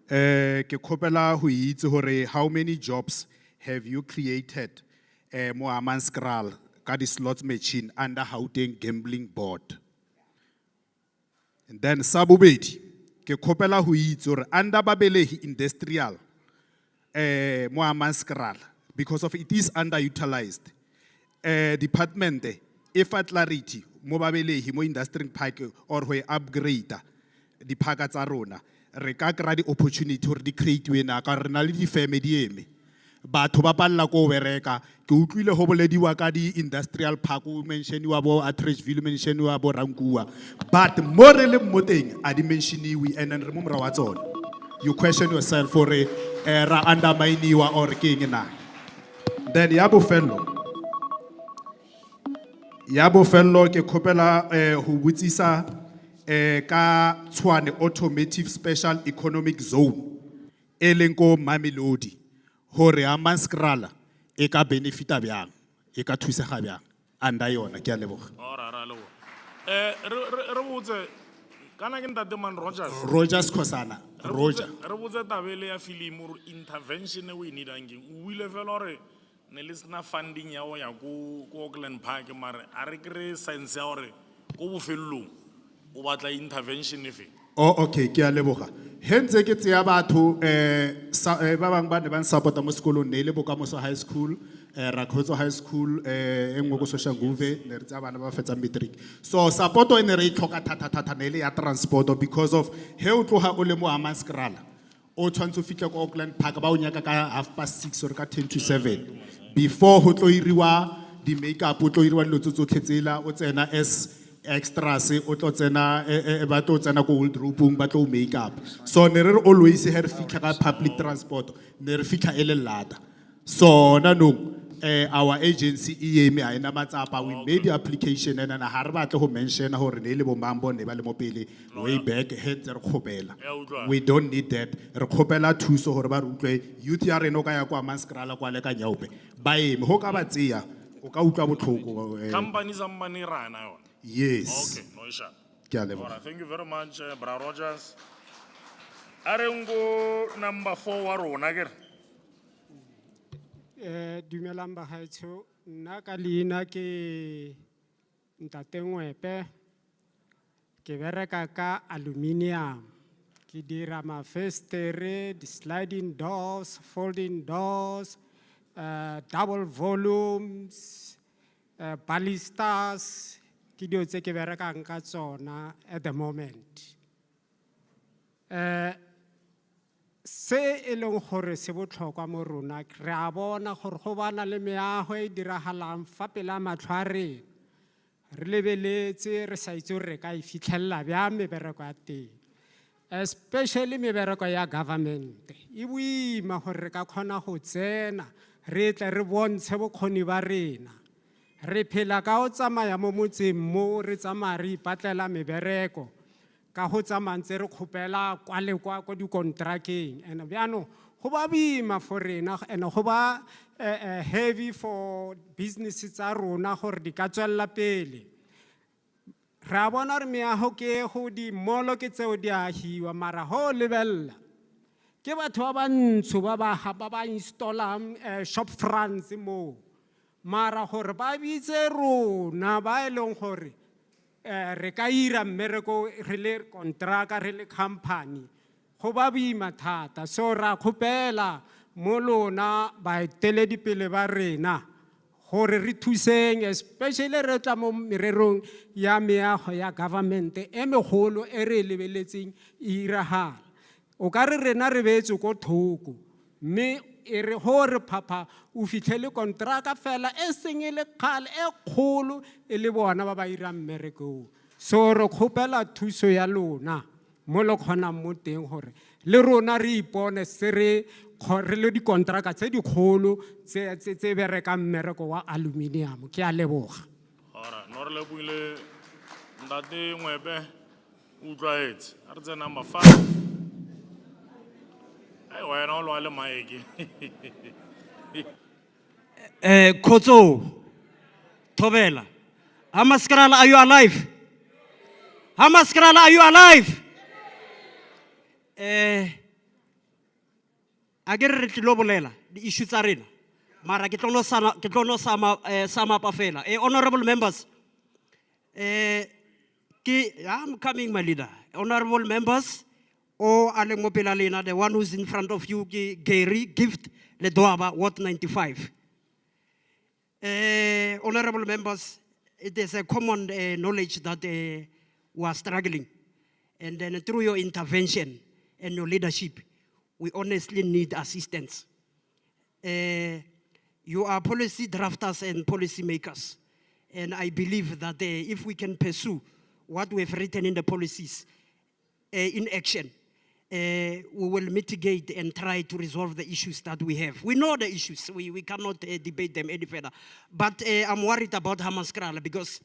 Ke khopela ho itse hore how many jobs have you created mo Hammanskraal ka di slots machine under Gauteng Gambling Board? And then sabobedi ke khopela ho itse hore under Babelehi Industrial mo Hammanskraal, because of it is underutilized, department e fa clarity mo Babelehi mo industry park or ho upgrade di park tsa rona. Re ka kra di opportunity hore di create wena ka re na le di firm di eme batho ba palla ko bereka ke utlwile ho bolediwa ka di industrial park o mentioniwa bo Atteridgeville mentioniwa bo Rankua, but more le moteng a di mentioniwe and re mo mora wa tsona. You question yourself for ra underminewa or ke eng na? Then ya bofelo ke khopela ho botsisa ka Tshwane Automotive Special Economic Zone e leng ko Mamelodi hore Hammanskraal e ka benefita byang e ka thusega byang anda yona ke a leboga. Re botse kana ke ntate man Rogers Khosana Roger re botse tabele ya film or intervention e we need angeng o ile fela hore ne le sna funding ya o ya go Auckland Park mare a re kre sense ya hore go bofellong o batla intervention efe. Oh okay ke a leboga hentse ke tseya batho ba bang ba ne ba support mo sekolong ne le bokamoso high school Rakgotso high school engwe go social guve ne re tsa bana ba fetsa matric so support ene re itlhoka thata ne le ya transport because of he o tloga o le mo Hammanskraal o tshwantse fitla ko Auckland Park ba o nyaka ka 6:30 or ka 6:50 before ho tlo iriwa di makeup o tlo iriwa dilo tsotlhe tsela o tsena as extras o tlo tsena ba tlo tsena ko old room ba tlo makeup so ne re always he re fitla ka public transport ne re fitla ele lata so na no our agency EM a ina matsapa we made the application and ha re batle ho mention hore ne le bo mambo ne ba le mo pele way back head re khopela we don't need that re khopela thuso hore ba re utlwe youth ya reno ka ya kwa Hammanskraal kwa le ka Nyaupe ba eme ho ka ba tseya o ka utlwa botlhoko companies am money rana yona. Yes Okay, no issue. Alright, thank you very much, Bra Rogers. Arengo number 4 wa rona ke. Dumelang bagaetsho nna ka leina ke Ntate Ngwepe ke bereka ka aluminium ke dira mafestere di sliding doors folding doors double volumes ballistas ke dio tse ke berekang ka tsona at the moment se e leng gore se botlhokwa mo rona re a bona gore go bana le meago e diragalang fa pela matlho a rena re lebeletse re sa itse re ka e fitlhelela bya mebereko ya teng especially mebereko ya government e boima gore re ka kgona go tsena re tle re bontshe bokgoni ba rena re phela ka o tsamaya mo motseng mo re tsamaya re ipatlela mebereko ka go tsamantse re khopela kwa le kwa go di contracting and bjano go ba boima for rena and go ba heavy for business tsa rona gore di ka tswella pele ra bona re meago ke go di molo ke tseo di ahiwa mara ho lebella ke batho ba bantsho ba ba installang shop fronts mo mara gore ba bitse rona ba e leng gore re ka ira mmereko re le kontraka re le company go ba boima thata so ra khopela mo lona ba eteledipele ba rena gore re thuseng especially re tla mo mererong ya meago ya government e megolo e re lebeletseng iragala o ka re rena re beetse ko thoko mme e re gore papa o fitlhele kontraka fela e sengele kgale e kgolo e le bona ba ba irang mmereko so re khopela thuso ya lona mo le khona mo teng gore le rona re ipone se re le di kontraka tse di kgolo tse berekang mmereko wa aluminium ke a leboga Ora no re le buile Ntate Ngwepe utlwaetse a re tsena number 5 wena o lwa le maeke Khotso Thobela Hammanskraal, are you alive? Hammanskraal, are you alive? A ke re tlo bolela di issue tsa rena mara ke tlo no sum up fela honorable members I'm coming my leader honorable members o a leng mo pela lena the one who's in front of you ke Gary Gift Ledwaba Ward 95 honorable members it is a common knowledge that we are struggling and then through your intervention and your leadership we honestly need assistance. You are policy drafters and policy makers. And I believe that if we can pursue what we have written in the policies in action, we will mitigate and try to resolve the issues that we have. We know the issues, we cannot debate them any further. But I'm worried about Hammanskraal because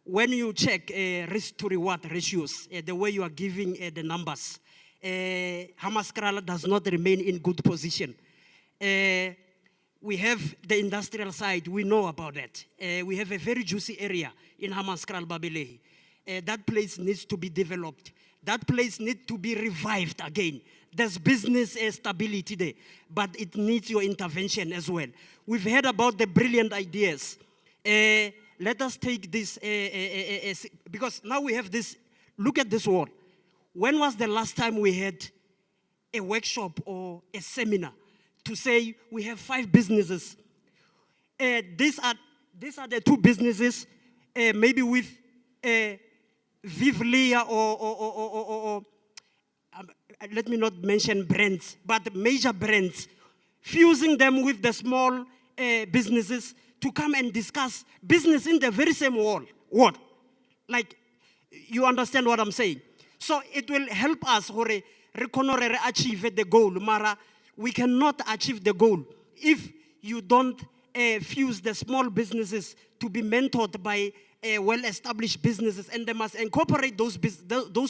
when you check risk to reward ratios, the way you are giving the numbers, Hammanskraal does not remain in good position. We have the industrial side, we know about that. We have a very juicy area in Hammanskraal, Babelehi. That place needs to be developed. That place needs to be revived again. There's business stability there, but it needs your intervention as well. We've heard about the brilliant ideas. Let us take this, because now we have this, look at this wall. When was the last time we had a workshop or a seminar to say we have 5 businesses? These are the 2 businesses, maybe with Vivlia or let me not mention brands, but major brands, fusing them with the small businesses to come and discuss business in the very same ward. Like, you understand what I'm saying? So it will help us to achieve the goal. Mara, we cannot achieve the goal if you don't fuse the small businesses to be mentored by well-established businesses, and they must incorporate those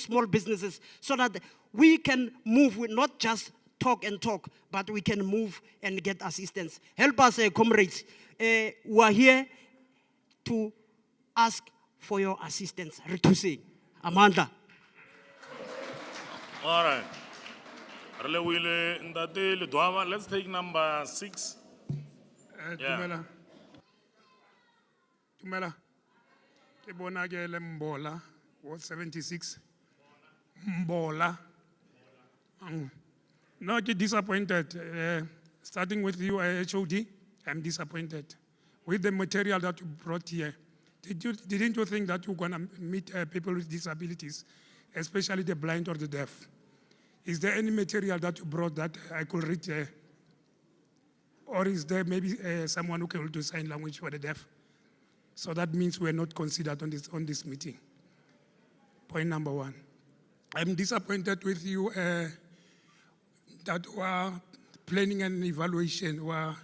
small businesses so that we can move, not just talk and talk, but we can move and get assistance. Help us, comrades. We are here to ask for your assistance. Retusing. Amanda. All right. Let's take number 6. Tumela. Tumela. Kibona ke le Mbola, Ward 76. Mbola. No, I'm disappointed. Starting with you, HOD, I'm disappointed with the material that you brought here. Didn't you think that you're going to meet people with disabilities, especially the blind or the deaf? Is there any material that you brought that I could read? Or is there maybe someone who can do sign language for the deaf? So that means we're not considered on this meeting. Point number 1. I'm disappointed with you that we're planning an evaluation or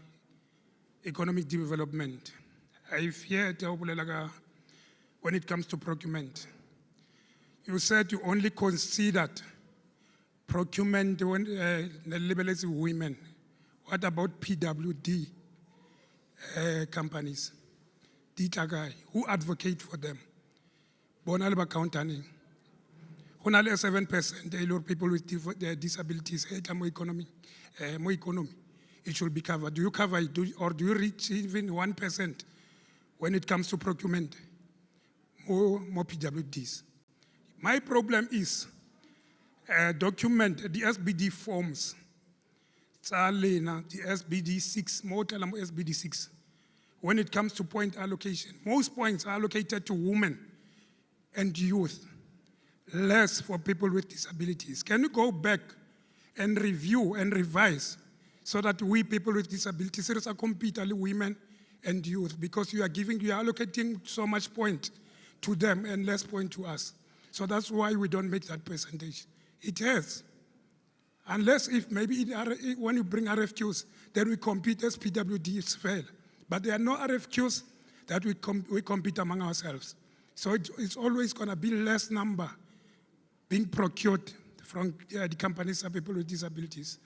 economic development. I fear when it comes to procurement. You said you only considered procurement when the labelers women. What about PWD companies? Ditagai, who advocate for them? Bonalba counting. Only 7% people with disabilities, more economy. It should be covered. Do you cover it, or do you reach even 1% when it comes to procurement? More PWDs. My problem is document the SBD forms. The SBD 6, more SBD 6. When it comes to point allocation, most points are allocated to women and youth, less for people with disabilities. Can you go back and review and revise so that we people with disabilities compete only women and youth, because you are allocating so much point to them and less point to us. So that's why we don't make that percentage. It has. Unless if maybe when you bring RFQs, then we compete as PWDs fail. But there are no RFQs that we compete among ourselves. So it's always going to be less number being procured from the companies of people with disabilities.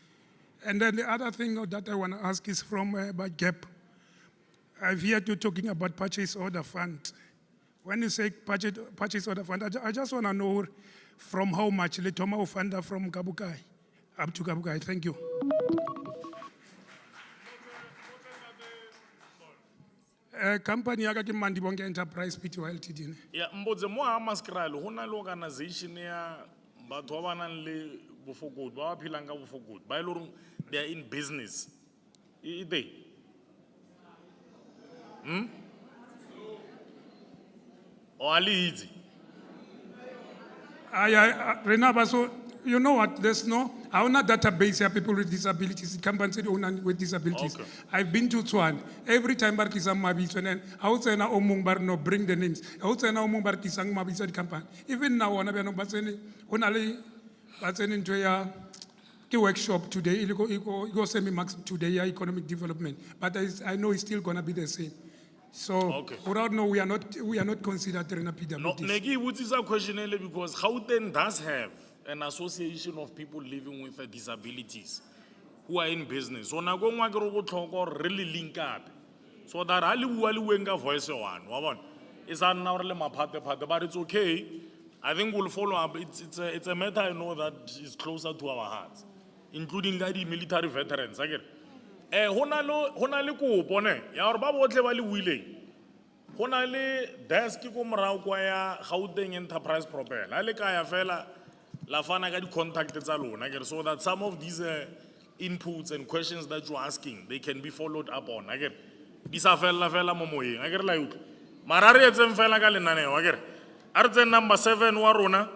And then the other thing that I want to ask is from by GAP. I've heard you talking about purchase order fund. When you say purchase order fund, I just want to know from how much Letoma fund from Kabukai up to Kabukai. Thank you. Company yaga ke Mandibonge Enterprise Pty Ltd. Yeah, mbotse mo Hammanskraal hona le organization ya batho ba nang le bofokodi ba phelang ka bofokodi ba ile they are in business. They or ali Renaba, so you know what? There's no our database here, people with disabilities, companies with disabilities. Okay. I've been to Tshwane. Every time Barkisam Mabis and I would say now Omung Barno bring the names. I would say now Omung Barkisang Mabis company. Even now on a Baseni, Honali But then into ya workshop today, it go semi-max today, ya economic development. But I know it's still gonna be the same. So, Okay. without no, we are not considered in a No, PWD. Negi, which is a question because Gauteng does have an association of people living with disabilities who are in business. So na go ngwa ke re go tlhoko really link up. So that ali bua le bueng ka voice one, wa bona? It's an hour le maphate, but it's okay. I think we'll follow up. It's a matter I know that is closer to our hearts, including the military veterans. I get. Hona le kopo ne ya hore ba botle ba le wile. Hona le desk ko morao kwa ya Gauteng Enterprise Proper. La le ka ya fela la fana ka di contact tsa lona ke re, so that some of these inputs and questions that you're asking, they can be followed up on. I get. Di sa fela mo moyeng. I get la utlwa. Mara re etseng fela ka lenaneo. I get. A re tseng number 7 wa rona.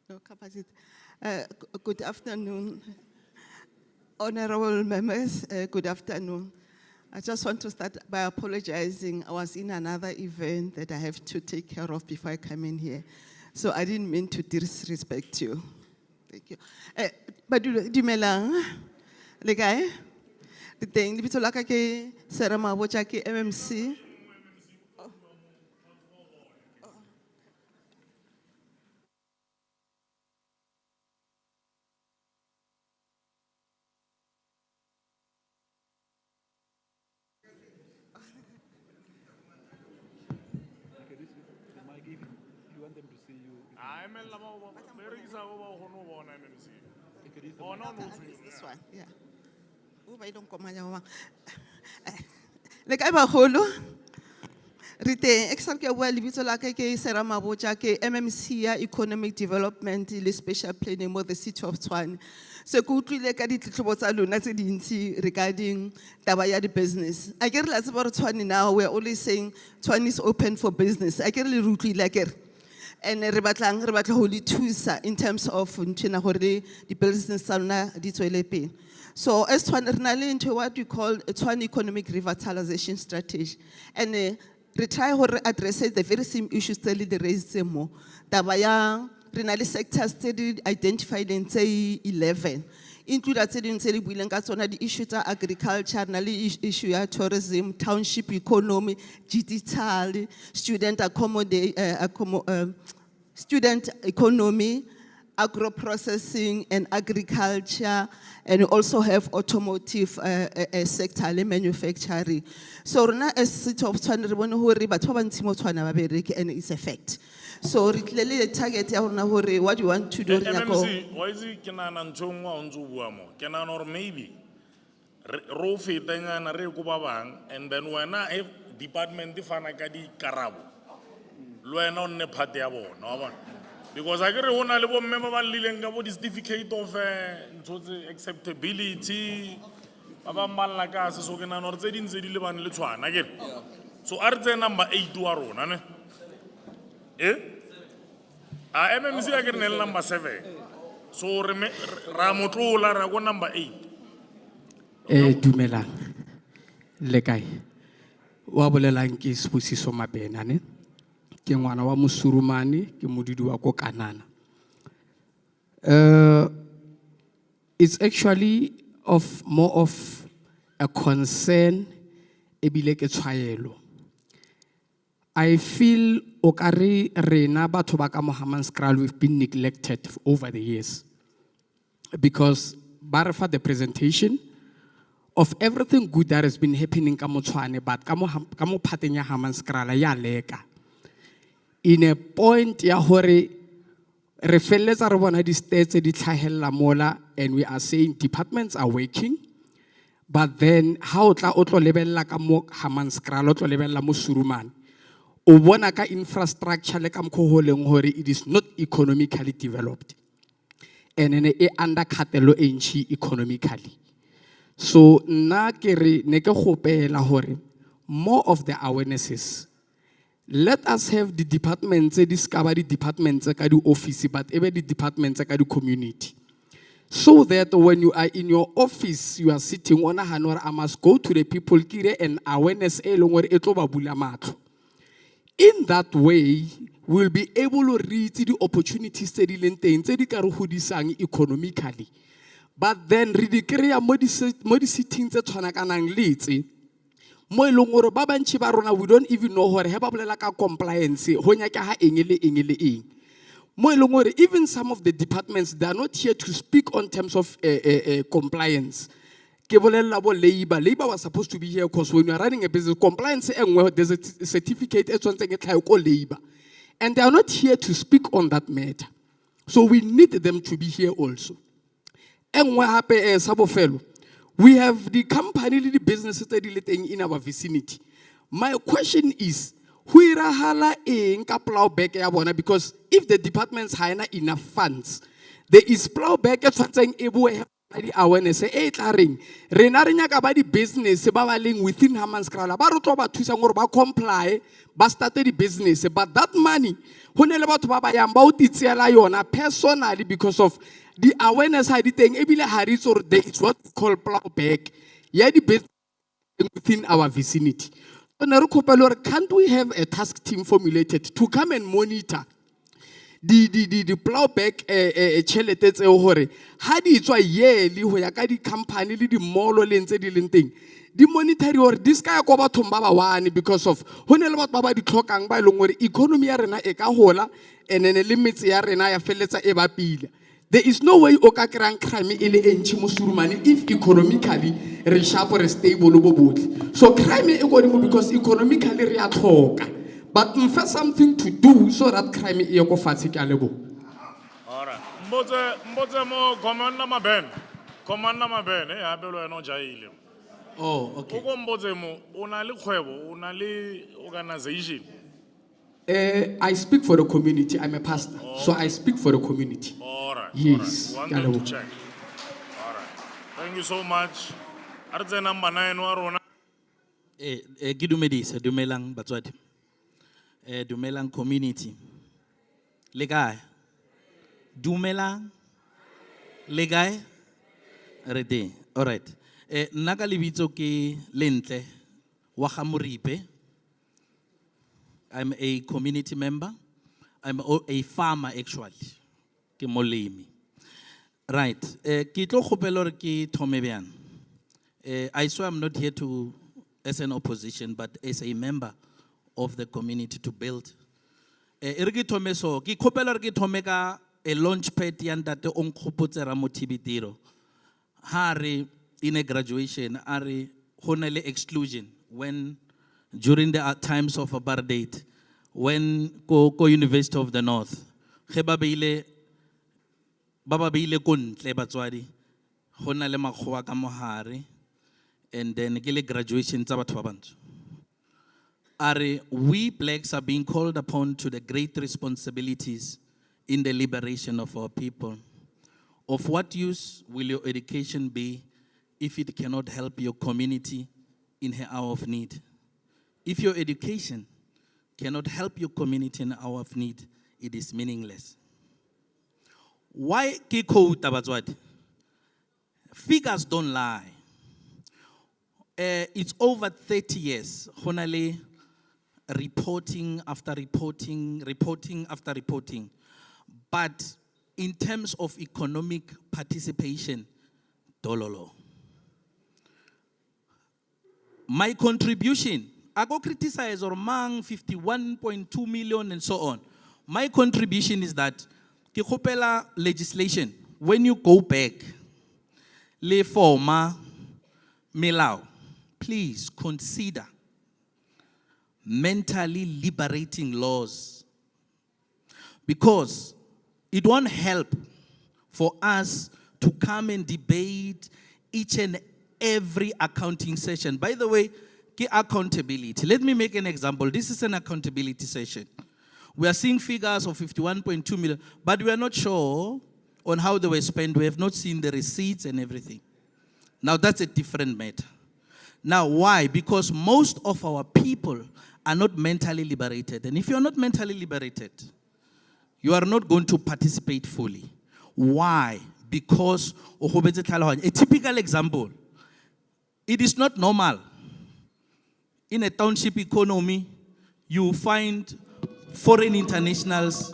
No capacity. Good afternoon, honorable members. Good afternoon. I just want to start by apologizing. I was in another event that I have to take care of before I come in here. So I didn't mean to disrespect you. Thank you. But dumelang, le kae? Le teng, lebitso la ka ke Sarah Mabocha ke MMC. This one, yeah. Le kae bagolo? Re teng, ek sa ke bua lebitso la ka ke Sarah Mabocha ke MMC ya Economic Development le Special Planning mo the city of Tshwane. So ke utlwile ka ditletlebo tsa lona tse dintsi regarding taba ya di business. A ke re la tseba re Tshwane now, we're always saying Tshwane is open for business. A ke re le utlwile a ke re. And re batla ho le thusa in terms of ntšhena gore di business tsa lona di tswele pele. So as Tshwane re na le into what we call a Tshwane economic revitalization strategy, and we try to address the very same issues that they raised more. Taba ya re na le sectors tse di identified in tse 11. Include tse ding tse di buileng ka tsona di issue tsa agriculture, na le issue ya tourism, township economy, digital, student economy, agro-processing and agriculture, and we also have automotive sector le manufacturing. So rona as city of Tshwane re bone hore batho ba bantsi mo Tshwane ba bereke, and it's a fact. So re tlile le target ya rona hore what do you want to do re nyako. MMC, why is it kena na ntshong wa ntso bua mo? Kena or maybe ro fetengana re go ba bang, and then wena if department di fana ka di karabo. Lo wena o nne part ya bona, wa bona. Because I get a one level member about this certificate of acceptability. Baba Malaka, so can I not say in the Liban Lithuan again? So are there number 8 to our own? Eh? I MMC again number 7. So Ramotola Rago number 8. Dumela. Lekai. Wabolelang ke Spusiso Mabena ne. Ke ngwana wa Suurman ke modudi wa ko Kanana. It's actually more of a concern ebile ke tshwaelo. I feel okare rena batho ba ka mo Hammanskraal we've been neglected over the years, because Barafa the presentation of everything good that has been happening ka mo Tshwane, but ka mo phateng ya Hammanskraal ya leka. In a point ya hore re felletsa re bona di stats di tlhahella mola, and we are saying departments are working, but then how tla o tlo lebella ka mo Hammanskraal o tlo lebella mo Suurman o bona ka infrastructure le ka mkhoholeng hore it is not economically developed, and then e undercutelo entshi economically. So na ke re ne ke gopela hore more of the awarenesses. Let us have the departments, discover the departments, the office, but even the departments, the community. So that when you are in your office, you are sitting on a hanor, I must go to the people, kire and awareness in that way, we'll be able to reach the opportunities that economically. But then, ridikrea modicity tse tshwanakanang le tse mo e leng gore ba bantši ba rona we don't even know gore he ba bolela ka compliance go nyakega eng le eng le eng. Mo e leng gore even some of the departments they are not here to speak on terms of compliance. Ke bolela bo labor was supposed to be here because when you are running a business compliance e nngwe there's a certificate e tshwantseng e tlhae ko labor and they are not here to speak on that matter. So we need them to be here also. We have the company, the businesses that are in our vicinity. My question is, because if the departments have enough funds, there is plowback the awareness. Business within Hammanskraal, comply, started the business. But that money, personally, because of the awareness had it or there is what we call plowback. Yeah, the business within our vicinity. Can't we have a task team formulated to come and monitor the plowback chelete hore ha di tswa yearly ho ya ka di company le di mall le ntse di leng teng di monitor or this ka ya go bathong ba ba one because of hone le batho ba ba di tlhokang ba ileng hore economy ya rena e ka hola and le metsi ya rena ya feletsa e ba pila. There is no way o ka krang crime ile entshi mo Suurman if economically re sharp or stable bo botle. So crime e go because economically re a tlhoka. But first something to do so that crime e go fatshe ka lebo. Alright. Mbotse mo commander Maben e abelo eno jaile. Oh, okay. O go mbotse mo una le kgwebo, una le organization. I speak for the community. I'm a pastor, so I speak for the community. All right. Yes. All right. Wanted to check. All right. Thank you so much. Artse number 9 wa rona. Ke dumedisa, dumelang batswadi. Dumelang community. Le kae? Dumelang. Le kae? Re teng. All right. Nna ka lebitso ke Lentle wa ga Moripe. I'm a community member. I'm a farmer actually. Ke molemi. Right. Ke tlo kgopela hore ke thome bjang. I swear I'm not here to as an opposition but as a member of the community to build. E re ke thome so ke kgopela hore ke thome ka a launch pad ya ntate o nkgopotsera mo Thibitiro. Ha re in a graduation are hona le exclusion when during the times of apartheid, when go University of the North, baba beile ko ntle batswadi, hona le makgowa ka mohare, and then ke le graduation tsa batho ba bantsho. Are we blacks are being called upon to the great responsibilities in the liberation of our people. Of what use will your education be if it cannot help your community in her hour of need? If your education cannot help your community in hour of need, it is meaningless. Why ke quote batswadi? Figures don't lie. It's over 30 years. Honale reporting after reporting after reporting. But in terms of economic participation, dololo. My contribution, I go criticize or mang 51.2 million and so on. My contribution is that ke kgopela legislation, when you go back, le forma melao, please consider mentally liberating laws. Because it won't help for us to come and debate each and every accounting session. By the way, accountability. Let me make an example. This is an accountability session. We are seeing figures of 51.2 million, but we are not sure on how they were spent. We have not seen the receipts and everything. Now that's a different matter. Now why? Because most of our people are not mentally liberated. And if you are not mentally liberated, you are not going to participate fully. Why? because o gobetse tlhaloganya. A typical example, it is not normal. In a township economy, you find foreign internationals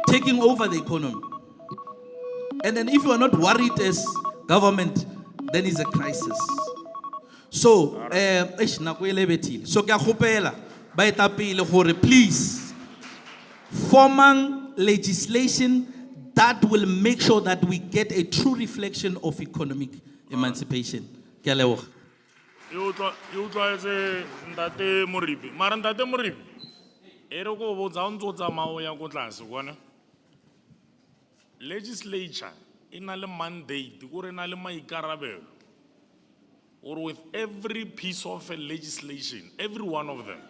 taking over the economy. And then if you are not worried as government, then it's a crisis. So, so ke a kgopela ba etapele gore please formang legislation that will make sure that we get a true reflection of economic emancipation. Ke a leboga. You try to Ntate Moribi. Mara Ntate Moribi. Ere ko botsa o ntse o tsamaya ya go tlase bona. Legislature ina le mandate gore ina le maikarabelo. Or with every piece of legislation, every one of them,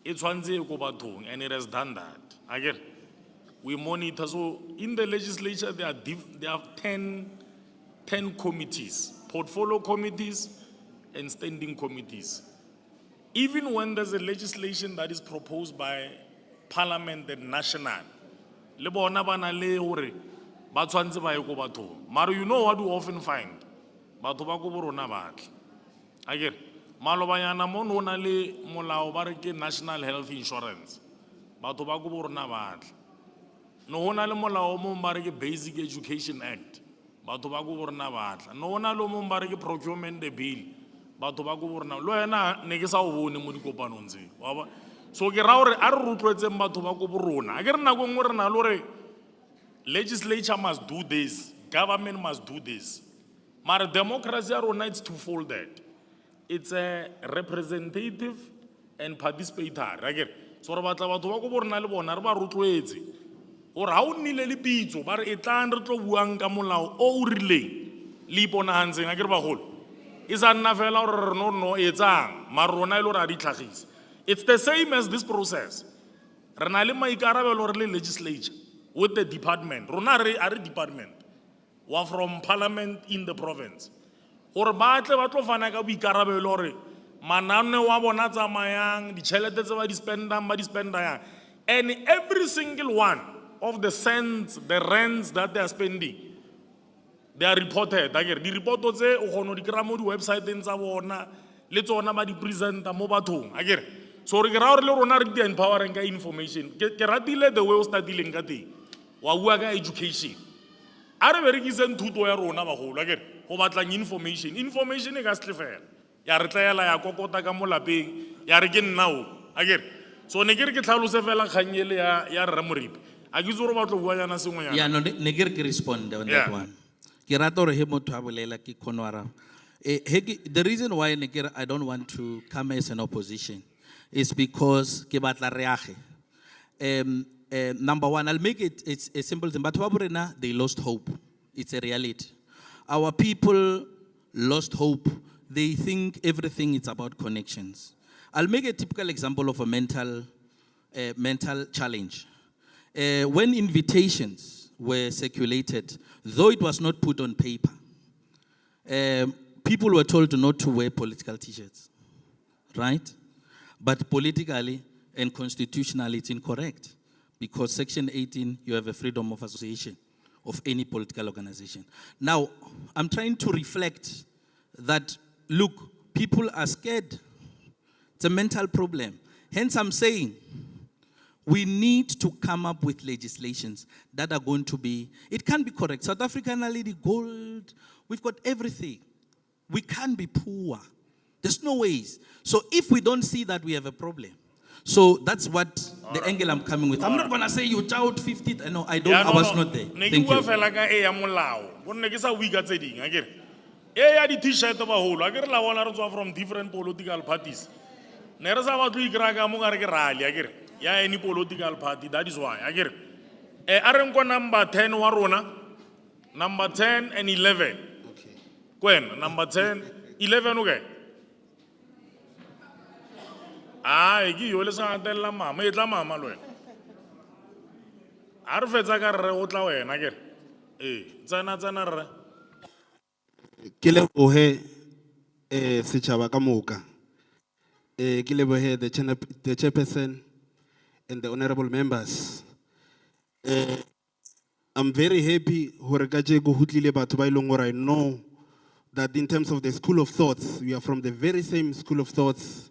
it's one and it has done that. Again, we monitor. So in the legislature, there are 10 committees, portfolio committees and standing committees. Even when there's a legislation that is proposed by Parliament and National, le bona bana le hore ba tshwantse ba ye go bathong. Mara you know what we often find? Batho ba go borona batla. Again, malobanyana mo no na le molao ba re ke National Health Insurance. Batho ba go borona batla. No na le molao mo ba re ke Basic Education Act. Batho ba go borona batla. No na le mo ba re ke Procurement Bill. Batho ba go borona. Lo ena ne ke sa o bone mo dikopanong tse. Wa ba so ke ra hore a re rotloetseng batho ba go borona. A ke re nako ngwe re na le hore legislature must do this, government must do this. But democracy it's two-folded. It's a representative and participatory. Again, so batla batho ba go borona le bona re ba rotloetse. Or ha o nnile le pitso ba re etlang re tlo buang ka molao o rileng le iponagantseng a ke re bagolo. E sa nna fela gore re no etsang mara rona ile ra di tlhagisa. It's the same as this process. Re na le maikarabelo re le legislature with the department. Rona are department. Wa from Parliament in the province. Gore ba tle ba tlo fana ka boikarabelo gore manane wa bona tsamayang, ditšhelete tse ba di spenda yang. And every single one of the cents, the rents that they are spending, they are reported. Again, di reporto tse o kgona di kry-a mo di websiteng tsa bona le tsona ba di presenta mo bathong. Again, so re ke ra gore le rona re di empowering ka information. Ke ratile the way o startileng ka teng. Wa bua ka education. Are berekiseng thuto ya rona bagolo again go batlang information e ka se fela ya re tlaela ya kokota ka mo lapeng ya re ke nna o again so ne ke re ke tlhalose fela kganyele ya re Moribi a ke itse gore ba tlo bua yana sengwe yana ya no ne ke re ke respond on that one ke rata gore he motho a bolela ke khonwara the reason why ne ke I don't want to come as an opposition is because ke batla re age number one, I'll make it it's a simple thing. But they lost hope. It's a reality. Our people lost hope. They think everything is about connections. I'll make a typical example of a mental challenge. When invitations were circulated, though it was not put on paper, people were told not to wear political t-shirts, right? But politically and constitutionally, it's incorrect. Because Section 18, you have a freedom of association of any political organization. Now, I'm trying to reflect that, look, people are scared. It's a mental problem. Hence, I'm saying we need to come up with legislations that are going to be, it can be correct. South Africa, the gold, we've got everything. We can't be poor. There's no ways. So if we don't see that, we have a problem. So that's what the angle I'm coming with. I'm not going to say you child 50. No, I don't. I was not there. Thank you. T-shirt from different political parties. Any political party. That is why. Aren't number 10 warona, number 10 and 11. When number 10, 11 okay. Egi yo le sa tella mama e tla mama lo ena a re fetsa ka re o tla wena ke tsana re ke lebohe setjhaba ka moka ke lebohe the chairperson and the honorable members I'm very happy hore kajeko ho tlile batho ba ileng hore I know that in terms of the school of thoughts, we are from the very same school of thoughts.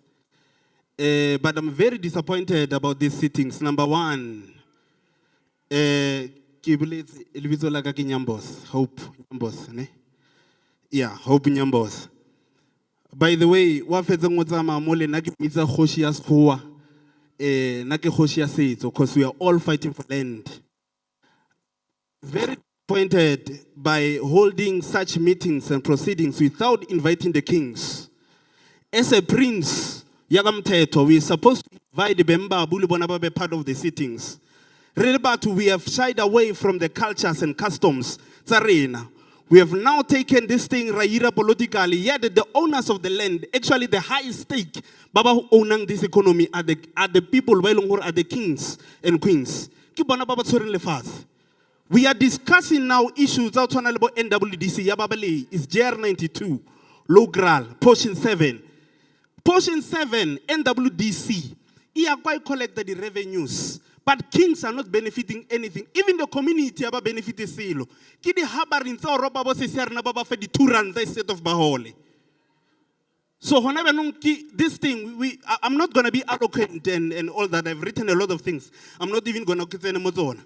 But I'm very disappointed about these sittings. Number one, Ilvizo la ka ke Nyambos, Hope Nyambos, ne? Yeah, Hope Nyambos. By the way, wa fetsa ngotsama mo le na ke mitsa khoshi ya sekgowa, na ke khoshi ya setso, because we are all fighting for land. Very disappointed by holding such meetings and proceedings without inviting the kings. As a prince, Yagamteto, we are supposed to invite the Bemba Bulubona be part of the sittings. Relebatu, we have shied away from the cultures and customs. Tsarina. We have now taken this thing Raira politically, yet the owners of the land, actually the highest stake, Baba who own this economy are the people, are the kings and queens. Kibona Baba Tsorin Lefas. We are discussing now issues out on NWDC, Yababale, is JR92, Logral, Portion 7. Portion 7, NWDC, are quite collected the revenues, but kings are not benefiting anything. Even the community are benefiting silo. Kidi habarin sa roba bo se na baba fe di turan the state of Bahole. So this thing, I'm not going to be eloquent and all that. I've written a lot of things. I'm not even going to get any more.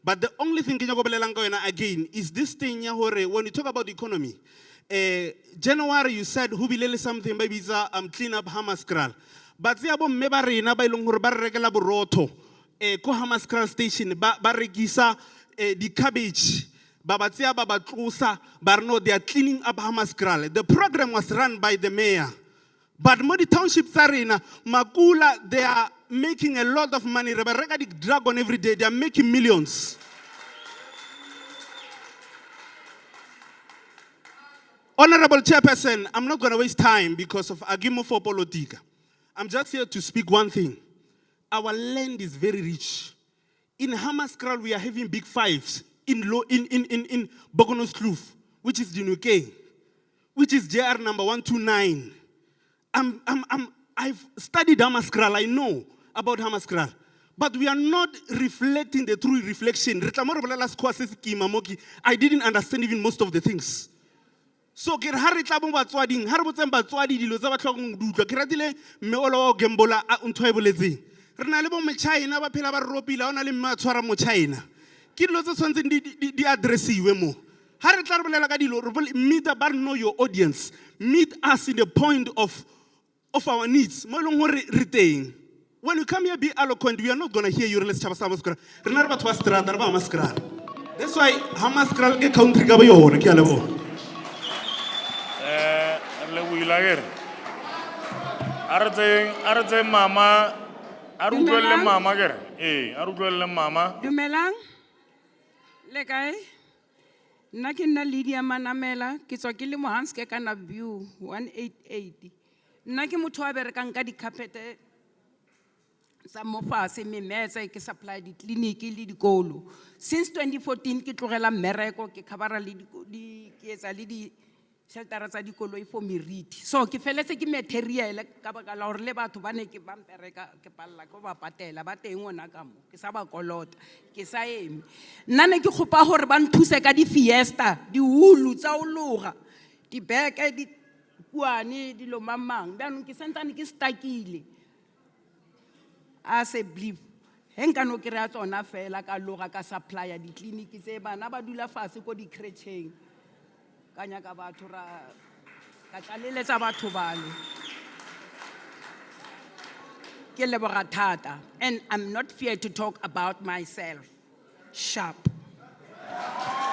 But the only thing again is this thing when you talk about the economy. January you said who will something maybe clean up Hammanskraal. But the abo mebarina ba ilong hore ba rekela boroto ko Hammanskraal station ba regisa the cabbage ba batsia ba batlosa ba no they are cleaning up Hammanskraal. The program was run by the mayor. But more the townships arena Makula they are making a lot of money. They are dragon every day. They are making millions. Honorable Chairperson, I'm not going to waste time because of Agimo for Politica. I'm just here to speak one thing. Our land is very rich. In Hammanskraal, we are having big fives. In Bogonos Kloof, which is the UK, which is JR number 129. I've studied Hammanskraal. I know about Hammanskraal. But we are not reflecting the true reflection. I didn't understand even most of the things. So ke re ha re tla mo batswading ha re botseng batswadi dilo tsa ba tlhokang dutla ke ratile mme o lo gembola ntho e boletseng re na le bo mechina ba phela ba ropile ha ona le mme a tshwara mo China ke dilo tse tshwantseng di addressiwe mo ha re tla re bolela ka dilo meet ba know your audience, meet us in the point of our needs mo leng hore re teng. When you come here be eloquent, we are not going to hear you. Let's chat about Hammanskraal. Re na re batho ba strata re ba Hammanskraal. That's why Hammanskraal ke country ka ba yona ke a lebo. Aretse mama arutlwelle mama kere arutlwelle mama Dumelang le kae nna ke nna Lydia Manamela ke tswa ke le mo Hammanskraal kana view 188 nna ke motho wa berekang ka di carpet sa mofase memetse ke supply di clinic le dikolo since 2014 ke tlogela mmereko ke khabara le di ke etsa le di sheltera tsa dikoloi for meriti so ke feletse ke material ka baka la hore le batho ba ne ke bampereka ke palla go ba patela ba teng ona ka mo ke sa ba kolota ke sa eme nna ne ke khopa hore ba nthuse ka di fiesta di hulu tsa o loga di beke di kuane di lo mamang byanong ke sentsane ke stakile a se believe henka no ke re a tsona fela ka loga ka supply di clinic tse bana ba dula fase ko di kretcheng kanya ka batho ra ka tlaleletsa batho bale ke leboga thata and I'm not fear to talk about myself sharp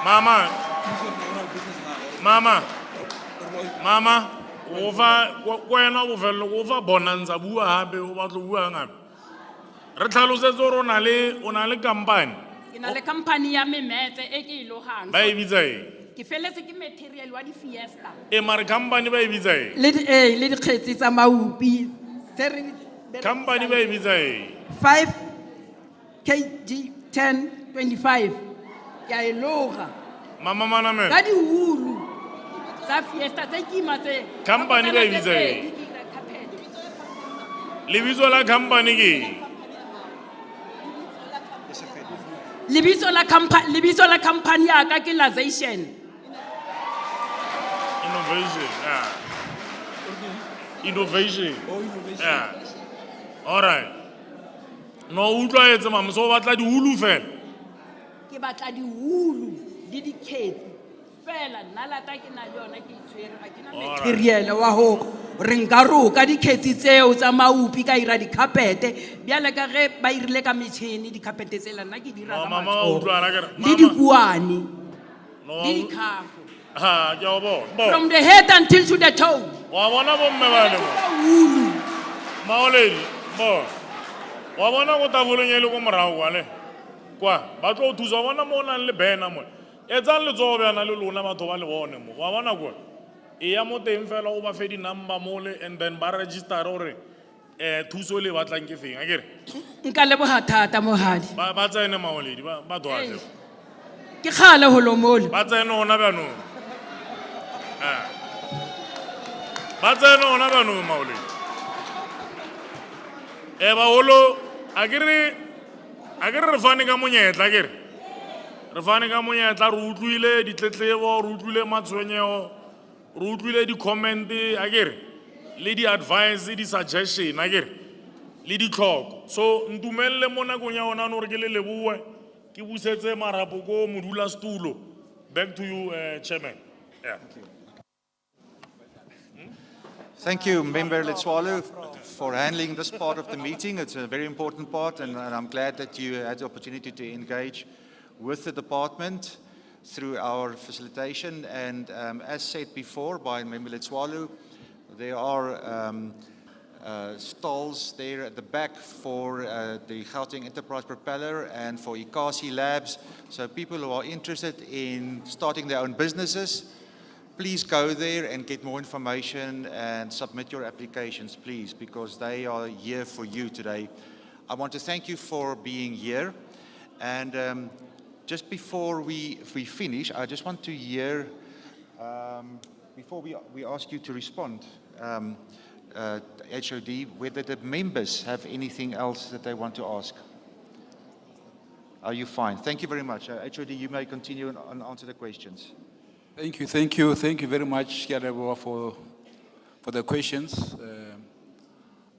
mama ova kwena ova bonanza bua hape o batlo bua ngabe re tlhalosetse hore ona le company ina le company ya memetse e ke ilohang ba e bitsa ke feletse ke material wa di fiesta e mare company ba e bitsa le di kgetsi tsa maupi company ba e bitsa 5 kg 10 25 ya iloga mama Manamela ka di hulu tsa fiesta tse kima tse company ba e bitsa le bitso la company ke Lebitso la company ya ka ke Lazation. Innovation, yeah. Innovation. Yeah. All right. No, utlwa etse mama, so batla di hulu fela. Ke batla di hulu, di dikgetsi. Fela, nna lata ke na le yona ke itshwere, ga ke na material wa ho re nka roka dikgetsi tseo tsa maupi ka ira dikhapete, bjale ka ge ba irile ka metšhini dikhapete tsela nna ke dira ka Mama, matsogo. utlwa la ke. Le dikuane, No. le dikhafo. Ha, ke a bona. From the head until to the toe. Wa bona bomme ba le mo. Hulu. Maoledi, bo. Wa bona go tafoleng e le go morago kwa le. Kwa, ba tlo thusa bona mo nang le bena mo. Etsang le tso bana le lona batho ba le bone mo. Wa bona kwa. E ya mo teng fela o ba fe di number mo le and then ba register hore thuso le batlang ke feng akere. Nka leboga thata mohadi. Ba tsene maoledi ba doatle. Ke kgale ho lo mole. Ba tsene ona ba no. Ba tsene ona ba no maoledi. Ba holo akere re fane ka monyetla akere. Re fane ka monyetla re utlwile ditletlebo, re utlwile matshwenyego, re utlwile di-comment akere le di-advice, di-suggestion akere le ditlhoko. So ntumelle mo nakong ya ona no re ke le leboe ke busetse marapo ko modulasetulo. Back to you, Chairman. Yeah. Thank you, Member Letshwalo, for handling this part of the meeting. It's a very important part, and I'm glad that you had the opportunity to engage with the department through our facilitation. And as said before by Member Letshwalo, there are stalls there at the back for the Gauteng Enterprise Propeller and for Ikasi Labs. So people who are interested in starting their own businesses, please go there and get more information and submit your applications, please, because they are here for you today. I want to thank you for being here. And just before we finish, I just want to hear, before we ask you to respond, HOD, whether the members have anything else that they want to ask. Are you fine? Thank you very much. HOD, you may continue and answer the questions. Thank you very much, Kiarebo, for the questions.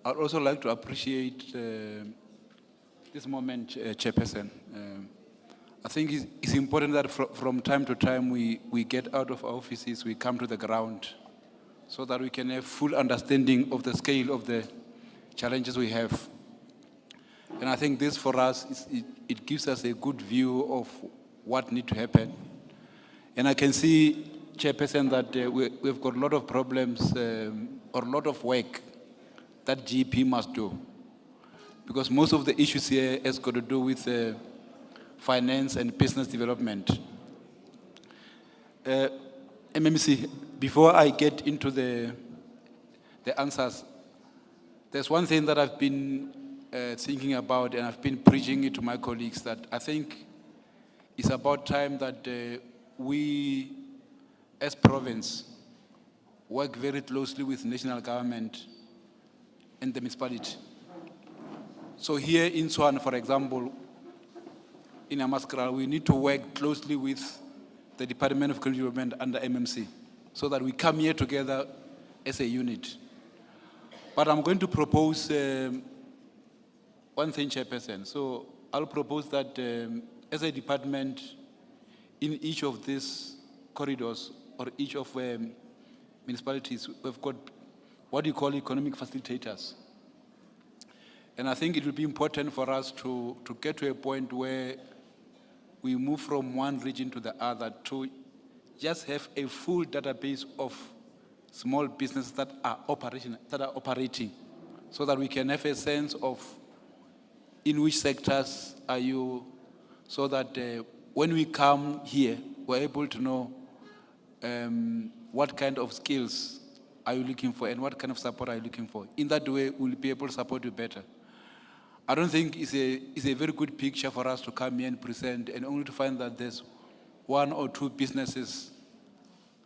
I'd also like to appreciate this moment, Chairperson. I think it's important that from time to time we get out of our offices, we come to the ground, so that we can have full understanding of the scale of the challenges we have. And I think this for us, it gives us a good view of what needs to happen. And I can see, Chairperson, that we've got a lot of problems or a lot of work that GP must do. Because most of the issues here has got to do with finance and business development. MMC, before I get into the answers, there's one thing that I've been thinking about, and I've been preaching it to my colleagues, that I think it's about time that we, as province, work very closely with national government and the municipality. So here in Tshwane, for example, in Hammanskraal, we need to work closely with the Department of Community Development under MMC, so that we come here together as a unit. But I'm going to propose one thing, Chairperson. So I'll propose that as a department, in each of these corridors or each of municipalities, we've got what you call economic facilitators. And I think it will be important for us to get to a point where we move from one region to the other to just have a full database of small businesses that are operating, so that we can have a sense of in which sectors are you, so that when we come here, we're able to know what kind of skills are you looking for and what kind of support are you looking for. In that way, we'll be able to support you better. I don't think it's a very good picture for us to come here and present and only to find that there's one or two businesses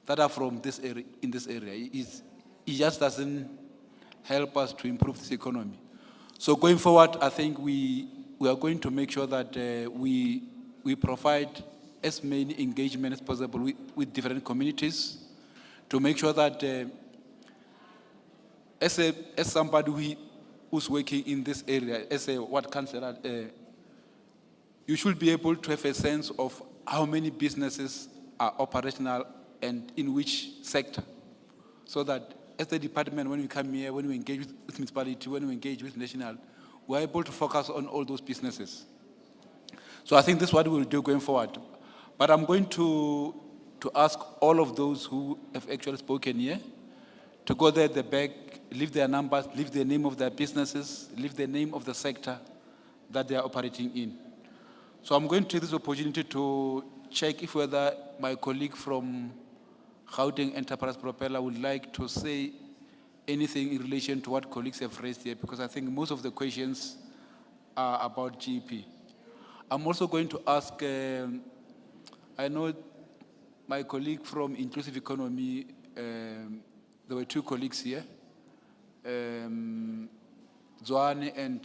that are from this area, in this area. It just doesn't help us to improve this economy. So going forward, I think we are going to make sure that we we provide as many engagement as possible with different communities to make sure that as somebody who's working in this area, as a ward councillor, you should be able to have a sense of how many businesses are operational and in which sector, so that as the department, when we come here, when we engage with municipality, when we engage with national, we're able to focus on all those businesses. So I think this is what we'll do going forward. But I'm going to ask all of those who have actually spoken here to go there at the back, leave their numbers, leave the name of their businesses, leave the name of the sector that they are operating in. So I'm going to take this opportunity to check if whether my colleague from Gauteng Enterprise Propeller would like to say anything in relation to what colleagues have raised here, because I think most of the questions are about GEP. I'm also going to ask, I know my colleague from Inclusive Economy, there were two colleagues here, Tshwane and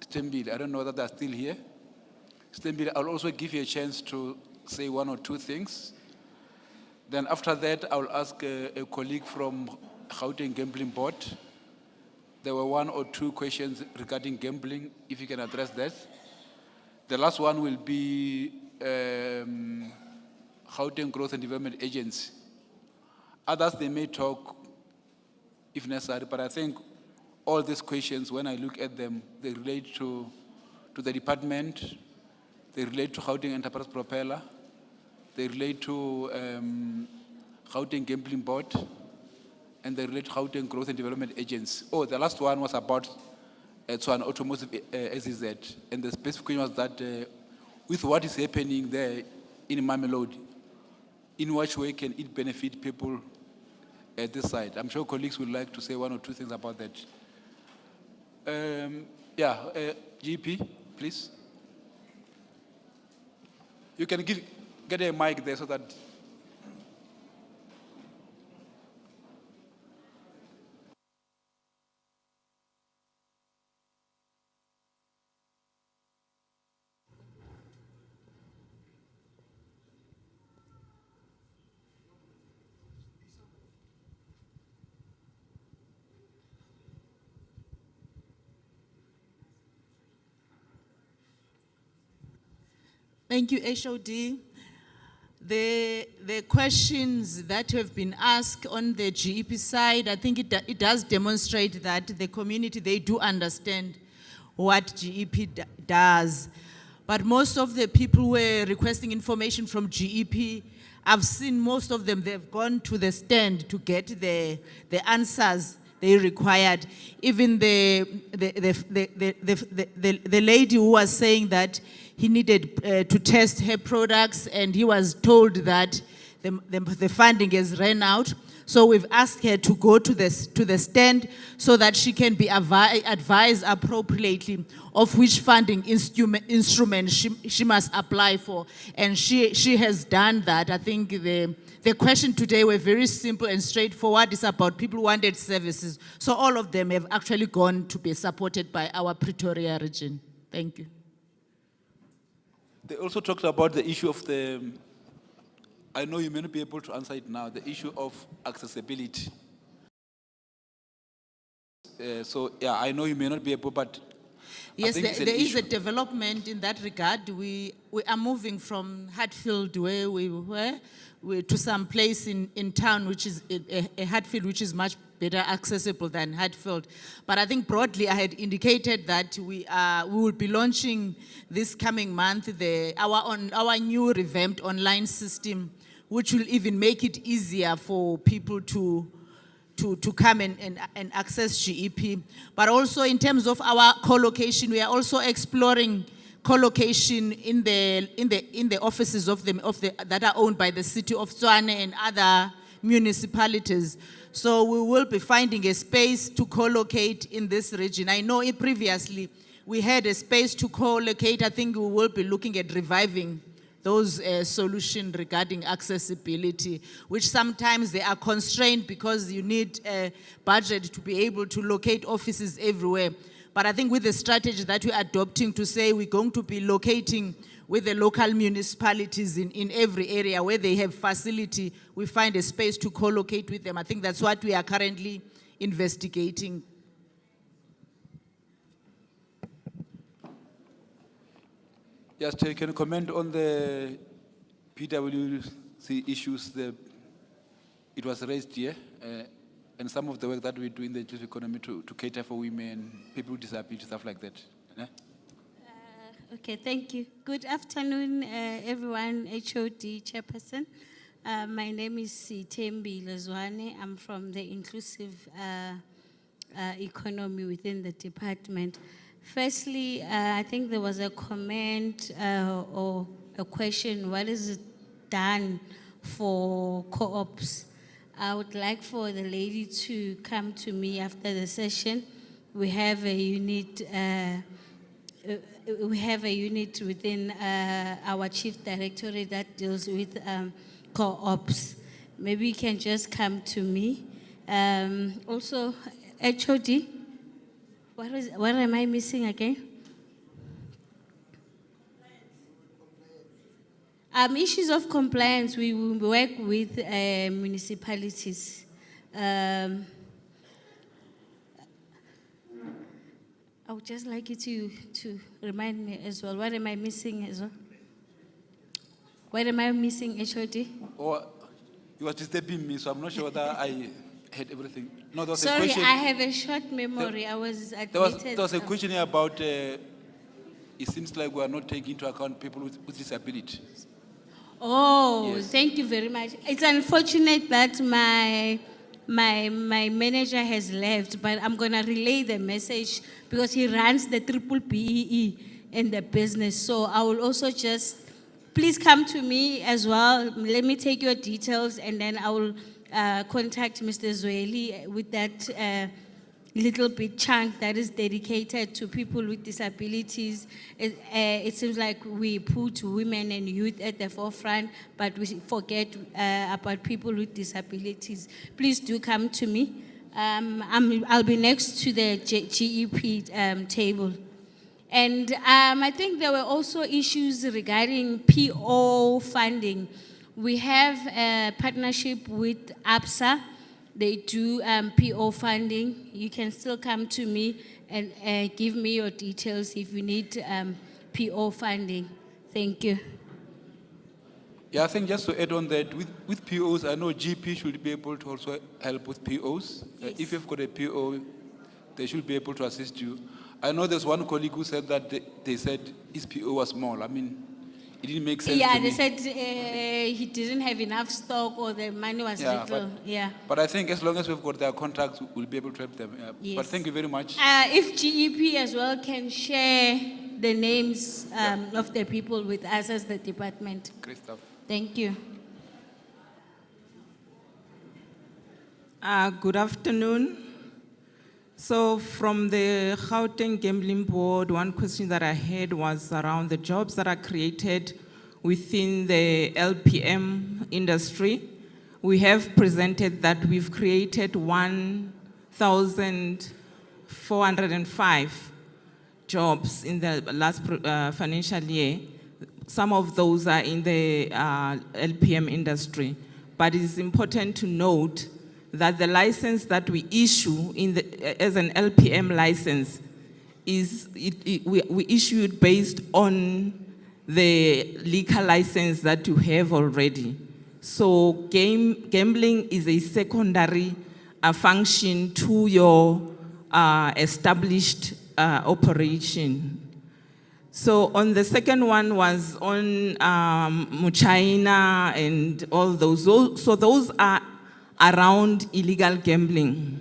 Stembile. I don't know whether they're still here. Stembile, I'll also give you a chance to say one or two things. Then after that, I'll ask a colleague from Gauteng Gambling Board. There were one or two questions regarding gambling, if you can address that. The last one will be Gauteng Growth and Development Agency. Others, they may talk if necessary, but I think all these questions, when I look at them, they relate to the department, they relate to Gauteng Enterprise Propeller, they relate to Gauteng Gambling Board, and they relate to Gauteng Growth and Development Agency. Oh, the last one was about Tshwane Automotive SEZ, and the specific question was that with what is happening there in Mamelodi, in which way can it benefit people at this side? I'm sure colleagues would like to say one or two things about that. GP, please. You can get a mic there so that. Thank you, HOD. The questions that have been asked on the GEP side, I think it does demonstrate that the community, they do understand what GEP does. But most of the people who were requesting information from GEP, I've seen most of them, they've gone to the stand to get the answers they required. Even the lady who was saying that he needed to test her products, and he was told that the funding has run out. So we've asked her to go to the stand so that she can be advised appropriately of which funding instrument she must apply for. And she has done that. I think the question today were very simple and straightforward. It's about people who wanted services. So all of them have actually gone to be supported by our Pretoria region. Thank you. They also talked about the issue of I know you may not be able to answer it now, the issue of accessibility. I know you may not be able, but yes, I think there is a development in that regard. We are moving from Hatfield, where we were, to some place in town, which is a Hatfield, which is much better accessible than Hatfield. But I think broadly, I had indicated that we will be launching this coming month our new revamped online system, which will even make it easier for people to come and access GEP. But also in terms of our co-location, we are also exploring co-location in the offices that are owned by the city of Tshwane and other municipalities. So we will be finding a space to co-locate in this region. I know previously we had a space to co-locate. I think we will be looking at reviving those solutions regarding accessibility, which sometimes they are constrained because you need a budget to be able to locate offices everywhere. But I think with the strategy that we're adopting to say we're going to be locating with the local municipalities in every area where they have facility, we find a space to co-locate with them. I think that's what we are currently investigating. Yes, Chair, can you comment on the PwC issues? It was raised here, and some of the work that we do in the inclusive economy to cater for women, people with disabilities, stuff like that. Okay, thank you. Good afternoon, everyone, HOD Chairperson. My name is Tshwane. I'm from the inclusive economy within the department. Firstly, I think there was a comment or a question, what is done for co-ops? I would like for the lady to come to me after the session. We have a unit within our chief directorate that deals with co-ops. Maybe you can just come to me. Also, HOD, what am I missing again? Issues of compliance, we will work with municipalities. I would just like you to remind me as well. What am I missing as well? What am I missing, HOD? Or you were disturbing me, so I'm not sure whether I had everything. No, there was a Sorry, question. I have a short memory. I was admitted. There was a question here about, it seems like we are not taking into account people with disabilities. Oh, Yes. thank you very much. It's unfortunate that my manager has left, but I'm gonna relay the message because he runs the triple BEE in the business. So I will also just, please come to me as well. Let me take your details and then I will contact Mr. Zweli with that little bit chunk that is dedicated to people with disabilities. It seems like we put women and youth at the forefront, but we forget about people with disabilities. Please do come to me. I'll be next to the GEP table. And I think there were also issues regarding PO funding. We have a partnership with ABSA. They do PO funding. You can still come to me and give me your details if you need PO funding. Thank you. Yeah, I think just to add on that, with POs, I know GP should be able to also help with POs. If you've got a PO, they should be able to assist you. I know there's one colleague who said that they said his PO was small. I mean, it didn't make sense Yeah, to they me. said he didn't have enough stock or the money was little. Yeah. But I think as long as we've got their contacts, we'll be able to help them. Yes. But thank you very much. If GEP as well can share the names of the people with us as the department. Great stuff. Thank you. Good afternoon. So from the Gauteng Gambling Board, one question that I had was around the jobs that are created within the LPM industry. We have presented that we've created 1,405 jobs in the last financial year. Some of those are in the LPM industry. But it's important to note that the license that we issue as an LPM license is we issue it based on the liquor license that you have already. So gambling is a secondary function to your established operation. So on the second one was on China and all those. So those are around illegal gambling.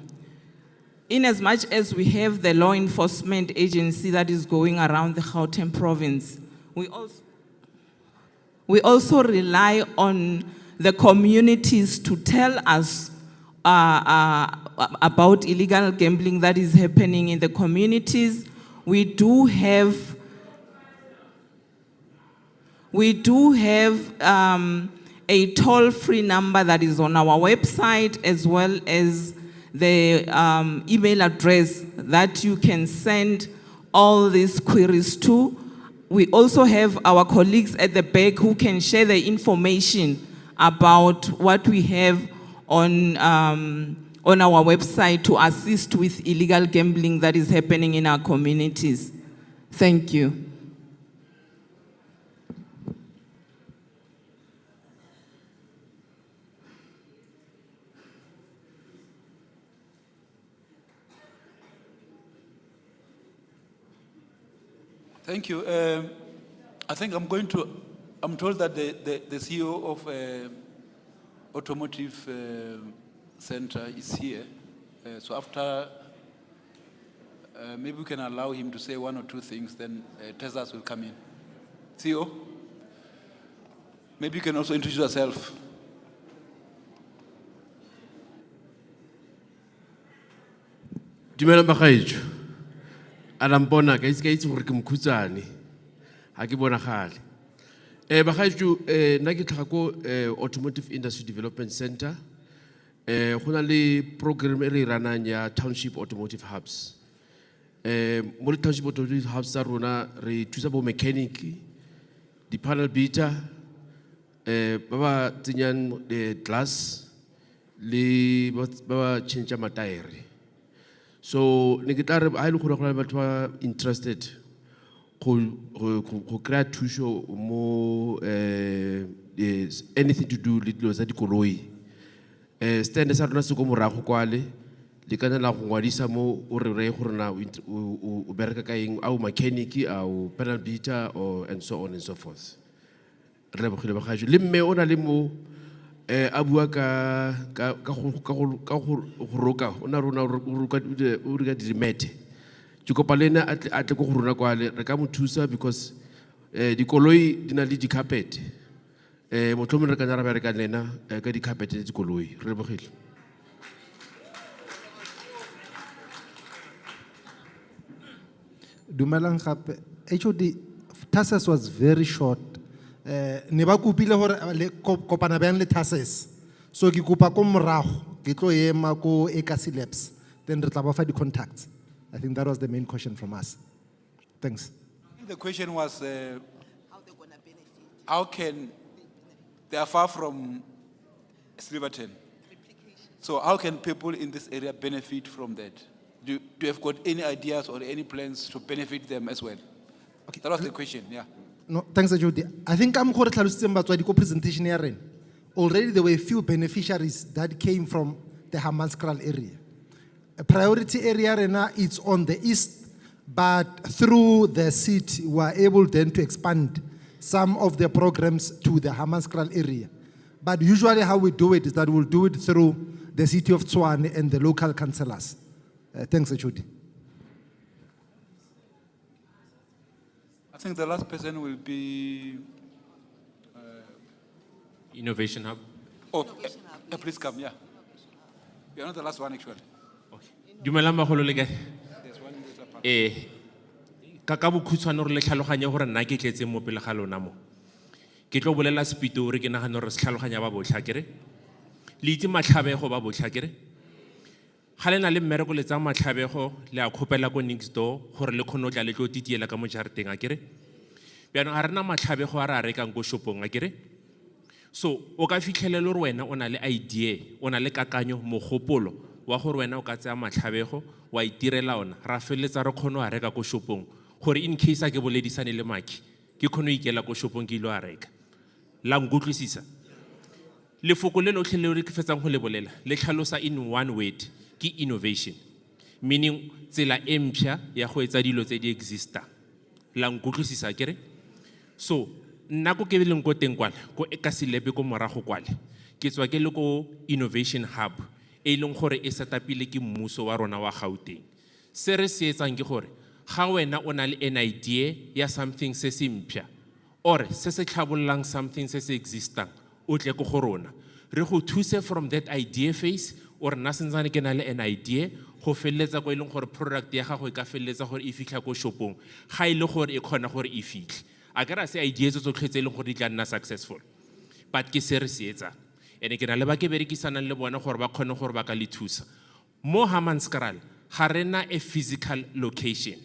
In as much as we have the law enforcement agency that is going around the Gauteng province, we also rely on the communities to tell us about illegal gambling that is happening in the communities. We do have a toll-free number that is on our website, as well as the email address that you can send all these queries to. We also have our colleagues at the back who can share the information about what we have on our website to assist with illegal gambling that is happening in our communities. Thank you. Thank you. I think I'm told that the CEO of Automotive Center is here. So after, maybe we can allow him to say one or two things, then Teslas will come in. CEO, maybe you can also introduce yourself. Dumela bagaetsho. Ala mpona ka itse gore ke mokhutsane. Ha ke bonagale. Bagaetsho nna ke tlhaga ko Automotive Industry Development Center. Go na le program e re ranang ya Township Automotive Hubs. Mo le Township Automotive Hubs tsa rona re thusa bo mechanic, di panel beater, ba ba tsenyang glass le ba ba change matire. So ne ke tla re ha ile go le batho ba interested go kry thuso mo anything to do le dilo tsa dikoloi. Stand sa rona se go morago kwale le kana la go ngwadisa mo o re gore na o bereka ka eng au mechanic au panel beater or and so on and so forth. Re lebogile ba gajo le mme ona le mo a bua ka go roka ona rona o roka dimete ke kopa le ena a tle go rona kwale re ka mo thusa because dikoloi di na le di carpet motlhomo re ka nna ra bereka lena ka di carpet tse dikoloi re lebogile. Dumelang gape HOD TASES was very short. Ne ba kopile gore le kopana bang le TASES, so ke kopa ko morago ke tlo ema ko Ekasi Labs, then re tla ba fa di contacts. I think that was the main question from us. Thanks. The question was how can they are far from Silverton, so how can people in this area benefit from that? Do you have got any ideas or any plans to benefit them as well? Okay. That was the question, yeah. No, thanks, Jody. I think I'm going to presentation here. Already there were a few beneficiaries that came from the Hammanskraal area. A priority area it's on the east, but through the city, we are able then to expand some of the programs to the Hammanskraal area. But usually how we do it is that we'll do it through the city of Tshwane and the local councillors. Thanks, Jody. I think the last person will be Innovation Hub. Oh, please come, yeah. You're not the last one, actually. Dumelang bagolo le kae? Ka bokhutshwane re le tlhaloganya gore nna ke tletse mo pele ga lona mo. Ke tlo bolela Spitori ke nagana gore se tlhaloganya ba botlha kere. Le itse matlhabego ba botlha kere. Ga le na le mmereko le tsa matlhabego le a khopela ko next door gore le khono tla le tlo titiela ka mo jareteng a kere. Bjano ga rena matlhabego a re a rekang go shopong a kere. So o ka fitlhelela gore wena o na le idea, o na le kakanyo mogopolo wa gore wena o ka tsaya matlhabego wa itirela ona ra feletsa re khono a reka ko shopong gore in case a ke boledisane le maki ke khono ikela ko shopong ke ilo a reka la nkutlwisisa lefoko le lotlhe le re ke fetsang go le bolela le tlhalosa in one word ke innovation, meaning tsela e mpšha ya go etsa dilo tse di exista la nkutlwisisa kere. So nna ko ke beleng ko teng kwala ko Ekasi Lab ko morago kwale ke tswa ke le ko Innovation Hub e leng gore e setapile ke mmuso wa rona wa Gauteng. Se re se etsang ke gore ga wena o na le an idea ya something se se mpšha or se se tlhabollang something se se existang o tle ko go rona re go thuse from that idea phase or nna sentsane ke na le an idea go feletsa go e leng gore product ya gago e ka feletsa gore e fitlha ko shopong ga e le gore e khona gore e fitlhe a ka ra se idea tso tlhetse e leng gore di tla nna successful but ke se re se etsa ene ke na le ba ke berekisana le bona gore ba khone gore ba ka le thusa Mo Hammanskraal, ga re na a physical location.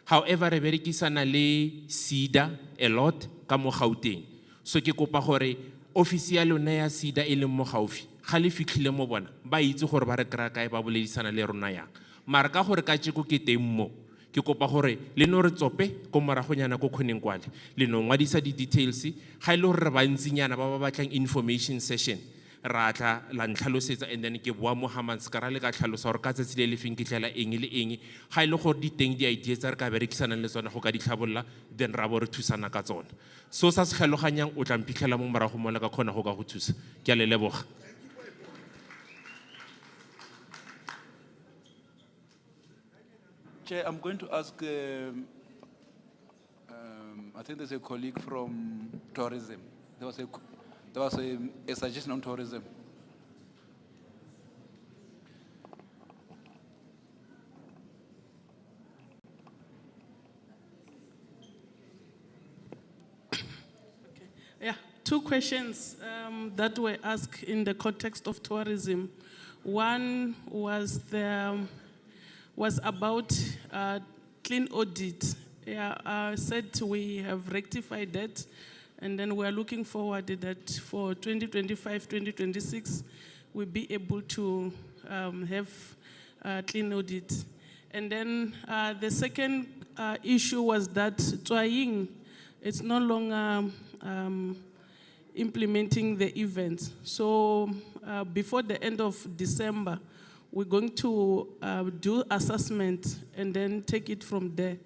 However, re berekisana le SEDA a lot ka mo Gauteng. So ke kopa gore office ya lona ya SEDA e leng mo gaufi, ga le fitlhile mo bona, ba itse gore ba re kry-a kae ba boledisana le rona yang. Mara ka gore kajeko ke teng mo, ke kopa gore le no re tsope ko moragonyana ko khoneng kwale, le no ngwadisa di-details, ga ile gore re bantsinyana ba ba batlang information session, ra tla la ntlhalosetsa and then ke boa mo Hammanskraal ka tlhalosa gore ka tsatsi le le feng ke tlela eng le eng, ga ile gore di teng di-ideas tsa re ka berekisana le tsona go ka di tlhabolola, then ra bo re thusana ka tsona. So sa se tlhaloganyang o tla mphitlhela mo morago mo le ka kgona go ka go thusa. Ke a le leboga. Chair, I'm going to ask, I think there's a colleague from tourism. There was a suggestion on tourism. Yeah, two questions that were asked in the context of tourism. One was about clean audit. Yeah, said we have rectified that, and then we are looking forward that for 2025, 2026, we'll be able to have clean audit. And then the second issue was that Tshwane, it's no longer implementing the events. So before the end of December, we're going to do assessment and then take it from there.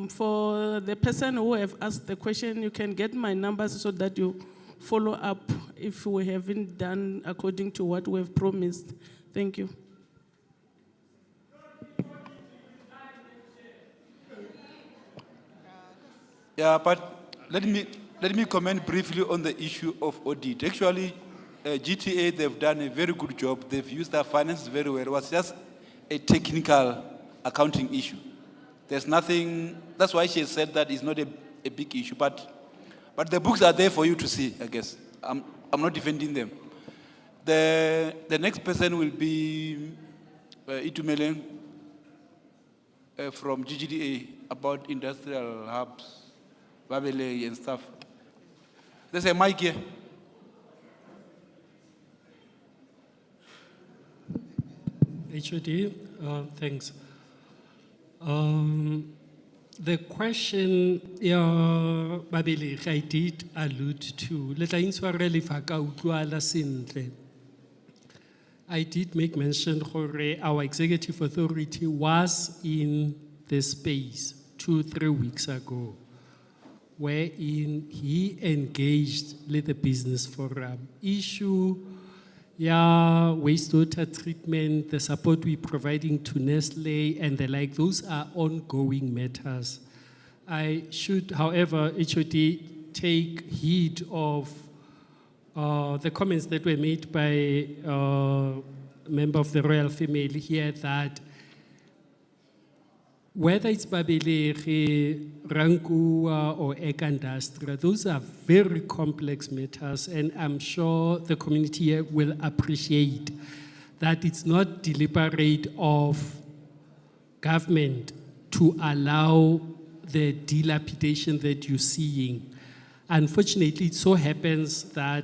For the person who have asked the question, you can get my numbers so that you follow up if we haven't done according to what we have promised. Thank you. Yeah, but let me comment briefly on the issue of audit. Actually, GTA, they've done a very good job. They've used their finances very well. It was just a technical accounting issue. There's nothing, that's why she said that it's not a big issue, but the books are there for you to see, I guess. I'm not defending them. The next person will be Itumeleng from GGDA about industrial hubs, Babele and stuff. There's a mic here. HOD, thanks. The question, Babele, I did allude to. I did make mention that our executive authority was in this space 2-3 weeks ago, wherein he engaged with the business forum issue. Yeah, wastewater treatment, the support we're providing to Nestle and the like, those are ongoing matters. I should, however, HOD take heed of the comments that were made by a member of the royal family here that whether it's Babele, Rankua, or Ekandastra, those are very complex matters, and I'm sure the community here will appreciate that it's not deliberate of government to allow the dilapidation that you're seeing. Unfortunately, it so happens that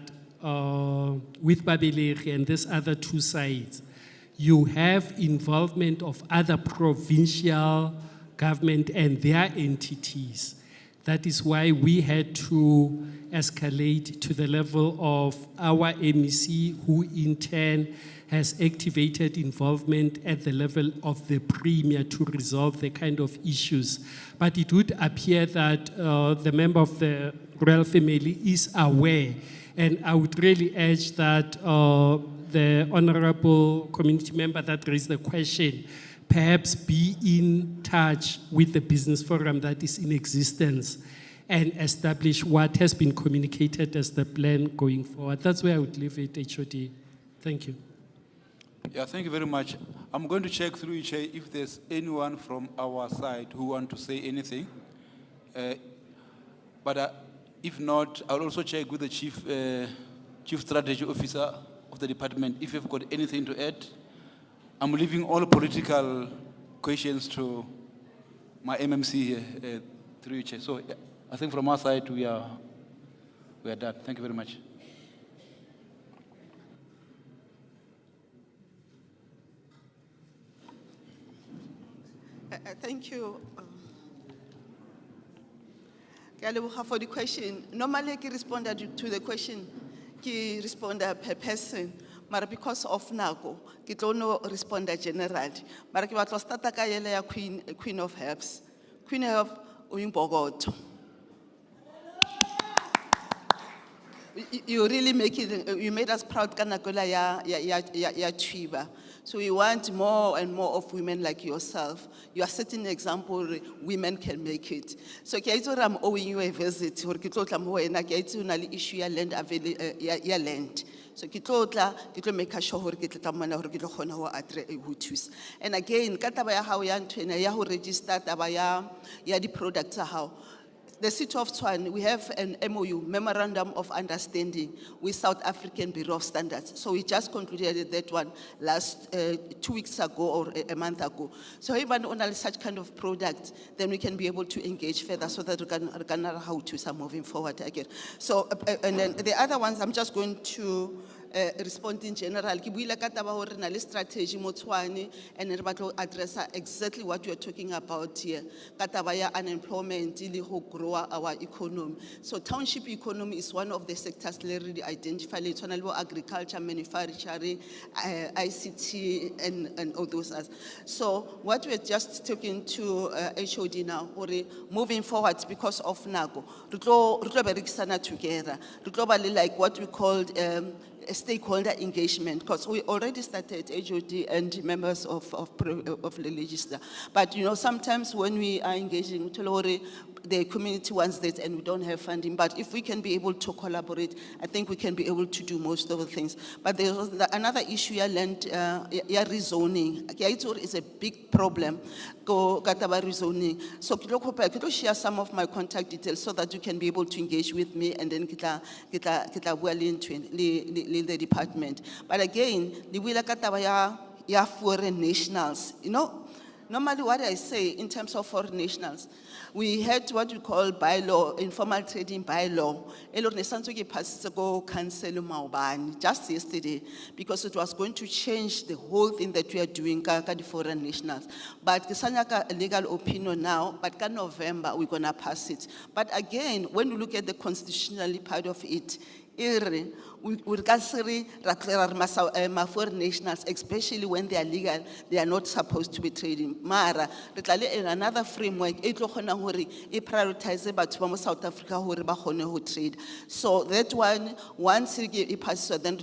with Babele and these other two sides, you have involvement of other provincial government and their entities. That is why we had to escalate to the level of our MEC, who in turn has activated involvement at the level of the Premier to resolve the kind of issues. But it would appear that the member of the royal family is aware, and I would really urge that the honorable community member that raised the question perhaps be in touch with the business forum that is in existence and establish what has been communicated as the plan going forward. That's where I would leave it, HOD. Thank you. Yeah, thank you very much. I'm going to check through HA if there's anyone from our side who want to say anything. But if not, I'll also check with the Chief Strategy Officer of the department if you've got anything to add. I'm leaving all political questions to my MMC here, through you, Chair. So yeah, I think from our side, we are done. Thank you very much. Thank you. Ke a leboga for the question. Normally, I respond to the question, I respond per person. But because of nako, I don't respond generally. But I will start with Queen of Herbs. Queen of Bogoto. You really you made us proud, Kanakola ya Tshwane. So we want more and more of women like yourself. You are setting an example, women can make it. So I'm owing you a visit, or issue ya land ya land. So kitlo make sure hore ke tla mana hore ke tlo khona ho thusa. And again, ka taba ya hao ya ntwena ya ho register taba ya di products tsa hao. The city of Tshwane, we have an MOU, Memorandum of Understanding, with South African Bureau of Standards. So we just concluded that one 2 weeks ago or a month ago. So even on such kind of product, then we can be able to engage further so that we can know how to start moving forward again. So, and then the other ones, I'm just going to respond in general. Ke buile ka taba hore re na le strategy mo Tshwane, and re batla ho address exactly what you are talking about here. Ka taba ya unemployment le ho grow our economy. So township economy is one of the sectors that really identify le tshwana le agriculture, manufacturing, ICT and all those others. So what we're just talking to HOD now, or moving forward because of NAGO, re tlo berekisana together. Re tlo ba le like what we called a stakeholder engagement, because we already started HOD and members of the legislature. But you know, sometimes when we are engaging, the community wants that and we don't have funding. But if we can be able to collaborate, I think we can be able to do most of the things. But there's another issue, land, rezoning. It's a big problem. Go kataba rezoning. So kilo share some of my contact details so that you can be able to engage with me, and then kita well into the department. But again, the wila kataba ya foreign nationals. You know, normally what I say in terms of foreign nationals, we had what we call bylaw, informal trading bylaw. Just yesterday, because it was going to change the whole thing that we are doing the foreign nationals. But the legal opinion now, but in November we're gonna pass it. But again, when you look at the constitutional part of it, we can say foreign nationals, especially when they are legal, they are not supposed to be trading. Mara, another framework, it prioritize South Africa trade. So that one, once it passes, then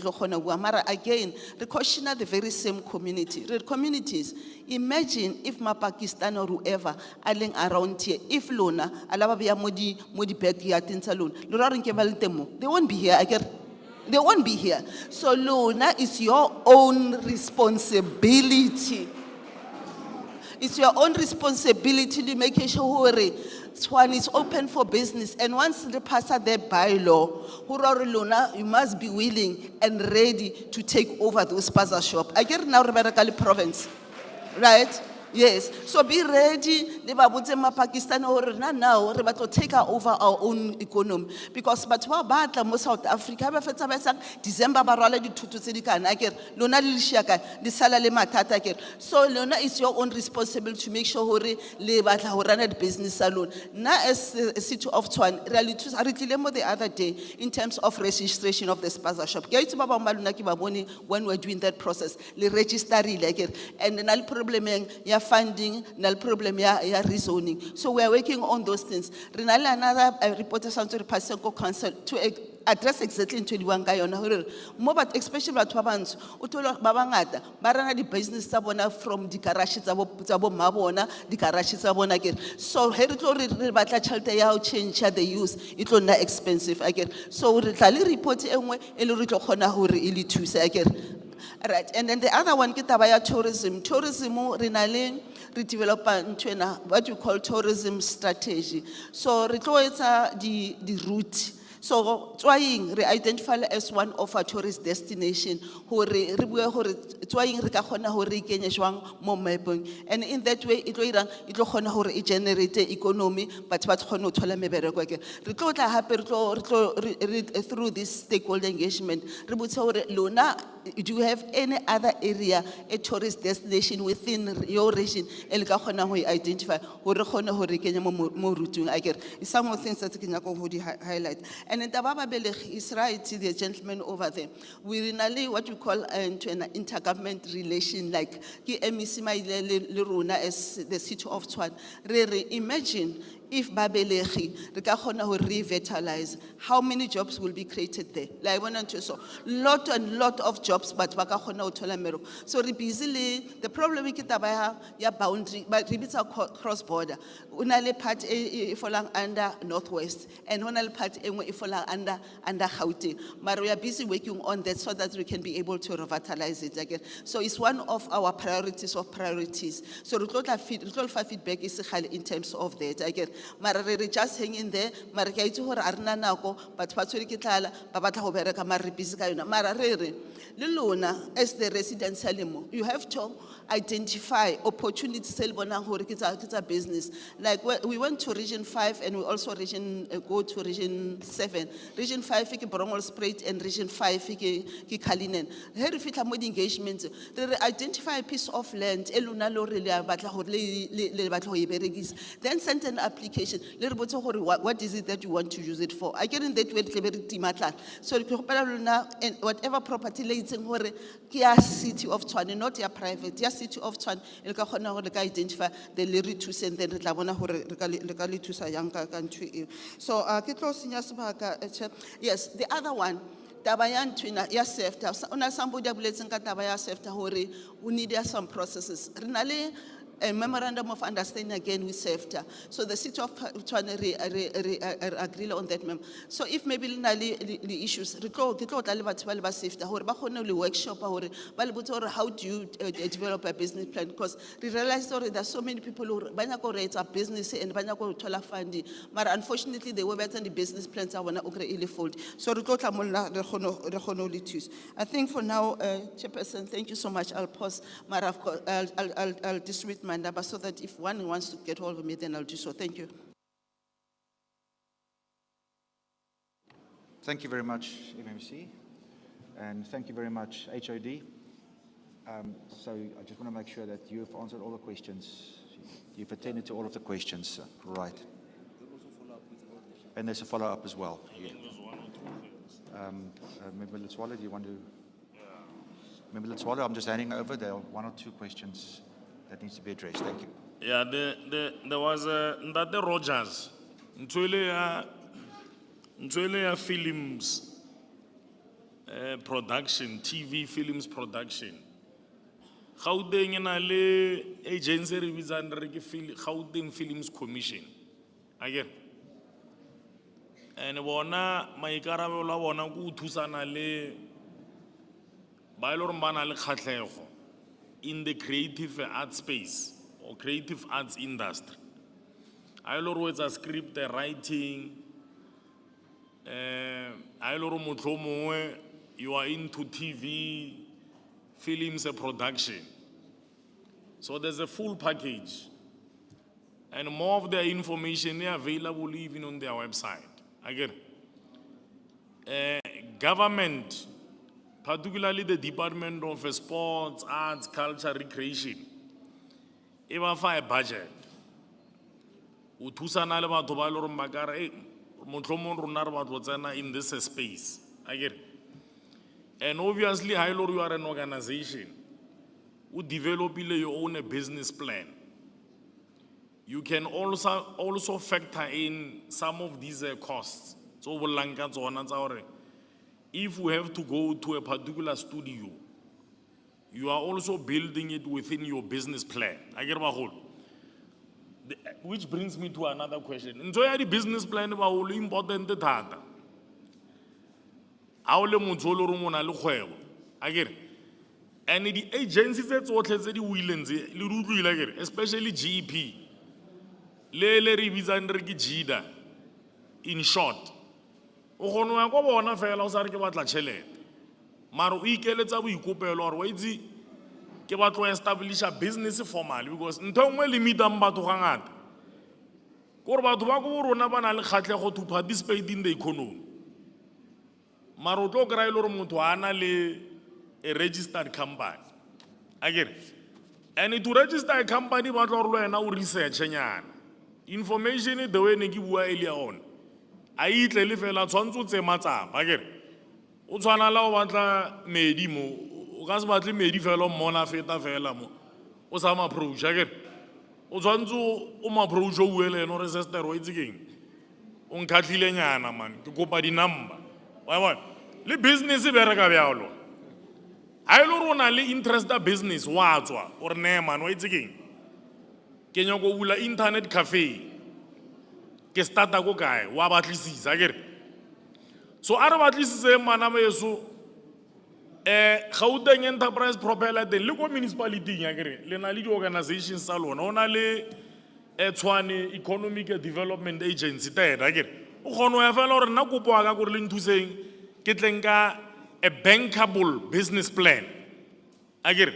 Mara again, the question of the very same community. The communities, imagine if Pakistan or whoever are around here, if Lona, Alabia Modi backyard in Saloon, they won't be here. They won't be here. So Lona is your own responsibility. It's your own responsibility to make sure Tshwane is open for business. And once they pass that bylaw, Lona, you must be willing and ready to take over those spaza shop. I get now Rebecca province, right? Yes, so be ready. Pakistan or now to take over our own economy, because but South Africa December so Lona is your own responsibility to make sure run a business alone. Now as a city of Tshwane, the other day in terms of registration of the spaza shop. When we're doing that process, the register and the problem funding, no problem ya rezoning. So we are working on those things. Renali another reporter to the Pasenko Council to address exactly into the one guy on her. More but especially about Babans, Utolo Babangata, Barana the business sabona from the Karashis Zabo Mabona, the Karashis Sabona again. So heritori Rebata Chalta yao change the use, it will not expensive again. So Ritali report Elurito Hona Huri Ili Tusa again. Right, and then the other one, tourism. Tourism, Rinalin, redevelopment, what you call tourism strategy. So, it's the route. So Tshwane re identify as one of our tourist destination. Hore re bue hore Tshwane re ka kgona hore e kenye jwang mo mapong. And in that way it tlo kgona hore e generate economy but ba kgona ho thola mebereko ke. Re tlo tla hape re tlo through this stakeholder engagement. Re botse hore lona do you have any other area a tourist destination within your region el ka kgona ho identify hore kgone hore kenya mo ruteng akere. Some of the things that ke nyaka ho di highlight. And in Tababa Belech is right, the gentleman over there. We really what you call an intergovernment relation, like ki MEC le rona as the city of Tshwane. Imagine if Babelechi, re ka kgona ho revitalize, how many jobs will be created there? Like one and two, so lot and lot of jobs, but ba ka kgona ho thola mero. So re busy the problem ke taba ya boundary, but it's a cross border. Unale part e falling under Northwest, and unale part e falling under Gauteng. But we are busy working on that so that we can be able to revitalize it again. So it's one of our priorities of priorities. So we feedback is in terms of that again. Mara re just hang in there, mara ke itse hore arena nako, but ba tshwere ke tlala, ba batla go bereka mara re busy ka yona. Mara le lona as the residents you have to identify opportunities tse le bonang hore ke tsa business. Like we went to region 5 and we also go to region 7. Region 5 ke Bromwellspruit and region 5 ke Cullinan. Here re fitla mo di engagements, re identify a piece of land e lona lo re le batla hore le batla ho e berekisa. Then send an application. What is it that you want to use it for? I get in that way, so and whatever property lays in Kia city of Tshwane, not your private, your city of Tshwane, el ka kgona hore le ka identify the Larry to send then la bona hore re ka le thusa yang ka ntwe eo. So ke tlo senya sebaka. Yes, the other one. Taba ya ntwena ya SEFTA, ona somebody a buletseng ka taba ya SEFTA hore we need some processes. Re na le a memorandum of understanding again with SEFTA. So the city of Tshwane agree on that mem. So if maybe the issues, workshop how do you develop a business plan? Because we realized already there are so many people who rate a business and funding. But unfortunately, they were better the business plans are fold. So I think for now, Chairperson, thank you so much. I'll pause. I'll distribute my number so that if one wants to get hold of me, then I'll do so. Thank you. Thank you very much, MMC, and thank you very much, HOD. So I just want to make sure that you've answered all the questions. You've attended to all of the questions, right? And there's a follow-up as well. Yeah. Maybe let's swallow. Do you want to? Maybe let's swallow. I'm just handing over. There are one or two questions that needs to be addressed. Thank you. Yeah, there was Ndate Rogers. Ntwele films production, TV films production. Gauteng na le agency re bitsang re ke Gauteng Films Commission. Again. And bona maikarabelo a bona go thusana le ba ile re bana le khatlego in the creative art space or creative arts industry. I always a script writing. I you are into TV, films, and production. So there's a full package. And more of their information is available even on their website. Again, government, particularly the Department of Sports, Arts, Culture, Recreation, even for a budget. Utusana le batho ba ile re makara motlhomong rona re batho tsena in this space. Again. And obviously, you are an organization who develop your own business plan. You can also factor in some of these costs. So, if we have to go to a particular studio, you are also building it within your business plan. Which brings me to another question. Enjoy the business plan is important. And the agencies that especially GEP, in short, o kgona ho ya kwa bona fela o sa re ke batla tšhelete mara o ikeletsa boikopelo gore wa itse ke batla ho establisha business formally because ntho nngwe limitang batho ga ngata gore batho ba go rona ba na le kgatlhego to participate in the economy mara o tlo kry-a le gore motho a na le a registered company akere and to register a company ba tla gore le wena o research-nyana information the way ne ke bua earlier on a itle le fela tshwantse o tse matsapa akere o tshwana la o batla medi mo o ka se batle medi fela o mmona feta fela mo o sa ma approach akere o tshwantse o ma approach o bue le ena gore sister wa itse keng o nkhatlile nyana man ke kopa di-number wa bona le business e bereka bjalo a ile gore o na le interesta business wa tswa gore ne man wa itse keng ke nyako o bula internet cafe ke starta ko kae wa batlisisa akere so a re batlisise mana meso Gauteng enterprise propeller le ko municipality akere le na le di-organizations tsa lona o na le Tshwane economic development agency teda akere o kgona ho ya fela gore nna kopo aka gore le nthuseng ke tleng ka a bankable business plan akere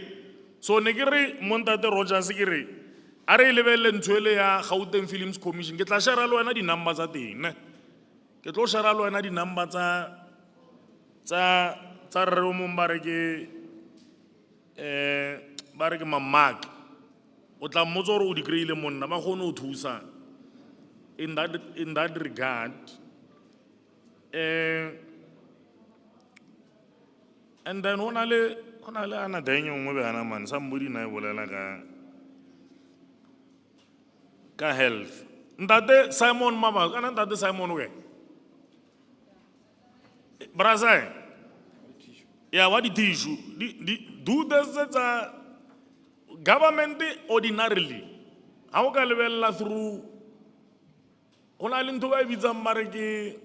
so ne ke re montate Rogers ke re a re lebelle ntho ele ya Gauteng Films Commission ke tla share le wena di-number tsa teng ne ke tlo share le wena di-number tsa re o mong ba re ke Mamak o tla mmotsa gore o di kry-ile monna ba kgone ho thusa in that regard and then ho na le ana denyo nngwe bana man somebody na e bolela ka health ntate Simon mama kana ntate Simon we Brazil yeah what the tissue do this government ordinarily how ka lebella through ona le ntho ba bitsang mare ke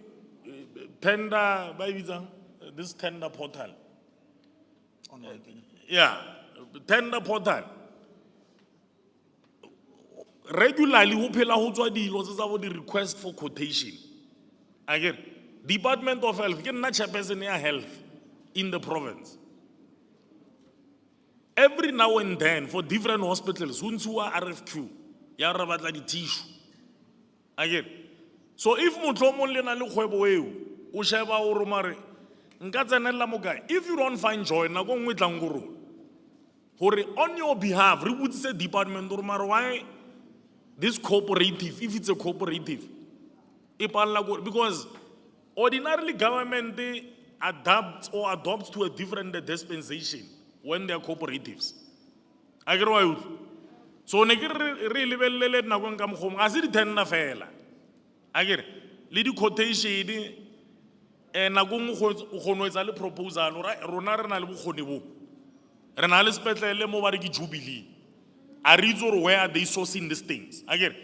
tender ba bitsang this tender portal yeah tender portal regularly ho phela ho tswa dilo tsa bo di request for quotation again Department of Health ke nna chairperson ya health in the province every now and then for different hospitals ho ntshuwa RFQ ya re batla di tissue again so if motho mo le na le kgwebo eo o sheba o re mare nka tsenela mo kae if you don't find joy na go ngwe tlang go rona hore on your behalf re botsise department o re mare why this cooperative if it's a cooperative because ordinarily government adopts to a different dispensation when they are cooperatives agree wa you so ne ke re lebelele na go nka mogong a se di thenna fela agere le di quotation na go mo go etsa le proposal rona re na le bokgoni bo re na le spetlele mo ba re ke Jubilee a reads or where are they sourcing these things again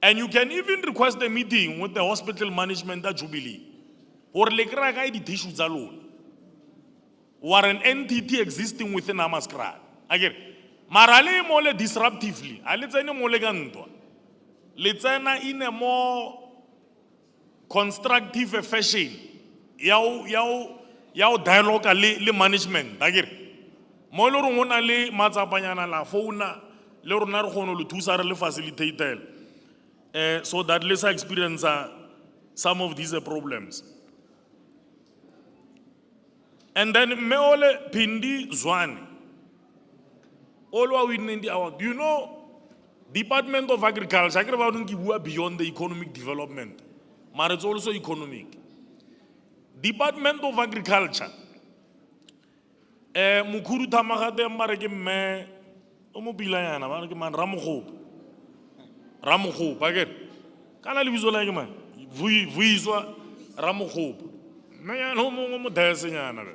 and you can even request a meeting with the hospital management at Jubilee or le kra ga di tissue tsa lona or an entity existing within Hammanskraal again marale mo le disruptively a le tsene mo le ka ntwa le tsena in a more constructive fashion ya dialogue le management again mo le rona na le matsapanyana la phone le rona re kgone le thusa re le facilitator so that let's experience some of these problems and then meole Pindi Tshwane all what we need our do you know Department of Agriculture akere ba don't give beyond the economic development but it's also economic Department of Agriculture mukuru tamagate mare ke me o mo bilayana ba ke man ramokgopa akere kana le bizo la ke man vuizwa ramokgopa me yana ho mongwe mo daesenyana be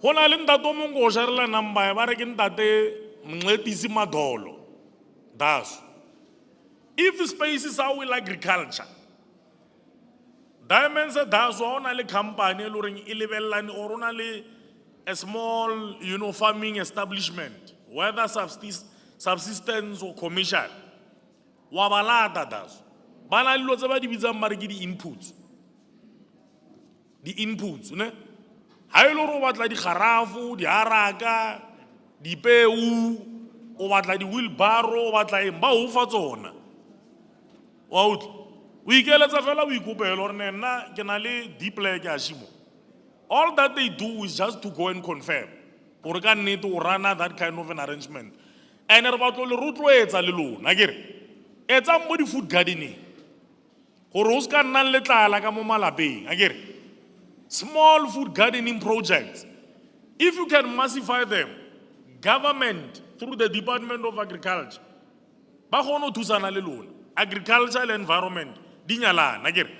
hona le ntato mongwe o sharela namba ba re ke ntate mnqetisi madolo das if spaces are will agriculture diamonds das ona le company e loreng e lebellane or ona le a small farming establishment whether subsistence or commercial wa balata das bana le lo tse ba di bitsang mare ke di inputs di-inputs, ne? Ha e le hore o batla dikgarafu, diharaka, dipeu, o batla di-wheelbarrow, o batla eng, ba o fa tsona. Wa utlwa? O ikeletsa fela o ikopela hore nna ke na le D-plek ya shimo. All that they do is just to go and confirm. Hore ka nnete o rana that kind of an arrangement. And re batlo le rotloetsa le lona, akere. Etsang mo di-food gardening. Hore o ska nna le tlala ka mo malapeng, akere. Small food gardening projects. If you can massify them, government through the Department of Agriculture, ba kgona ho thusana le lona. Agriculture and environment, di nyalana, akere.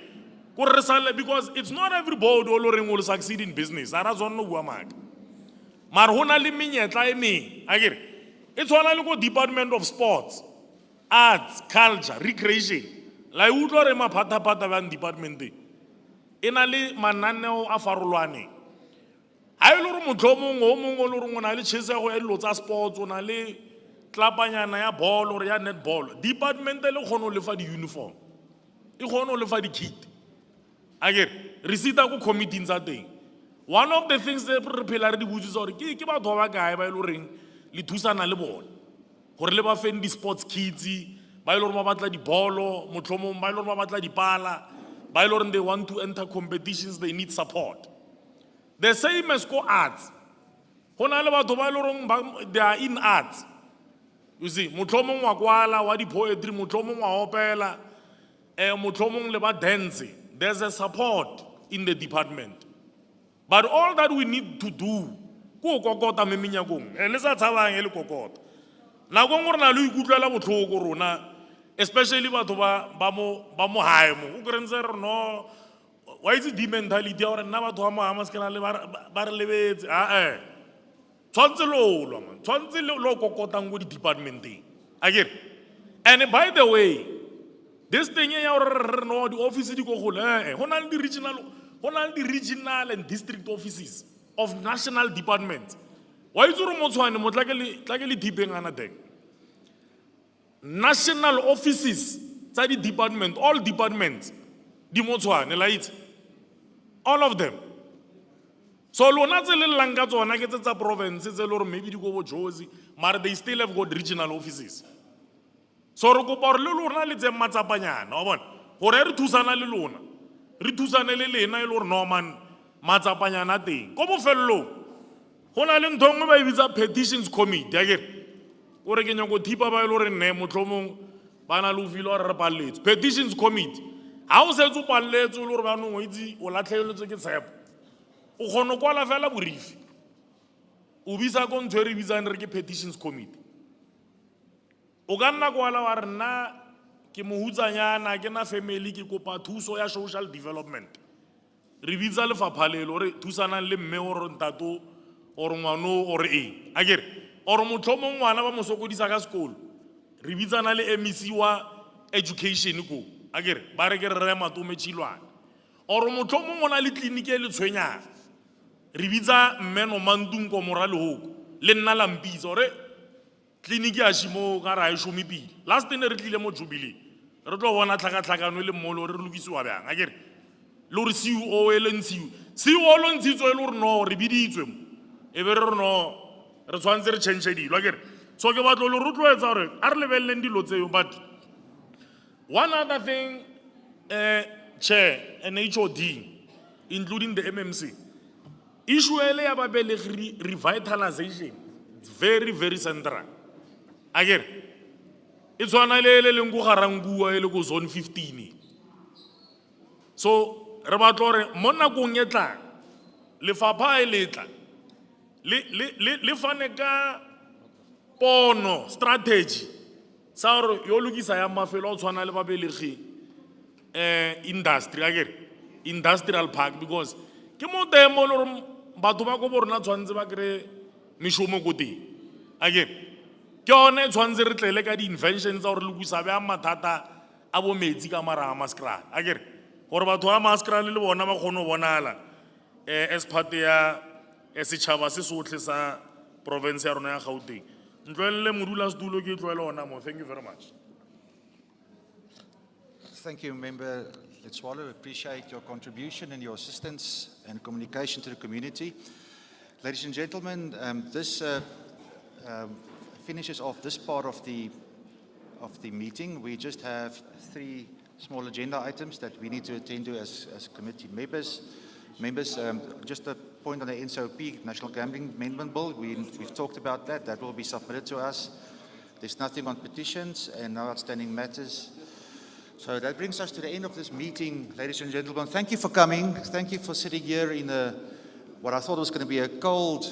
Because it's not everybody who will succeed in business. Ara zona bua maka. Mar hona le menyetla e meng, akere. E tshwana le go Department of Sports, Arts, Culture, Recreation. La utlwa re maphata-phata ba department e. E na le mananeo a farolwaneng. Ha e le hore motlhomong o mongwe o le hore o na le tjheseho ya dilo tsa sports, o na le tlapanyana ya ball or ya netball. Department le kgona ho lefa di-uniform. E kgona ho lefa di-kit. Akere, re sita ko committee tsa teng. One of the things that re phela re di butsisa hore ke batho ba kae ba ile horeng le thusana le bona. Hore le ba feng di-sports kits, ba ile hore ba batla di-bolo, motlhomong ba ile hore ba batla dipala, ba ile hore they want to enter competitions, they need support. The same as ko arts. Hona le batho ba ile hore they are in arts. You see, motlhomong wa kwala, wa di-poetry, motlhomong wa opela, motlhomong le ba dance. There's a support in the department. But all that we need to do, ko kokota me minyakong, le sa tshabang e le kokota. Na go ngore na le ikutlela botlhoko rona, especially batho ba mo hae mo. O krense re no, why is it the mentality ya hore nna batho ba mo Hammanskraal le ba re lebetse? Tshwantse lo lwa man, tshwantse lo kokotang go di-departmenteng. Akere? And by the way, this thing ya hore no di office di go gole, ho na le di regional and district offices of national departments. Why is mo Tshwane mo tlake le dipeng ana teng? National offices tsa di department, all departments di mo Tshwane la itse. All of them. So lona tse le llang ka tsona ke tsa province tse le hore maybe di go bo Jozi, but they still have got regional offices. So re kopa hore le lona le tse matsapanyana, wa bona? Hore re thusana le lona. Re thusane le lena e le hore no man matsapanyana teng. Ko bofello go na le ntho nngwe ba e bitsa petitions committee, akere. Ore ke nyako thipa ba e le hore nne motlhomong ba na le o file hore re paletse. Petitions committee. Ha o setse o paletse o le hore ba no itse o latlheletswe ke tshepo. O kgona go kwala fela borifi. O bisa ko ntho e re bitsang re ke petitions committee. O ka nna kwala wa re nna ke mohutsanyana ke na family ke kopa thuso ya social development. Re bitsa lefapha le hore thusana le mme hore ntato or ngwano or eng. Akere or motlhomong ngwana ba mo sokodisa ka sekolo. Re bitsana le MEC wa education ko. Akere ba re ke re matome tshilwana. Or motlhomong ona le clinic e le tshwenyana. Re bitsa mme no mantung ko morale hoko. Le nna la mpitsa hore clinic ya shimo ka ra e shomi pile. Last time re tlile mo Jubilee. Re tlo bona tlhakatlhakano le mmolo re lokisiwa bjang. Akere le hore CEO e le ntshiwe. CEO lo ntshitswe le hore no re biditswe mo. E be re no re tshwantse re change dilo. Akere so ke batlo le rotloetsa hore a re lebelleng dilo tseo. But one other thing, Chair and HOD, including the MMC, issue ele ya babelegi revitalization, it's very, very central. Again, it's one ele lengu harangua ele go zone 15. So, re batlo re mo nakong e tlang lefapha e letla le fane ka pono strategy sa hore yo lokisa ya mafelo a tshwana le babelegi industry again industrial park, because ke mo demo le hore batho ba go borona tshwantse ba kre mishomo go teng. Again ke yone tshwantse re tlele ka di-inventions tsa hore lokisa bja mathata a bo metsi ka mara Hammanskraal. Again gore batho ba Hammanskraal le bona ba kgone ho bonala as part ya setšhaba se sotlhe sa province ya rona ya Gauteng. Ntloelle modulasetulo ke tlwaele ona mo. Thank you very much. Thank you, Member Tshwane. We appreciate your contribution and your assistance and communication to the community. Ladies and gentlemen, this finishes off this part of the meeting. We just have 3 small agenda items that we need to attend to as committee members. Just a point on the NSOP, National Gambling Amendment Bill. We've talked about that. That will be submitted to us. There's nothing on petitions and no outstanding matters. So that brings us to the end of this meeting, ladies and gentlemen. Thank you for coming. Thank you for sitting here in what I thought was going to be a cold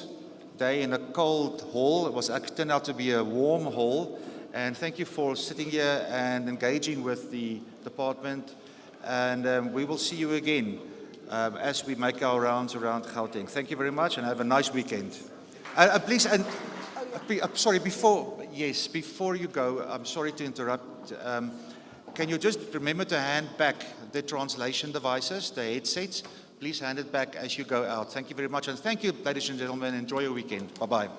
day in a cold hall. It was actually turned out to be a warm hall. And thank you for sitting here and engaging with the department. And we will see you again as we make our rounds around Gauteng. Thank you very much and have a nice weekend. Please, and sorry, before you go, I'm sorry to interrupt. Can you just remember to hand back the translation devices, the headsets? Please hand it back as you go out. Thank you very much. And thank you, ladies and gentlemen. Enjoy your weekend. Bye-bye.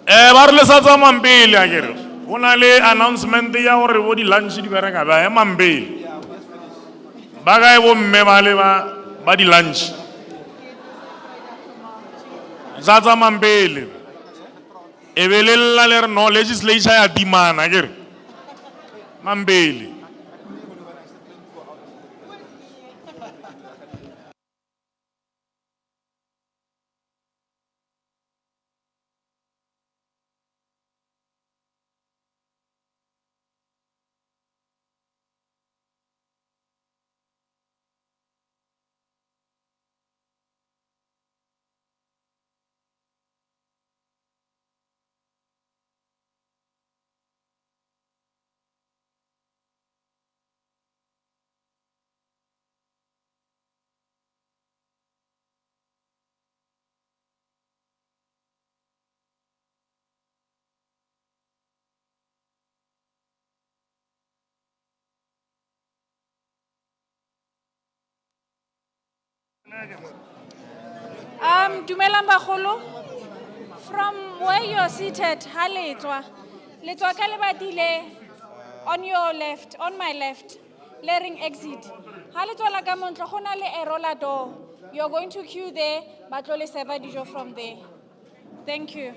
Ba re le sa tsamang pele akere. Ho na le announcement ya hore bo di lunch di bereka ba emang pele. Ba ga bo mme ba le ba di lunch. Sa tsamang pele. E be le la le re no legislature ya dimana akere. Mambele. Dumelang bagolo, from where you are seated, ha letswa ka lebatile on your left, on my left, learning exit. Ha letswa la ka montlo go na le erola door. You're going to queue there, ba tlo le serve dijo from there. Thank you.